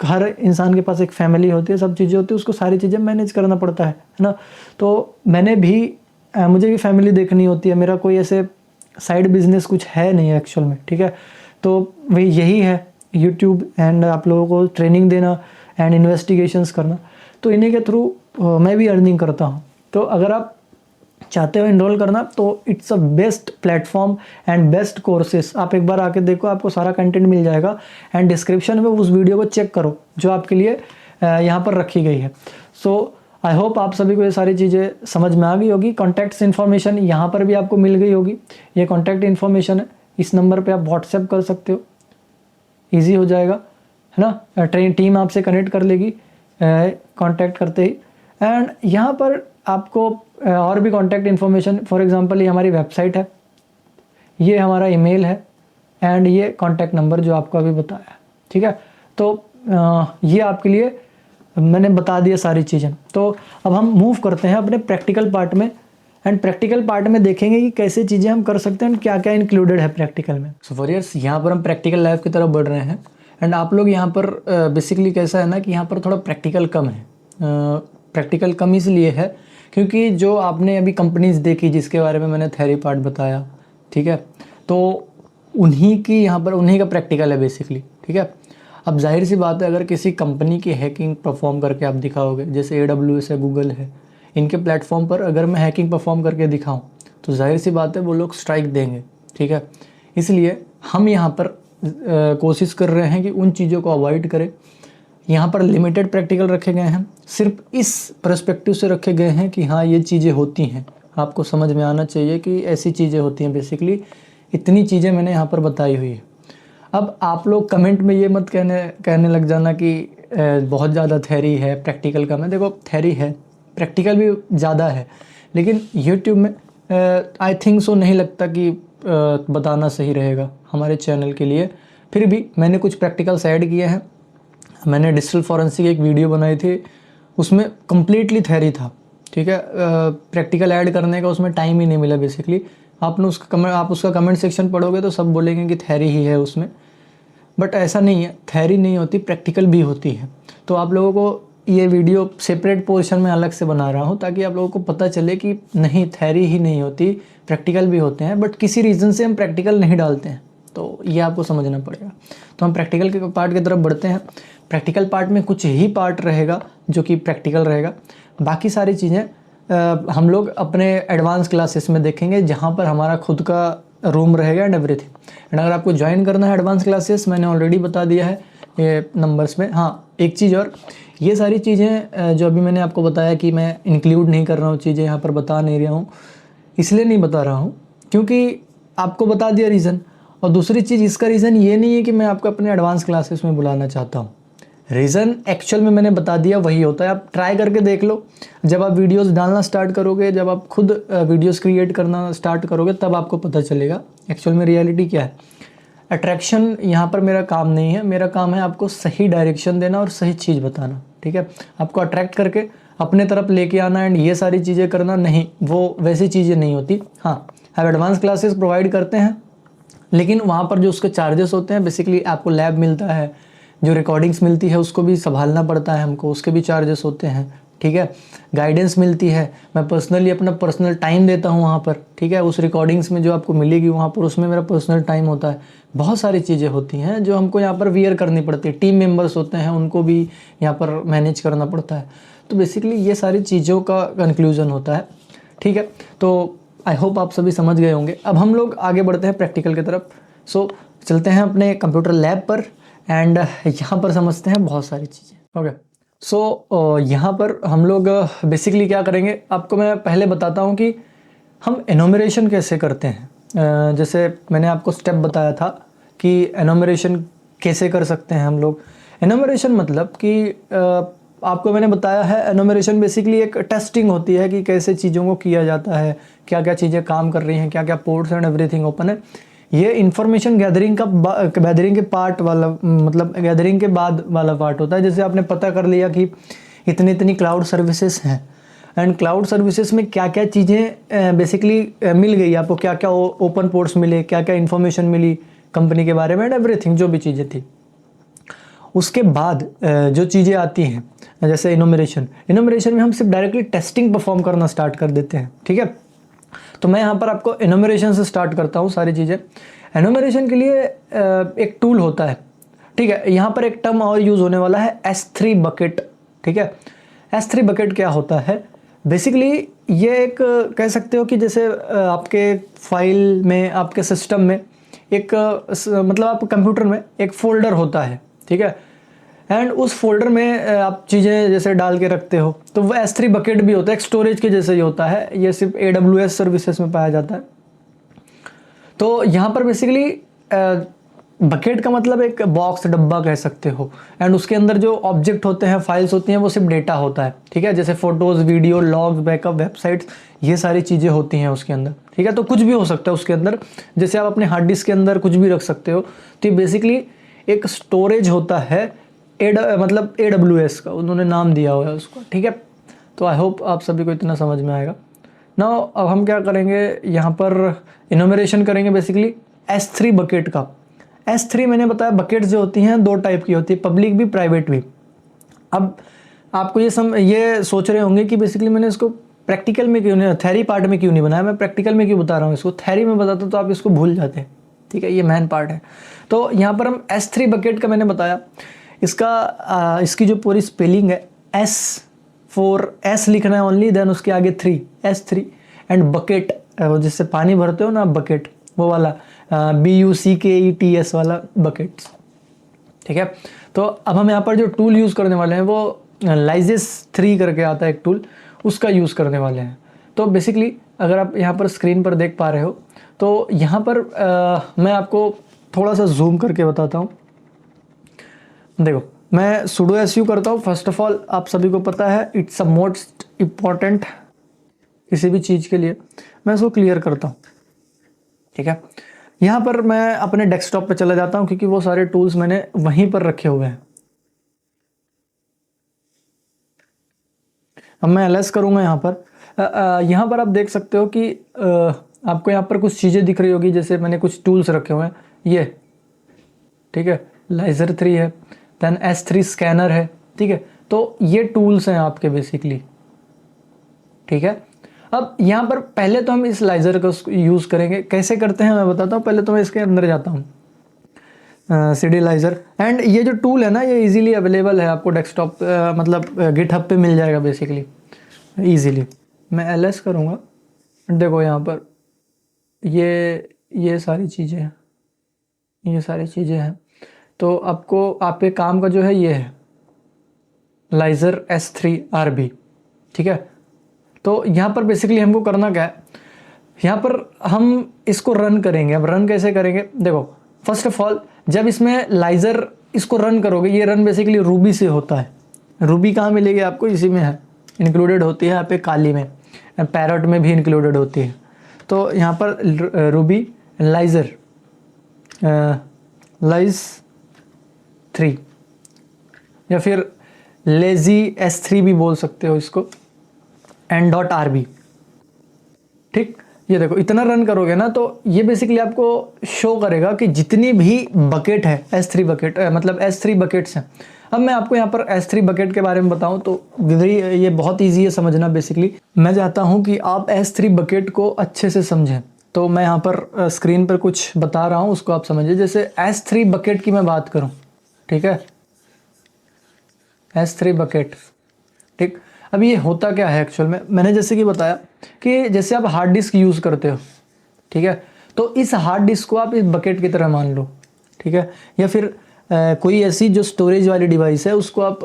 हर इंसान के पास एक फैमिली होती है, सब चीज़ें होती है, उसको सारी चीज़ें मैनेज करना पड़ता है ना। तो मुझे भी फैमिली देखनी होती है, मेरा कोई ऐसे साइड बिजनेस कुछ है नहीं एक्चुअल में, ठीक है। तो वही यही है यूट्यूब एंड आप लोगों को ट्रेनिंग देना एंड इन्वेस्टिगेशंस करना, तो इन्हीं के थ्रू मैं भी अर्निंग करता हूँ। तो अगर आप चाहते हो इनरोल करना तो it's a best platform and best courses. आप एक बार आके देखो, आपको सारा कंटेंट मिल जाएगा एंड डिस्क्रिप्शन में उस वीडियो को चेक करो जो आपके लिए यहाँ पर रखी गई है। सो आई होप आप सभी को ये सारी चीज़ें समझ में आ गई होगी। कॉन्टैक्ट्स इन्फॉर्मेशन यहाँ पर भी आपको मिल गई होगी, ये कॉन्टैक्ट इन्फॉर्मेशन है, इस नंबर पे आप व्हाट्सएप कर सकते हो, ईजी हो जाएगा है ना। टीम आपसे कनेक्ट कर लेगी कॉन्टैक्ट करते ही। एंड यहाँ पर आपको और भी कॉन्टैक्ट इन्फॉर्मेशन, फॉर एग्जांपल ये हमारी वेबसाइट है, ये हमारा ईमेल है एंड ये कॉन्टैक्ट नंबर जो आपको अभी बताया है, ठीक है। तो ये आपके लिए मैंने बता दिया सारी चीज़ें। तो अब हम मूव करते हैं अपने प्रैक्टिकल पार्ट में एंड प्रैक्टिकल पार्ट में देखेंगे कि कैसे चीज़ें हम कर सकते हैं एंड क्या क्या इंक्लूडेड है प्रैक्टिकल में। सो फॉरियर्स, यहाँ पर हम प्रैक्टिकल लाइफ की तरफ बढ़ रहे हैं एंड आप लोग यहाँ पर बेसिकली कैसा है ना कि यहाँ पर थोड़ा प्रैक्टिकल कम है। प्रैक्टिकल कम इसलिए है क्योंकि जो आपने अभी कंपनीज देखी जिसके बारे में मैंने थ्योरी पार्ट बताया, ठीक है, तो उन्हीं का प्रैक्टिकल है बेसिकली, ठीक है। अब जाहिर सी बात है, अगर किसी कंपनी की हैकिंग परफॉर्म करके आप दिखाओगे, जैसे AWS है, गूगल है, इनके प्लेटफॉर्म पर अगर मैं हैकिंग परफॉर्म करके दिखाऊं तो जाहिर सी बात है वो लोग स्ट्राइक देंगे, ठीक है। इसलिए हम यहाँ पर कोशिश कर रहे हैं कि उन चीज़ों को अवॉइड करें। यहाँ पर लिमिटेड प्रैक्टिकल रखे गए हैं, सिर्फ इस पर्सपेक्टिव से रखे गए हैं कि हाँ ये चीज़ें होती हैं, आपको समझ में आना चाहिए कि ऐसी चीज़ें होती हैं। बेसिकली इतनी चीज़ें मैंने यहाँ पर बताई हुई है। अब आप लोग कमेंट में ये मत कहने लग जाना कि बहुत ज़्यादा थ्योरी है, प्रैक्टिकल कम है। देखो, थ्योरी है, प्रैक्टिकल भी ज़्यादा है, लेकिन यूट्यूब में आई थिंक सो नहीं लगता कि बताना सही रहेगा हमारे चैनल के लिए। फिर भी मैंने कुछ प्रैक्टिकल्स ऐड किए हैं। मैंने डिजिटल फॉरेंसिक एक वीडियो बनाई थी, उसमें कम्प्लीटली थ्योरी था, ठीक है। प्रैक्टिकल ऐड करने का उसमें टाइम ही नहीं मिला बेसिकली। आप उसका कमेंट सेक्शन पढ़ोगे तो सब बोलेंगे कि थ्योरी ही है उसमें, बट ऐसा नहीं है, थ्योरी नहीं होती, प्रैक्टिकल भी होती है। तो आप लोगों को ये वीडियो सेपरेट पोर्शन में अलग से बना रहा हूँ ताकि आप लोगों को पता चले कि नहीं, थ्योरी ही नहीं होती, प्रैक्टिकल भी होते हैं, बट किसी रीज़न से हम प्रैक्टिकल नहीं डालते हैं, तो ये आपको समझना पड़ेगा। तो हम प्रैक्टिकल के पार्ट की तरफ बढ़ते हैं। प्रैक्टिकल पार्ट में कुछ ही पार्ट रहेगा जो कि प्रैक्टिकल रहेगा, बाकी सारी चीज़ें हम लोग अपने एडवांस क्लासेस में देखेंगे जहाँ पर हमारा खुद का रूम रहेगा एंड एवरीथिंग। एंड अगर आपको ज्वाइन करना है एडवांस क्लासेस, मैंने ऑलरेडी बता दिया है ये नंबर्स में। हाँ, एक चीज़ और, ये सारी चीज़ें जो अभी मैंने आपको बताया कि मैं इंक्लूड नहीं कर रहा हूँ, चीज़ें यहाँ पर बता नहीं रहा हूँ, इसलिए नहीं बता रहा हूँ क्योंकि आपको बता दिया रीज़न। और दूसरी चीज़, इसका रीज़न ये नहीं है कि मैं आपको अपने एडवांस क्लासेस में बुलाना चाहता हूँ। रीज़न एक्चुअल में मैंने बता दिया, वही होता है। आप ट्राई करके देख लो, जब आप वीडियोस डालना स्टार्ट करोगे, जब आप खुद वीडियोस क्रिएट करना स्टार्ट करोगे, तब आपको पता चलेगा एक्चुअल में रियलिटी क्या है। अट्रैक्शन यहाँ पर मेरा काम नहीं है, मेरा काम है आपको सही डायरेक्शन देना और सही चीज़ बताना, ठीक है। आपको अट्रैक्ट करके अपने तरफ लेके आना एंड ये सारी चीज़ें करना नहीं, वो वैसी चीज़ें नहीं होती। हाँ, हम एडवांस क्लासेस प्रोवाइड करते हैं, लेकिन वहाँ पर जो उसके चार्जेस होते हैं, बेसिकली आपको लैब मिलता है, जो रिकॉर्डिंग्स मिलती है उसको भी संभालना पड़ता है हमको, उसके भी चार्जेस होते हैं, ठीक है। गाइडेंस मिलती है, मैं पर्सनली अपना पर्सनल टाइम देता हूँ वहाँ पर, ठीक है। उस रिकॉर्डिंग्स में जो आपको मिलेगी वहाँ पर, उसमें मेरा पर्सनल टाइम होता है। बहुत सारी चीज़ें होती हैं जो हमको यहाँ पर वियर करनी पड़ती है। टीम मेंबर्स होते हैं, उनको भी यहाँ पर मैनेज करना पड़ता है। तो बेसिकली ये सारी चीज़ों का कंक्लूजन होता है, ठीक है। तो आई होप आप सभी समझ गए होंगे। अब हम लोग आगे बढ़ते हैं प्रैक्टिकल की तरफ। सो चलते हैं अपने कंप्यूटर लैब पर एंड यहाँ पर समझते हैं बहुत सारी चीज़ें। ओके, सो यहाँ पर हम लोग बेसिकली क्या करेंगे, आपको मैं पहले बताता हूँ कि हम एनोमरेशन कैसे करते हैं। जैसे मैंने आपको स्टेप बताया था कि एनोमरेशन कैसे कर सकते हैं हम लोग। एनोमरेशन मतलब कि आपको मैंने बताया है, एनोमरेशन बेसिकली एक टेस्टिंग होती है कि कैसे चीज़ों को किया जाता है, क्या क्या चीज़ें काम कर रही हैं, क्या क्या पोर्ट्स एंड एवरीथिंग ओपन है। ये इन्फॉर्मेशन गैदरिंग के पार्ट वाला, मतलब गैदरिंग के बाद वाला पार्ट होता है। जैसे आपने पता कर लिया कि इतनी इतनी क्लाउड सर्विसेज हैं, एंड क्लाउड सर्विसेज में क्या क्या चीज़ें बेसिकली मिल गई आपको, क्या क्या ओपन पोर्ट्स मिले, क्या क्या इन्फॉर्मेशन मिली कंपनी के बारे में एंड एवरीथिंग, जो भी चीज़ें थी। उसके बाद जो चीज़ें आती हैं जैसे इनोमरेशन में हम सिर्फ डायरेक्टली टेस्टिंग परफॉर्म करना स्टार्ट कर देते हैं, ठीक है। तो मैं यहाँ पर आपको इनोमरेशन से स्टार्ट करता हूँ सारी चीज़ें। इनोमरेशन के लिए एक टूल होता है, ठीक है। यहाँ पर एक टर्म और यूज़ होने वाला है, S3 बकेट, ठीक है। S3 बकेट क्या होता है बेसिकली, ये एक कह सकते हो कि जैसे आपके फाइल में, आपके सिस्टम में एक मतलब आप कंप्यूटर में एक फोल्डर होता है, ठीक है। एंड उस फोल्डर में आप चीज़ें जैसे डाल के रखते हो, तो वो S3 बकेट भी होता है, एक स्टोरेज के जैसे ही होता है। ये सिर्फ AWS सर्विसेज में पाया जाता है। तो यहाँ पर बेसिकली बकेट का मतलब एक बॉक्स, डब्बा कह सकते हो, एंड उसके अंदर जो ऑब्जेक्ट होते हैं, फाइल्स होती हैं, वो सिर्फ डेटा होता है, ठीक है। जैसे photos, video, logs, backup, websites, ये सारी चीज़ें होती हैं उसके अंदर, ठीक है। तो कुछ भी हो सकता है उसके अंदर, जैसे आप अपने हार्ड डिस्क के अंदर कुछ भी रख सकते हो। तो ये बेसिकली एक स्टोरेज होता है, मतलब AWS का उन्होंने नाम दिया हुआ है उसको, ठीक है। तो आई होप आप सभी को इतना समझ में आएगा। नाउ अब हम क्या करेंगे, यहाँ पर इनोमरेशन करेंगे बेसिकली S3 बकेट का। S3 मैंने बताया बकेट्स जो होती हैं 2 टाइप की होती है, पब्लिक भी, प्राइवेट भी। अब आपको ये सोच रहे होंगे कि बेसिकली मैंने इसको प्रैक्टिकल में क्यों नहीं, थ्योरी पार्ट में क्यों नहीं बनाया, मैं प्रैक्टिकल में क्यों बता रहा हूँ इसको। थ्योरी में बताता तो आप इसको भूल जाते, ठीक है। ये मेन पार्ट है। तो यहाँ पर हम S3 बकेट का मैंने बताया, इसकी जो पूरी स्पेलिंग है, S लिखना है ओनली, देन उसके आगे 3, S3 एंड बकेट, जिससे पानी भरते हो ना बकेट, वो वाला BUCKETS वाला बकेट्स, ठीक है। तो अब हम यहाँ पर जो टूल यूज़ करने वाले हैं वो लाइजेस 3 करके आता है एक टूल, उसका यूज़ करने वाले हैं। तो बेसिकली अगर आप यहाँ पर स्क्रीन पर देख पा रहे हो, तो यहाँ पर मैं आपको थोड़ा सा जूम करके बताता हूँ। देखो, मैं sudo su करता हूँ। फर्स्ट ऑफ ऑल आप सभी को पता है, इट्स अ मोस्ट इम्पॉर्टेंट किसी भी चीज़ के लिए। मैं इसको क्लियर करता हूँ, ठीक है। यहाँ पर मैं अपने डेस्कटॉप पे चला जाता हूँ, क्योंकि वो सारे टूल्स मैंने वहीं पर रखे हुए हैं। अब मैं ls करूँगा यहाँ पर। यहाँ पर आप देख सकते हो कि आपको यहाँ पर कुछ चीज़ें दिख रही होगी, जैसे मैंने कुछ टूल्स रखे हुए हैं, ये, ठीक है। लाइजर 3 है, देन S3 स्कैनर है, ठीक है। तो ये टूल्स हैं आपके बेसिकली, ठीक है। अब यहाँ पर पहले तो हम इस लाइजर को यूज़ करेंगे। कैसे करते हैं मैं बताता हूँ। पहले तो मैं इसके अंदर जाता हूँ, CD लाइजर, एंड ये जो टूल है ना, ये इजीली अवेलेबल है आपको डेस्कटॉप, मतलब गिटहब पे मिल जाएगा बेसिकली इजीली। मैं ls करूँगा, देखो यहाँ पर ये सारी चीज़ें हैं, ये सारी चीज़ें हैं। तो आपको आपके काम का जो है ये है लाइजर S3 RB, ठीक है। तो यहाँ पर बेसिकली हमको करना क्या है, यहाँ पर हम इसको रन करेंगे। अब रन कैसे करेंगे, देखो, फर्स्ट ऑफ ऑल जब इसमें लाइजर इसको रन करोगे, ये रन बेसिकली रूबी से होता है। रूबी कहाँ मिलेगी आपको, इसी में है, इंक्लूडेड होती है यहाँ पे काली में, पैरट में भी इंक्लूडेड होती है। तो यहाँ पर रूबी लाइजर लाइज 3 या फिर लेजी S3 भी बोल सकते हो इसको, n.rb, ठीक। ये देखो, इतना रन करोगे ना, तो ये बेसिकली आपको शो करेगा कि जितनी भी बकेट है S3 बकेट, मतलब S3 बकेट्स हैं। अब मैं आपको यहाँ पर S3 बकेट के बारे में बताऊँ तो ये बहुत ईजी है समझना। बेसिकली मैं चाहता हूँ कि आप S3 बकेट को अच्छे से समझें, तो मैं यहाँ पर स्क्रीन पर कुछ बता रहा हूँ, उसको आप समझिए। जैसे S3 बकेट की मैं बात करूँ, ठीक है, S3 बकेट, ठीक। अब ये होता क्या है एक्चुअल में, मैंने जैसे कि बताया कि जैसे आप हार्ड डिस्क यूज़ करते हो, ठीक है, तो इस हार्ड डिस्क को आप इस बकेट की तरह मान लो, ठीक है। या फिर कोई ऐसी जो स्टोरेज वाली डिवाइस है उसको आप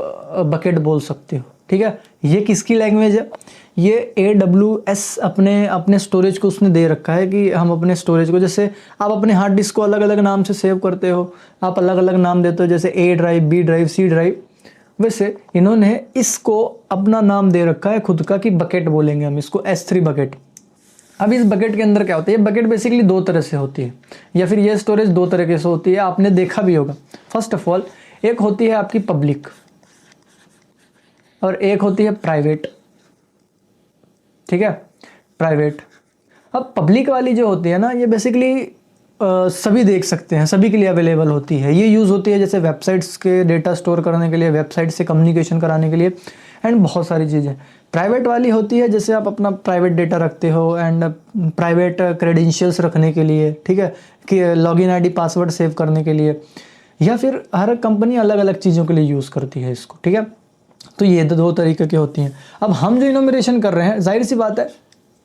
बकेट बोल सकते हो, ठीक है। ये किसकी लैंग्वेज है? ये AWS अपने अपने स्टोरेज को उसने दे रखा है कि हम अपने स्टोरेज को, जैसे आप अपने हार्ड डिस्क को अलग अलग नाम से सेव करते हो, आप अलग अलग नाम देते हो, जैसे A drive, B drive, C drive, वैसे इन्होंने इसको अपना नाम दे रखा है खुद का कि बकेट बोलेंगे हम इसको, S3 बकेट। अब इस बकेट के अंदर क्या होता है? ये बकेट बेसिकली दो तरह से होती है, या फिर ये स्टोरेज दो तरीके से होती है, आपने देखा भी होगा। फर्स्ट ऑफ ऑल एक होती है आपकी पब्लिक और एक होती है प्राइवेट, ठीक है, प्राइवेट। अब पब्लिक वाली जो होती है ना, ये बेसिकली सभी देख सकते हैं, सभी के लिए अवेलेबल होती है। ये यूज़ होती है जैसे वेबसाइट्स के डेटा स्टोर करने के लिए, वेबसाइट से कम्युनिकेशन कराने के लिए, एंड बहुत सारी चीज़ें। प्राइवेट वाली होती है जैसे आप अपना प्राइवेट डेटा रखते हो एंड प्राइवेट क्रेडेंशियल्स रखने के लिए, ठीक है, कि लॉगिन आईडी पासवर्ड सेव करने के लिए, या फिर हर कंपनी अलग अलग चीज़ों के लिए यूज़ करती है इसको, ठीक है। तो ये दो तरीके की होती हैं। अब हम जो इनोमरेशन कर रहे हैं, जाहिर सी बात है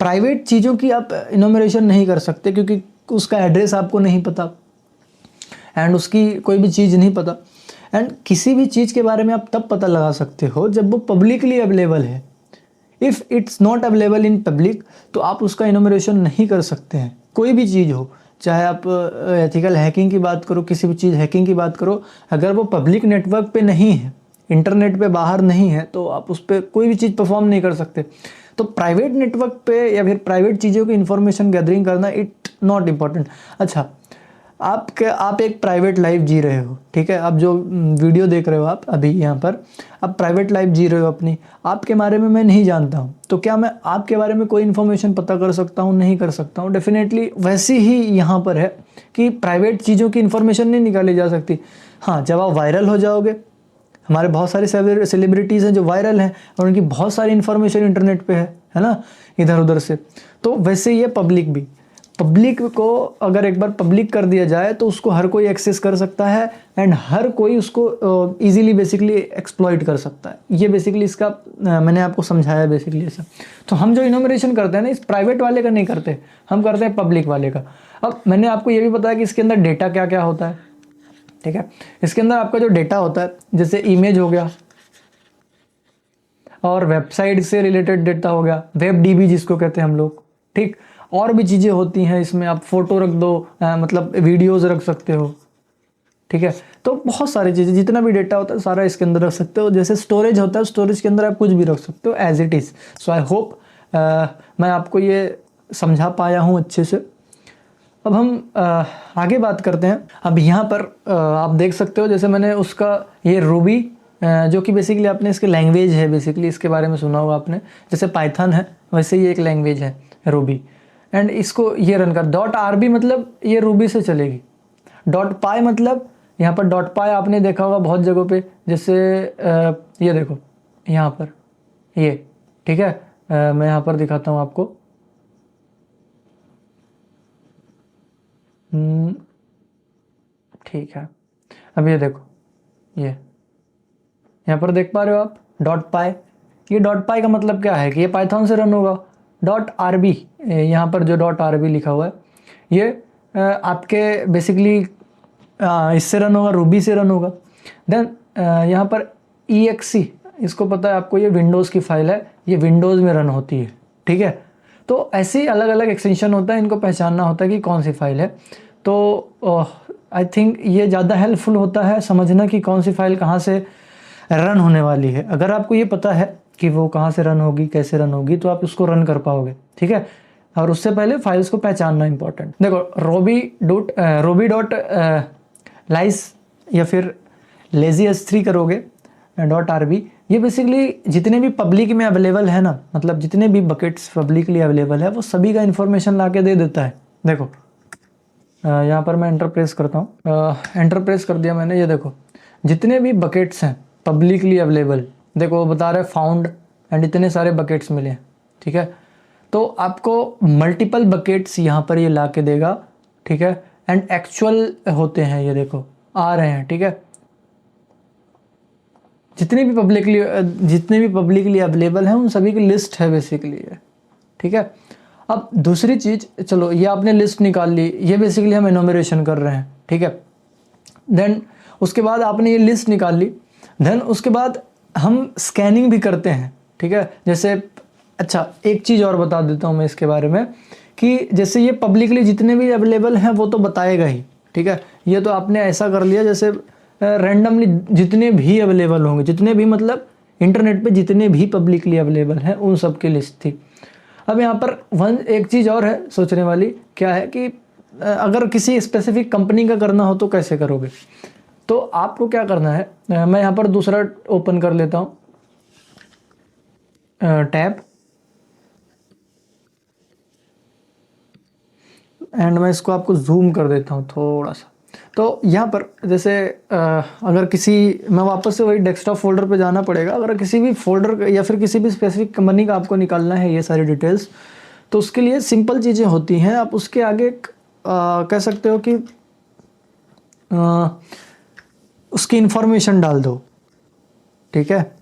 प्राइवेट चीज़ों की आप इनोमरेशन नहीं कर सकते क्योंकि उसका एड्रेस आपको नहीं पता एंड उसकी कोई भी चीज़ नहीं पता। एंड किसी भी चीज़ के बारे में आप तब पता लगा सकते हो जब वो पब्लिकली अवेलेबल है। If it's not available in public तो आप उसका इनोमरेशन नहीं कर सकते हैं। कोई भी चीज़ हो, चाहे आप एथिकल हैकिंग की बात करो, किसी भी चीज़ हैकिंग की बात करो, अगर वो पब्लिक नेटवर्क पे नहीं है, इंटरनेट पे बाहर नहीं है, तो आप उस पर कोई भी चीज़ परफॉर्म नहीं कर सकते। तो प्राइवेट नेटवर्क पे या फिर प्राइवेट चीज़ों की इन्फॉर्मेशन गैदरिंग करना इट नॉट इम्पॉर्टेंट। अच्छा, आप एक प्राइवेट लाइफ जी रहे हो, ठीक है, अब जो वीडियो देख रहे हो आप अभी यहाँ पर, आप प्राइवेट लाइफ जी रहे हो अपनी, आपके बारे में मैं नहीं जानता हूँ, तो क्या मैं आपके बारे में कोई इन्फॉर्मेशन पता कर सकता हूँ? नहीं कर सकता हूँ। डेफिनेटली वैसी ही यहाँ पर है कि प्राइवेट चीज़ों की इन्फॉर्मेशन नहीं निकाली जा सकती। हाँ, जब आप वायरल हो जाओगे, हमारे बहुत सारे सेलिब्रिटीज़ हैं जो वायरल हैं और उनकी बहुत सारी इन्फॉर्मेशन इंटरनेट पे है ना, इधर उधर से। तो वैसे ही है पब्लिक भी। पब्लिक को अगर एक बार पब्लिक कर दिया जाए तो उसको हर कोई एक्सेस कर सकता है एंड हर कोई उसको इजीली बेसिकली एक्सप्लॉइट कर सकता है। ये बेसिकली इसका मैंने आपको समझाया बेसिकली ऐसा। तो हम जो इनोमरेशन करते हैं ना, इस प्राइवेट वाले का नहीं करते, हम करते हैं पब्लिक वाले का। अब मैंने आपको ये भी बताया कि इसके अंदर डेटा क्या क्या होता है, ठीक है। इसके अंदर आपका जो डेटा होता है, जैसे इमेज हो गया और वेबसाइट से रिलेटेड डेटा हो गया, वेब डीबी जिसको कहते हैं हम लोग, ठीक। और भी चीज़ें होती हैं इसमें, आप फोटो रख दो, मतलब वीडियोस रख सकते हो, ठीक है। तो बहुत सारी चीज़ें, जितना भी डेटा होता है सारा इसके अंदर रख सकते हो। जैसे स्टोरेज होता है, स्टोरेज के अंदर आप कुछ भी रख सकते हो as it is. So I hope मैं आपको ये समझा पाया हूँ अच्छे से। अब हम आगे बात करते हैं। अब यहाँ पर आप देख सकते हो, जैसे मैंने उसका ये रूबी जो कि बेसिकली आपने इसके लैंग्वेज है, बेसिकली इसके बारे में सुना होगा आपने, जैसे पाइथन है वैसे ही एक लैंग्वेज है रूबी। एंड इसको ये रन कर .rb मतलब ये रूबी से चलेगी। .py मतलब यहाँ पर .py आपने देखा होगा बहुत जगहों पे, जैसे ये देखो यहाँ पर ये, ठीक है। मैं यहाँ पर दिखाता हूँ आपको। ठीक है, अब ये देखो, ये यहाँ पर देख पा रहे हो आप .py। ये .py का मतलब क्या है कि ये पाइथन से रन होगा। .rb यहाँ पर जो .rb लिखा हुआ है ये आपके बेसिकली इससे रन होगा, रूबी से रन होगा। देन यहाँ पर exe, इसको पता है आपको, ये विंडोज़ की फाइल है, ये विंडोज़ में रन होती है, ठीक है। तो ऐसे ही अलग अलग एक्सटेंशन होता है, इनको पहचानना होता है कि कौन सी फाइल है। तो आई थिंक ये ज़्यादा हेल्पफुल होता है समझना कि कौन सी फाइल कहाँ से रन होने वाली है। अगर आपको ये पता है कि वो कहाँ से रन होगी, कैसे रन होगी, तो आप उसको रन कर पाओगे, ठीक है। और उससे पहले फाइल्स को पहचानना इंपॉर्टेंट। देखो रोबी डॉट लाइस या फिर लेजी S3 करोगे .rb, ये बेसिकली जितने भी पब्लिक में अवेलेबल है ना, मतलब जितने भी बकेट्स पब्लिकली अवेलेबल है वो सभी का इन्फॉर्मेशन ला के दे देता है। देखो यहाँ पर मैं एंटर प्रेस करता हूँ, एंटर प्रेस कर दिया मैंने, ये देखो जितने भी बकेट्स हैं पब्लिकली अवेलेबल, देखो वो बता रहे फाउंड एंड इतने सारे बकेट्स मिले, ठीक है। तो आपको मल्टीपल बकेट्स यहाँ पर ये ला के देगा, ठीक है। एंड एक्चुअल होते हैं, ये देखो आ रहे हैं, ठीक है। जितने भी पब्लिकली अवेलेबल हैं उन सभी की लिस्ट है बेसिकली ये, ठीक है। अब दूसरी चीज़, चलो ये आपने लिस्ट निकाल ली, ये बेसिकली हम एनोमरेशन कर रहे हैं, ठीक है। देन उसके बाद आपने ये लिस्ट निकाल ली, देन उसके बाद हम स्कैनिंग भी करते हैं, ठीक है। जैसे अच्छा एक चीज़ और बता देता हूँ मैं इसके बारे में कि जैसे ये पब्लिकली जितने भी अवेलेबल हैं वो तो बताएगा ही, ठीक है। ये तो आपने ऐसा कर लिया जैसे रैंडमली जितने भी अवेलेबल होंगे, जितने भी मतलब इंटरनेट पे जितने भी पब्लिकली अवेलेबल हैं उन सब की लिस्ट थी। अब यहाँ पर एक चीज़ और है सोचने वाली, क्या है कि अगर किसी स्पेसिफिक कंपनी का करना हो तो कैसे करोगे। तो आपको क्या करना है, मैं यहाँ पर दूसरा ओपन कर लेता हूँ टैब, एंड मैं इसको आपको जूम कर देता हूँ थोड़ा सा। तो यहाँ पर जैसे अगर किसी, मैं वापस से वही डेस्कटॉप फोल्डर पे जाना पड़ेगा। अगर किसी भी फोल्डर या फिर किसी भी स्पेसिफिक कंपनी का आपको निकालना है ये सारी डिटेल्स, तो उसके लिए सिंपल चीज़ें होती हैं। आप उसके आगे कह सकते हो कि उसकी इंफॉर्मेशन डाल दो, ठीक है।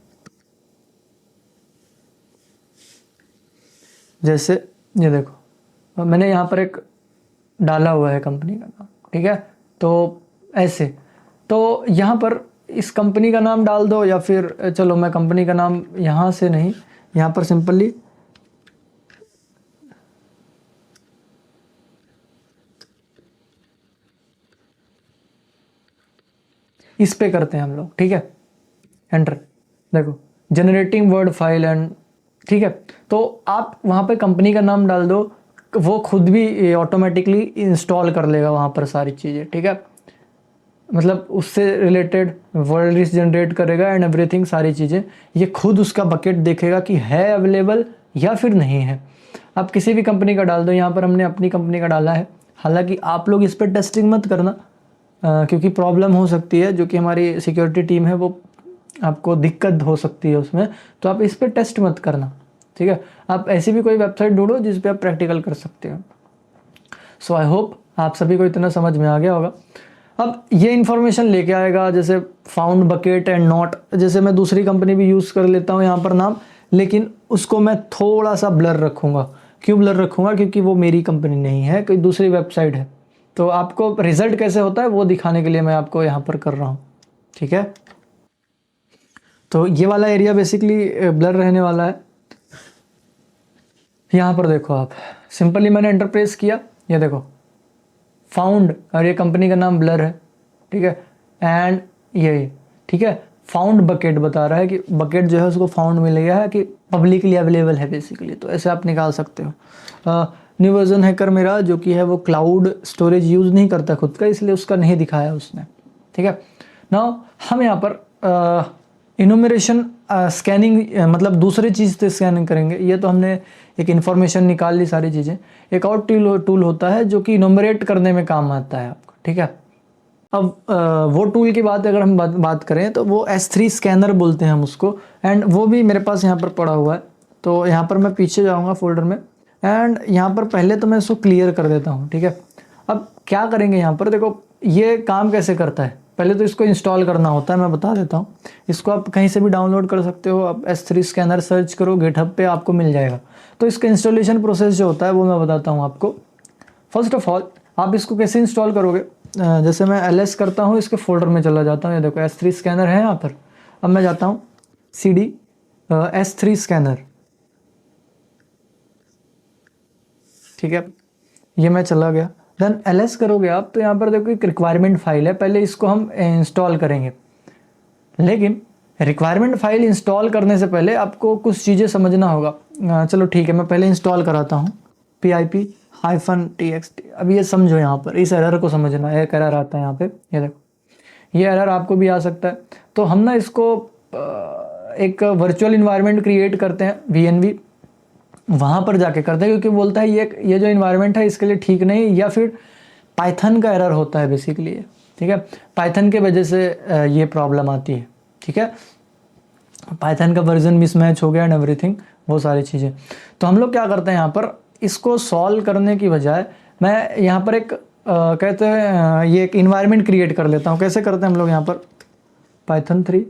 जैसे ये देखो मैंने यहाँ पर एक डाला हुआ है कंपनी का नाम, ठीक है। तो ऐसे, तो यहाँ पर इस कंपनी का नाम डाल दो, या फिर चलो मैं कंपनी का नाम यहाँ से नहीं, यहाँ पर सिंपली इस पे करते हैं हम लोग, ठीक है। एंटर, देखो जनरेटिंग वर्ड फाइल एंड, ठीक है। तो आप वहाँ पे कंपनी का नाम डाल दो, वो खुद भी ऑटोमेटिकली इंस्टॉल कर लेगा वहाँ पर सारी चीज़ें, ठीक है। मतलब उससे रिलेटेड वर्ड लिस्ट जनरेट करेगा एंड एवरीथिंग, सारी चीज़ें ये खुद उसका बकेट देखेगा कि है अवेलेबल या फिर नहीं है। आप किसी भी कंपनी का डाल दो, यहाँ पर हमने अपनी कंपनी का डाला है। हालांकि आप लोग इस पर टेस्टिंग मत करना, क्योंकि प्रॉब्लम हो सकती है, जो कि हमारी सिक्योरिटी टीम है वो आपको दिक्कत हो सकती है उसमें, तो आप इस पर टेस्ट मत करना, ठीक है। आप ऐसी भी कोई वेबसाइट ढूंढो जिस पे आप प्रैक्टिकल कर सकते हो। सो आई होप आप सभी को इतना समझ में आ गया होगा। अब ये इन्फॉर्मेशन लेके आएगा, जैसे फाउंड बकेट एंड नॉट। जैसे मैं दूसरी कंपनी भी यूज़ कर लेता हूँ यहाँ पर नाम, लेकिन उसको मैं थोड़ा सा ब्लर रखूँगा। क्यों ब्लर रखूँगा? क्योंकि वो मेरी कंपनी नहीं है, कोई दूसरी वेबसाइट है। तो आपको रिजल्ट कैसे होता है वो दिखाने के लिए मैं आपको यहाँ पर कर रहा हूँ, ठीक है। तो ये वाला एरिया बेसिकली ब्लर रहने वाला है। यहाँ पर देखो आप, सिंपली मैंने एंटर प्रेस किया, ये देखो फाउंड, और ये कंपनी का नाम ब्लर है, ठीक है। एंड ये ठीक है, फाउंड बकेट बता रहा है कि बकेट जो है उसको फाउंड मिल गया है, कि पब्लिकली अवेलेबल है बेसिकली। तो ऐसे आप निकाल सकते हो। न्यू वर्जन हैकर मेरा जो कि है वो क्लाउड स्टोरेज यूज़ नहीं करता खुद का, इसलिए उसका नहीं दिखाया उसने, ठीक है। नाउ हम यहाँ पर इनोमरेशन स्कैनिंग, मतलब दूसरे चीज़ से स्कैनिंग करेंगे। ये तो हमने एक इन्फॉर्मेशन निकाल ली सारी चीज़ें। एक और टूल होता है जो कि इनोमरेट करने में काम आता है आपको, ठीक है। अब वो टूल की बात अगर हम बात करें तो वो S3 स्कैनर बोलते हैं हम उसको, एंड वो भी मेरे पास यहाँ पर पड़ा हुआ है। तो यहाँ पर मैं पीछे जाऊँगा फोल्डर में, एंड यहाँ पर पहले तो मैं इसको क्लियर कर देता हूँ, ठीक है। अब क्या करेंगे यहाँ पर, देखो ये काम कैसे करता है। पहले तो इसको इंस्टॉल करना होता है, मैं बता देता हूँ। इसको आप कहीं से भी डाउनलोड कर सकते हो। आप S3 स्कैनर सर्च करो गिटहब पे, आपको मिल जाएगा। तो इसका इंस्टॉलेशन प्रोसेस जो होता है वो मैं बताता हूँ आपको। फर्स्ट ऑफ ऑल आप इसको कैसे इंस्टॉल करोगे, जैसे मैं ls करता हूँ, इसके फोल्डर में चला जाता हूँ। ये देखो S3 स्कैनर है यहाँ पर। अब मैं जाता हूँ cd S3 स्कैनर, ठीक है। ये मैं चला गया। देन ls करोगे आप, तो यहाँ पर देखो एक रिक्वायरमेंट फाइल है, पहले इसको हम इंस्टॉल करेंगे। लेकिन रिक्वायरमेंट फाइल इंस्टॉल करने से पहले आपको कुछ चीज़ें समझना होगा। चलो ठीक है, मैं पहले इंस्टॉल कराता हूँ pip-txt। अब ये समझो, यहाँ पर इस एरर को समझना है। एक एरर आता है यहाँ पे, ये देखो, ये एरर आपको भी आ सकता है। तो हम ना इसको एक वर्चुअल इन्वायरमेंट क्रिएट करते हैं, VNV, वहाँ पर जाके करते हैं, क्योंकि बोलता है ये जो इन्वायरमेंट है इसके लिए ठीक नहीं, या फिर पाइथन का एरर होता है बेसिकली, ठीक है। पाइथन के वजह से ये प्रॉब्लम आती है, ठीक है। पाइथन का वर्जन मिसमैच हो गया एंड एवरीथिंग, वो सारी चीज़ें। तो हम लोग क्या करते हैं यहाँ पर, इसको सॉल्व करने की बजाय मैं यहाँ पर एक कहते हैं ये एक इन्वायरमेंट क्रिएट कर लेता हूँ। कैसे करते हैं हम लोग यहाँ पर, पाइथन 3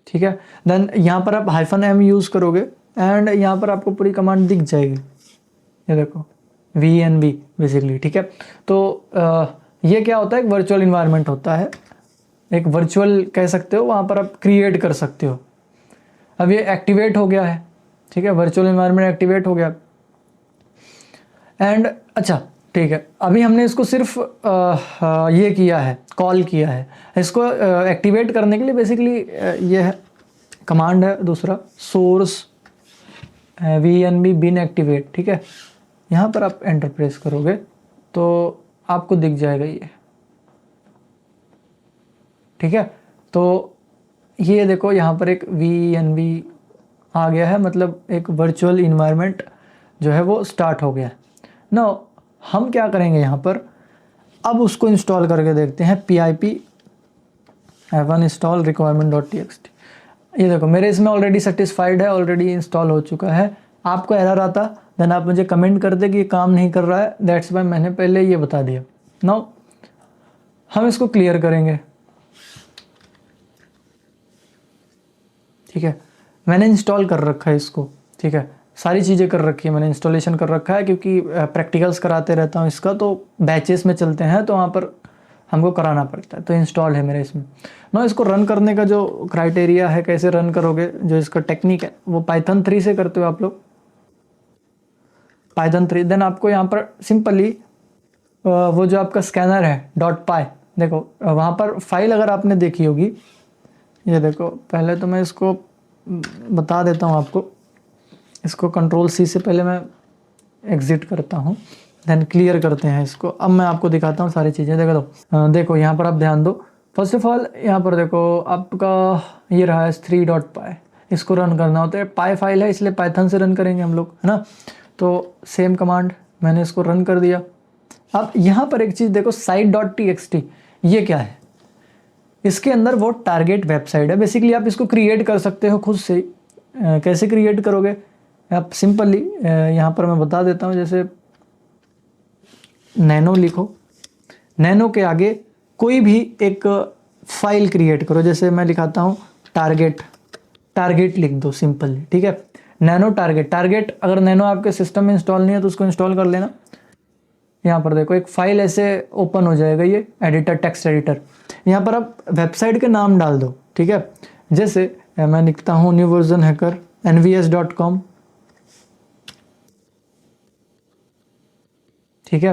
ठीक है। देन यहाँ पर आप -m यूज़ करोगे, एंड यहाँ पर आपको पूरी कमांड दिख जाएगी, ये देखो VNV बेसिकली, ठीक है। तो ये क्या होता है, एक वर्चुअल इन्वायरमेंट होता है, एक वर्चुअल कह सकते हो, वहाँ पर आप क्रिएट कर सकते हो। अब ये एक्टिवेट हो गया है, ठीक है, वर्चुअल इन्वायरमेंट एक्टिवेट हो गया। एंड अच्छा ठीक है, अभी हमने इसको सिर्फ ये किया है, कॉल किया है। इसको एक्टिवेट करने के लिए बेसिकली ये है कमांड है दूसरा, सोर्स VNV bin एक्टिवेट, ठीक है। यहाँ पर आप एंटर प्रेस करोगे तो आपको दिख जाएगा ये, ठीक है। तो ये देखो यहाँ पर एक VNV आ गया है, मतलब एक वर्चुअल इन्वायरमेंट जो है वो स्टार्ट हो गया है। नाउ हम क्या करेंगे यहाँ पर, अब उसको इंस्टॉल करके देखते हैं। pip f1 install requirement.txt। ये देखो मेरे इसमें ऑलरेडी सेटिस्फाइड है, ऑलरेडी इंस्टॉल हो चुका है। आपको एरर आता देन आप मुझे कमेंट कर दे कि ये काम नहीं कर रहा है, दैट्स वाई मैंने पहले ये बता दिया। नाउ हम इसको क्लियर करेंगे, ठीक है। मैंने इंस्टॉल कर रखा है इसको, ठीक है, सारी चीज़ें कर रखी है मैंने, इंस्टॉलेशन कर रखा है, क्योंकि प्रैक्टिकल्स कराते रहता हूँ इसका, तो बैचेस में चलते हैं तो वहाँ पर हमको कराना पड़ता है। तो इंस्टॉल है मेरे इसमें। ना इसको रन करने का जो क्राइटेरिया है, कैसे रन करोगे, जो इसका टेक्निक है वो पाइथन 3 से करते हो आप लोग, पाइथन 3। देन आपको यहाँ पर सिंपली वो जो आपका स्कैनर है .py, देखो वहाँ पर फाइल अगर आपने देखी होगी, ये देखो, पहले तो मैं इसको बता देता हूँ आपको। इसको कंट्रोल C से पहले मैं एग्ज़िट करता हूँ, देन क्लियर करते हैं इसको। अब मैं आपको दिखाता हूँ सारी चीज़ें। देखो यहाँ पर आप ध्यान दो। फर्स्ट ऑफ ऑल यहाँ पर देखो आपका ये रहा है 3.py, इसको रन करना होता है। पाई फाइल है इसलिए पाइथन से रन करेंगे हम लोग, है ना। तो सेम कमांड मैंने इसको रन कर दिया। अब यहाँ पर एक चीज़ देखो, site.txt, ये क्या है, इसके अंदर वो टारगेट वेबसाइट है। बेसिकली आप इसको क्रिएट कर सकते हो खुद से। कैसे क्रिएट करोगे आप, सिंपली यहाँ पर मैं बता देता हूँ। जैसे नैनो लिखो, नैनो के आगे कोई भी एक फाइल क्रिएट करो। जैसे मैं लिखाता हूँ टारगेट लिख दो सिंपली, ठीक है। नैनो टारगेट अगर नैनो आपके सिस्टम में इंस्टॉल नहीं है तो उसको इंस्टॉल कर लेना। यहाँ पर देखो एक फाइल ऐसे ओपन हो जाएगा, ये एडिटर, टेक्स्ट एडिटर। यहाँ पर आप वेबसाइट के नाम डाल दो, ठीक है। जैसे मैं लिखता हूँ न्यू वर्जन हैकर nvs.com, ठीक है।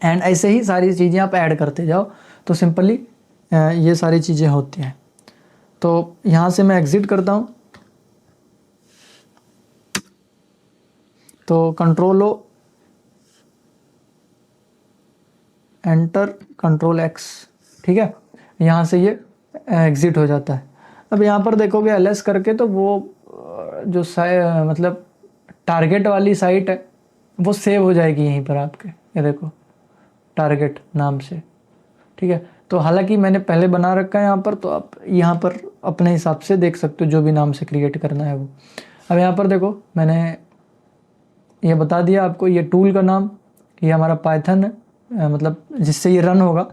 एंड ऐसे ही सारी चीज़ें आप ऐड करते जाओ तो सिंपली ये सारी चीज़ें होती हैं। तो यहाँ से मैं एग्ज़िट करता हूँ, तो control O, enter, control X, ठीक है। यहाँ से ये एग्ज़िट हो जाता है। अब यहाँ पर देखोगे ls करके, तो वो जो मतलब टारगेट वाली साइट है वो सेव हो जाएगी यहीं पर आपके, ये देखो टारगेट नाम से, ठीक है। तो हालांकि मैंने पहले बना रखा है यहाँ पर, तो आप यहाँ पर अपने हिसाब से देख सकते हो जो भी नाम से क्रिएट करना है वो। अब यहाँ पर देखो मैंने ये बता दिया आपको, ये टूल का नाम, ये हमारा पाइथन है, मतलब जिससे ये रन होगा,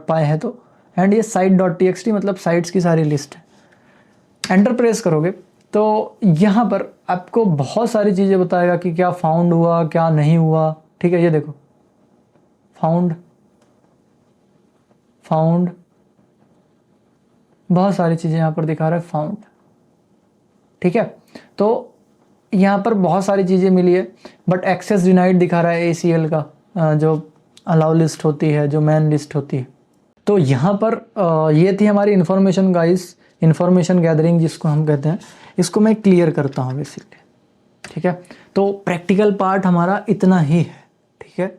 .py है तो। एंड ये site.txt मतलब साइट्स की सारी लिस्ट है। एंटर प्रेस करोगे तो यहाँ पर आपको बहुत सारी चीज़ें बताएगा कि क्या फाउंड हुआ, क्या नहीं हुआ, ठीक है। ये देखो फाउंड बहुत सारी चीज़ें यहाँ पर दिखा रहा है, फाउंड, ठीक है। तो यहाँ पर बहुत सारी चीज़ें मिली है, बट एक्सेस डिनाइड दिखा रहा है ACL का, जो अलाउ लिस्ट होती है, जो मैन लिस्ट होती है। तो यहाँ पर ये थी हमारी इन्फॉर्मेशन गाइस, इन्फॉर्मेशन गैदरिंग जिसको हम कहते हैं। इसको मैं क्लियर करता हूँ बेसिकली, ठीक है। तो प्रैक्टिकल पार्ट हमारा इतना ही है, ठीक है।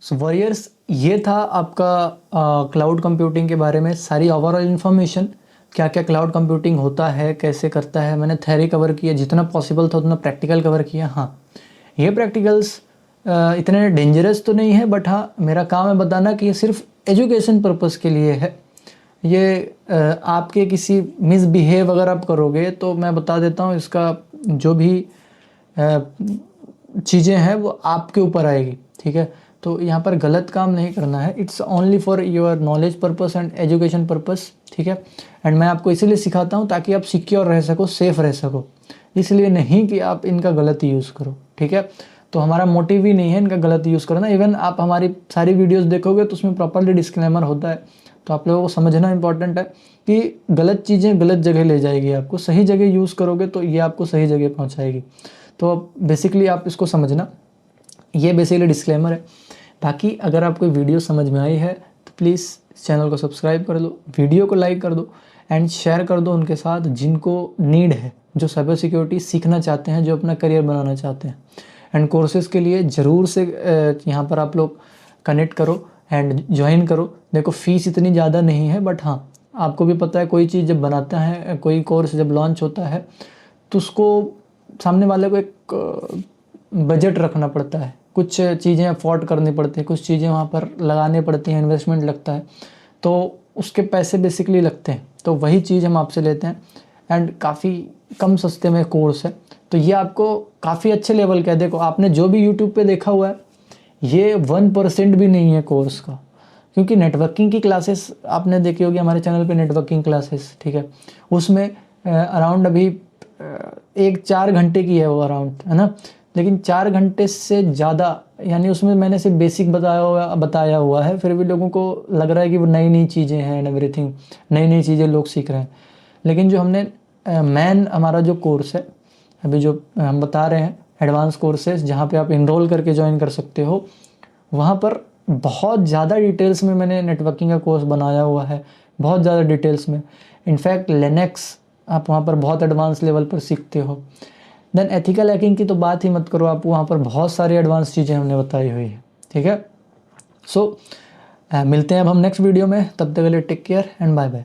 सो वॉरियर्स, ये था आपका क्लाउड कंप्यूटिंग के बारे में सारी ओवरऑल इन्फॉर्मेशन। क्या क्या क्लाउड कंप्यूटिंग होता है, कैसे करता है, मैंने थ्योरी कवर किया, जितना पॉसिबल था उतना प्रैक्टिकल कवर किया। हाँ, ये प्रैक्टिकल्स इतने डेंजरस तो नहीं है, बट हाँ मेरा काम है बताना कि ये सिर्फ एजुकेशन पर्पज़ के लिए है। ये आपके किसी मिसबिहेव अगर आप करोगे तो मैं बता देता हूँ, इसका जो भी चीज़ें हैं वो आपके ऊपर आएगी, ठीक है। तो यहाँ पर गलत काम नहीं करना है, it's only for your knowledge purpose and education purpose, ठीक है। एंड मैं आपको इसीलिए सिखाता हूँ ताकि आप सिक्योर रह सको, सेफ़ रह सको, इसलिए नहीं कि आप इनका गलत यूज़ करो, ठीक है। तो हमारा मोटिव ही नहीं है इनका गलत यूज़ करना। इवन आप हमारी सारी वीडियोस देखोगे तो उसमें प्रॉपरली डिस्क्लेमर होता है। तो आप लोगों को समझना इंपॉर्टेंट है कि गलत चीज़ें गलत जगह ले जाएगी आपको, सही जगह यूज़ करोगे तो ये आपको सही जगह पहुँचाएगी। तो बेसिकली आप इसको समझना, ये बेसिकली डिस्क्लेमर है। बाकी अगर आपको वीडियो समझ में आई है तो प्लीज़ चैनल को सब्सक्राइब कर दो, वीडियो को लाइक कर दो एंड शेयर कर दो उनके साथ जिनको नीड है, जो साइबर सिक्योरिटी सीखना चाहते हैं, जो अपना करियर बनाना चाहते हैं। एंड कोर्सेज के लिए ज़रूर से यहाँ पर आप लोग कनेक्ट करो एंड ज्वाइन करो। देखो फ़ीस इतनी ज़्यादा नहीं है, बट हाँ आपको भी पता है कोई चीज़ जब बनाता है, कोई कोर्स जब लॉन्च होता है तो उसको सामने वाले को एक बजट रखना पड़ता है, कुछ चीज़ें अफोर्ड करनी पड़ती हैं, कुछ चीज़ें वहाँ पर लगाने पड़ती हैं, इन्वेस्टमेंट लगता है, तो उसके पैसे बेसिकली लगते हैं। तो वही चीज़ हम आपसे लेते हैं एंड काफ़ी कम सस्ते में कोर्स है। तो ये आपको काफ़ी अच्छे लेवल का है। देखो आपने जो भी यूट्यूब पे देखा हुआ है ये 1% भी नहीं है कोर्स का, क्योंकि नेटवर्किंग की क्लासेस आपने देखी होगी हमारे चैनल पे, नेटवर्किंग क्लासेस, ठीक है, उसमें अराउंड अभी 4 घंटे की है वो अराउंड, है ना। लेकिन 4 घंटे से ज़्यादा, यानी उसमें मैंने सिर्फ बेसिक बताया हुआ है, फिर भी लोगों को लग रहा है कि वो नई नई चीज़ें हैं एंड एवरीथिंग, नई नई चीज़ें लोग सीख रहे हैं। लेकिन जो हमने मेन हमारा जो कोर्स है अभी जो हम बता रहे हैं, एडवांस कोर्सेज जहाँ पे आप इनरोल करके ज्वाइन कर सकते हो, वहाँ पर बहुत ज़्यादा डिटेल्स में मैंने नेटवर्किंग का कोर्स बनाया हुआ है, बहुत ज़्यादा डिटेल्स में। इनफैक्ट लिनक्स आप वहाँ पर बहुत एडवांस लेवल पर सीखते हो। देन एथिकल हैकिंग की तो बात ही मत करो, आप वहाँ पर बहुत सारी एडवांस चीज़ें हमने बताई हुई है, ठीक है। सो मिलते हैं अब हम नेक्स्ट वीडियो में, तब तक के लिए take care and bye bye.